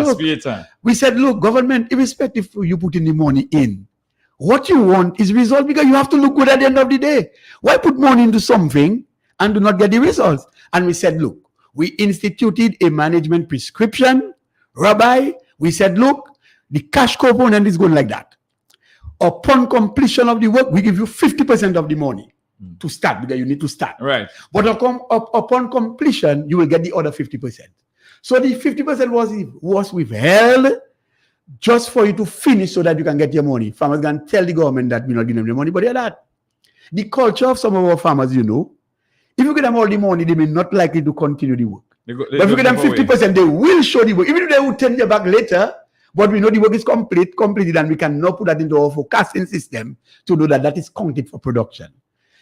look, government, irrespective of you putting the money in, what you want is result because you have to look good at the end of the day. Why put money into something and do not get the results? And we said, look, we instituted a management prescription. Rabbi, we said, look, the cash component is going like that. Upon completion of the work, we give you 50% of the money to start because you need to start. Right. But upon completion, you will get the other 50%. So the 50% was withheld just for you to finish so that you can get your money. Farmers can tell the government that we're not giving them the money, but they're not. The culture of some of our farmers, you know, if you give them all the money, they may not likely to continue the work. But if you give them 50%, they will show the work. Even if they will turn their back later, but we know the work is completed, and we can now put that into our forecasting system to know that that is counted for production.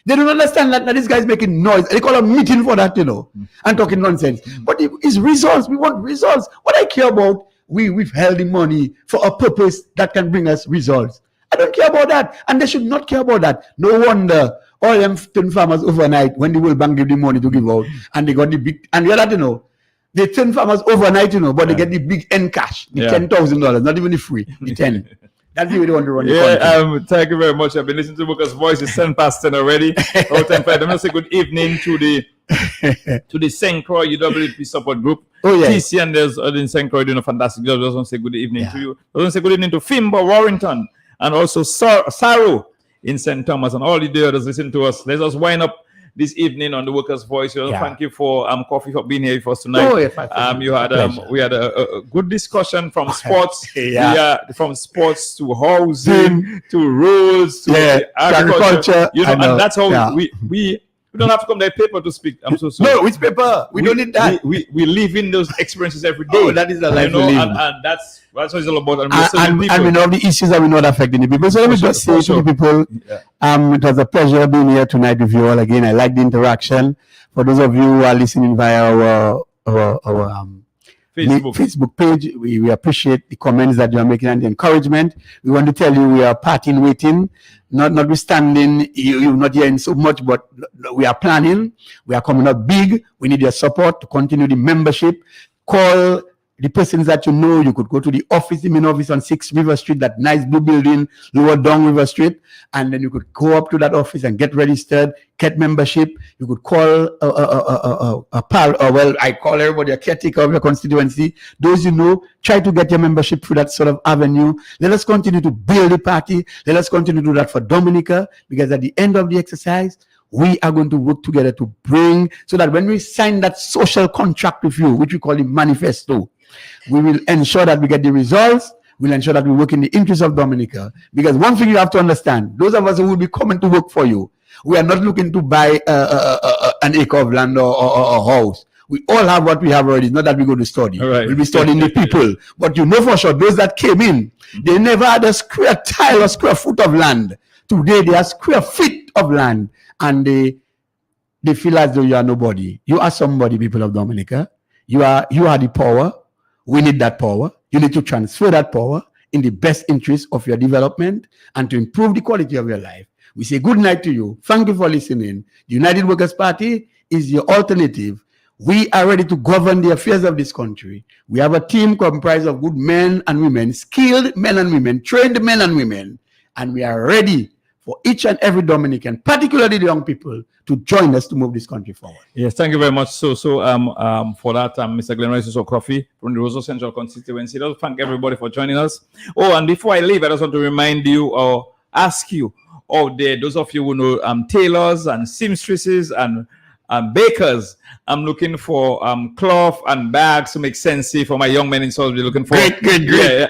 They don't understand that this guy is making noise. They call a meeting for that, you know, and talking nonsense. But it's results. We want results. What I care about, we've held the money for a purpose that can bring us results. I don't care about that. And they should not care about that. No wonder all them turn farmers overnight when the World Bank give the money to give out. And they got the big, and the other, you know, they turn farmers overnight, you know, but they get the big end cash, the $10,000, not even the free, the 10. That's the way they want to run the country. Thank you very much. I've been listening to Booker's voice. It's 10 past 10 already. I'm going to say good evening to the St. Croix UWP support group. Oh, yeah. TC and there's in St. Croix doing a fantastic job. I just want to say good evening to you. I want to say good evening to Fimbo Warrington and also Saru in St. Thomas and all the others listening to us. Let us wind up this evening on the Workers' Voice. Thank you for Coffee for being here for us tonight. Oh, yeah, we had a good discussion from sports, from sports to housing to rules to agriculture. You know, and that's how we don't have to come to the paper to speak. I'm so sorry. No, which paper? We don't need that. We live in those experiences every day. Oh, that is the life we live. And that's what it's all about. And we know the issues that we're not affecting the people. So let me just say to the people, it was a pleasure being here tonight with you all again. I like the interaction. For those of you who are listening via our Facebook page, we appreciate the comments that you are making and the encouragement. We want to tell you we are parting waiting, notwithstanding you're not hearing so much, but we are planning. We are coming up big. We need your support to continue the membership. Call the persons that you know. You could go to the office, the main office on 6 River Street, that nice blue building, lower down River Street, and then you could go up to that office and get registered, get membership. You could call a pal, or well, I call everybody a caretaker of your constituency. Those you know, try to get your membership through that sort of avenue. Let us continue to build the party. Let us continue to do that for Dominica, because at the end of the exercise, we are going to work together to bring, so that when we sign that social contract with you, which we call the manifesto, we will ensure that we get the results. We'll ensure that we work in the interest of Dominica. Because one thing you have to understand, those of us who will be coming to work for you, we are not looking to buy an acre of land or a house. We all have what we have already. It's not that we go to study. Right. We'll be studying the people. But you know for sure, those that came in, they never had a square tile or square foot of land. Today, they have square feet of land. And they feel as though you are nobody. You are somebody, people of Dominica. You are the power. We need that power. You need to transfer that power in the best interest of your development and to improve the quality of your life. We say good night to you. Thank you for listening. The United Workers' Party is your alternative. We are ready to govern the affairs of this country. We have a team comprised of good men and women, skilled men and women, trained men and women, and we are ready for each and every Dominican, particularly the young people, to join us to move this country forward. Yes, thank you very much. For that, Mr. Glenn Rice Coffee from the Roseau Central constituency. I'd like to thank everybody for joining us. Oh, and before I leave, I just want to remind you or ask you out there, those of you who know tailors and seamstresses and bakers, I'm looking for cloth and bags to make sensi for my young men in Salisbury. Looking for great. Yeah,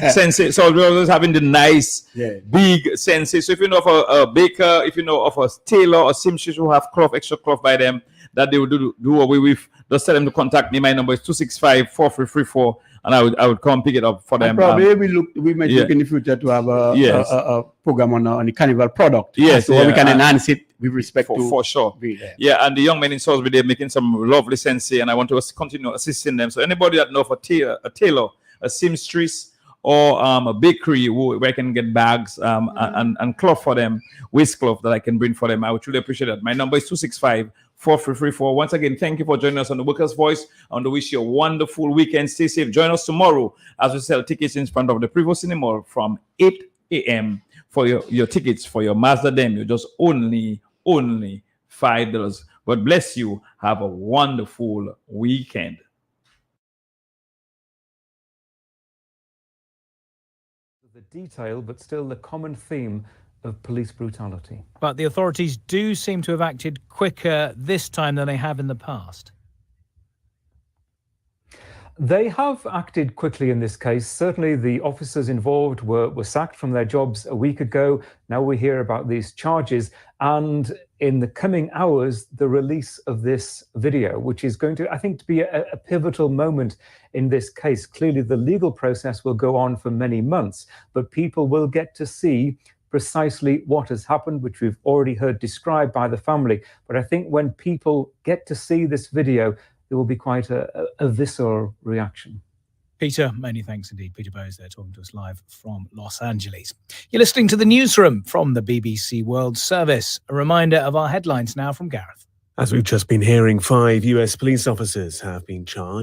sensi. So we're always having the nice, big sensi. So if you know of a baker, if you know of a tailor or seamstress who have cloth, extra cloth by them that they will do away with, just tell them to contact me. My number is 265-4334, and I would come pick it up for them. And probably we might look in the future to have a program on the carnival product. Yes, so we can enhance it with respect to for sure. Yeah, and the young men in Salisbury, they're making some lovely sensi, and I want to continue assisting them. So anybody that knows a tailor, a seamstress, or a bakery where I can get bags and cloth for them, waistcloth that I can bring for them, I would truly appreciate that. My number is 265-4334. Once again, thank you for joining us on the Workers' Voice. I want to wish you a wonderful weekend. Stay safe. Join us tomorrow as we sell tickets in front of the Prevo Cinema from 8 a.m. for your tickets for your Mazda Dem. You're just only $5. God bless you. Have a wonderful weekend. The detail, but still the common theme of police brutality. But the authorities do seem to have acted quicker this time than they have in the past. They have acted quickly in this case. Certainly the officers involved were sacked from their jobs a week ago. Now we hear about these charges, and in the coming hours, the release of this video, which is going to, I think, to be a pivotal moment in this case. Clearly, the legal process will go on for many months, but people will get to see precisely what has happened, which we've already heard described by the family. But I think when people get to see this video, there will be quite a visceral reaction. Peter, many thanks indeed. Peter Bowes there talking to us live from Los Angeles. You're listening to the newsroom from the BBC World Service. A reminder of our headlines now from Gareth. As we've just been hearing, 5 US police officers have been charged